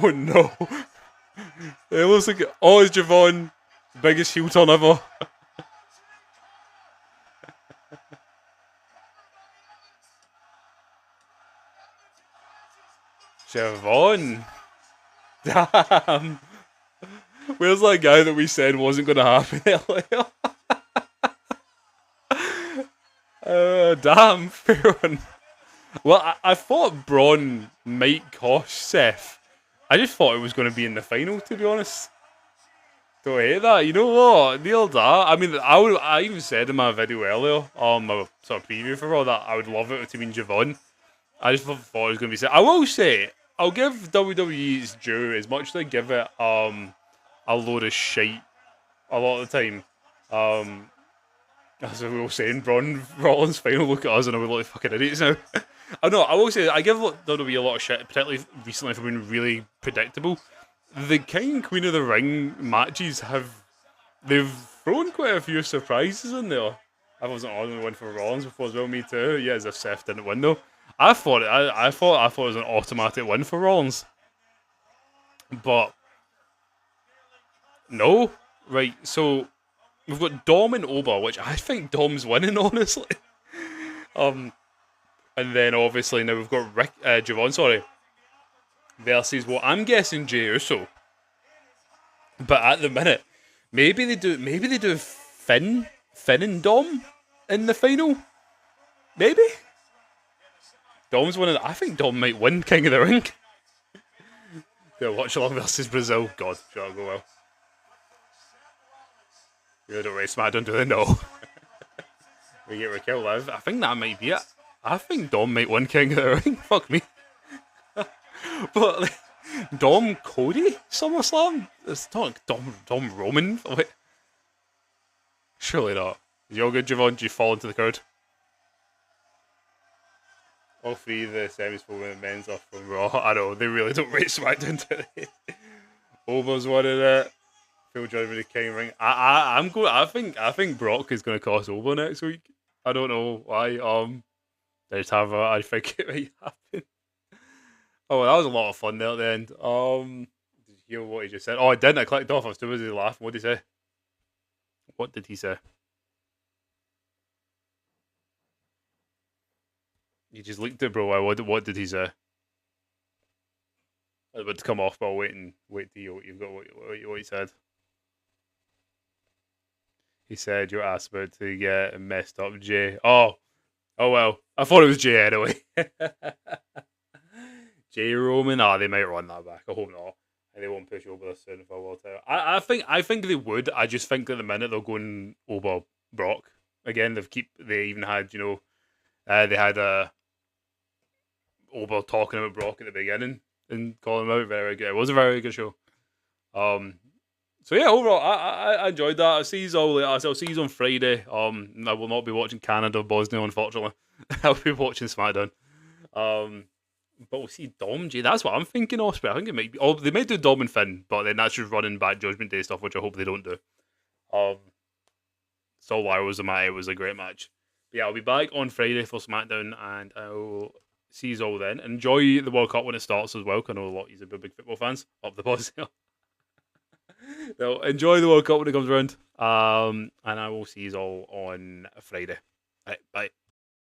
Oh no. It looks like, oh, it's Javon. Biggest heel turn ever. Javon. Damn. Where's that guy that we said wasn't going to happen earlier? Damn, fair one. Well, I thought Braun might cost Seth. I just thought it was going to be in the final, to be honest. Don't hate that. You know what? Nailed that. I mean, I even said in my video earlier, my sort of preview for all that, I would love it to mean Javon. I just thought it was going to be Seth. I will say, I'll give WWE its due as much as they give it a load of shite a lot of the time. As we were saying, Braun Rollins final, look at us and we look like fucking idiots now. I know, I will say, I give WWE a lot of shit, particularly recently for being really predictable. The King and Queen of the Ring matches they've thrown quite a few surprises in there. I wasn't on the one for Rollins before as well, me too. Yeah, as if Seth didn't win though. I thought it was an automatic win for Rollins. But no. Right, so we've got Dom and Oba, which I think Dom's winning, honestly. And then obviously now we've got Javon, versus what I'm guessing Jey Uso. But at the minute, maybe they do Finn and Dom in the final. Maybe Dom's winning. I think Dom might win King of the Ring. Yeah, Watchalong versus Brazil. God, sure, go well. You don't race SmackDown, do they? No. We get Raquel Live. I think that might be it. I think Dom might win King of the Ring. Fuck me. But like, Dom Cody SummerSlam? It's not like Dom Roman. Wait. Surely not. Is you all good, Javon? Do you fall into the crowd? All three of the semis for women and men's are from Raw. I know, they really don't rate SmackDown, do they? Oba's winning it. Phil Judgment of King Ring. I think Brock is going to cost Oba next week. I don't know why. I think it might happen. Oh, that was a lot of fun there at the end. Did you hear what he just said? Oh, I didn't. I clicked off. I was too busy laughing. What did he say? What did he say? You just leaked it, bro. What did he say? I was about to come off, but I'll wait to hear what you've got. What he said. He said your ass about to get messed up, Jay. Oh well. I thought it was Jay anyway. Jay Roman. They might run that back. I hope not. And they won't push over this soon if I will tell. I think they would. I just think at the minute they're going over Brock again. They even had they had Oba talking about Brock at the beginning and calling him out. Very good. It was a very good show. So yeah, overall, I enjoyed that. I'll see you on Friday. I will not be watching Canada or Bosnia, unfortunately. I'll be watching SmackDown. But we'll see Dom J. That's what I'm thinking, Osprey. I think it might be. Oh, they might do Dom and Finn, but then that's just running back Judgment Day stuff, which I hope they don't do. So why was the match? It was a great match. But yeah, I'll be back on Friday for SmackDown, and I'll see you all then. Enjoy the World Cup when it starts as well, because I know a lot of you are big football fans. Up the pause here. So enjoy the World Cup when it comes around. And I will see you all on Friday. Right, bye.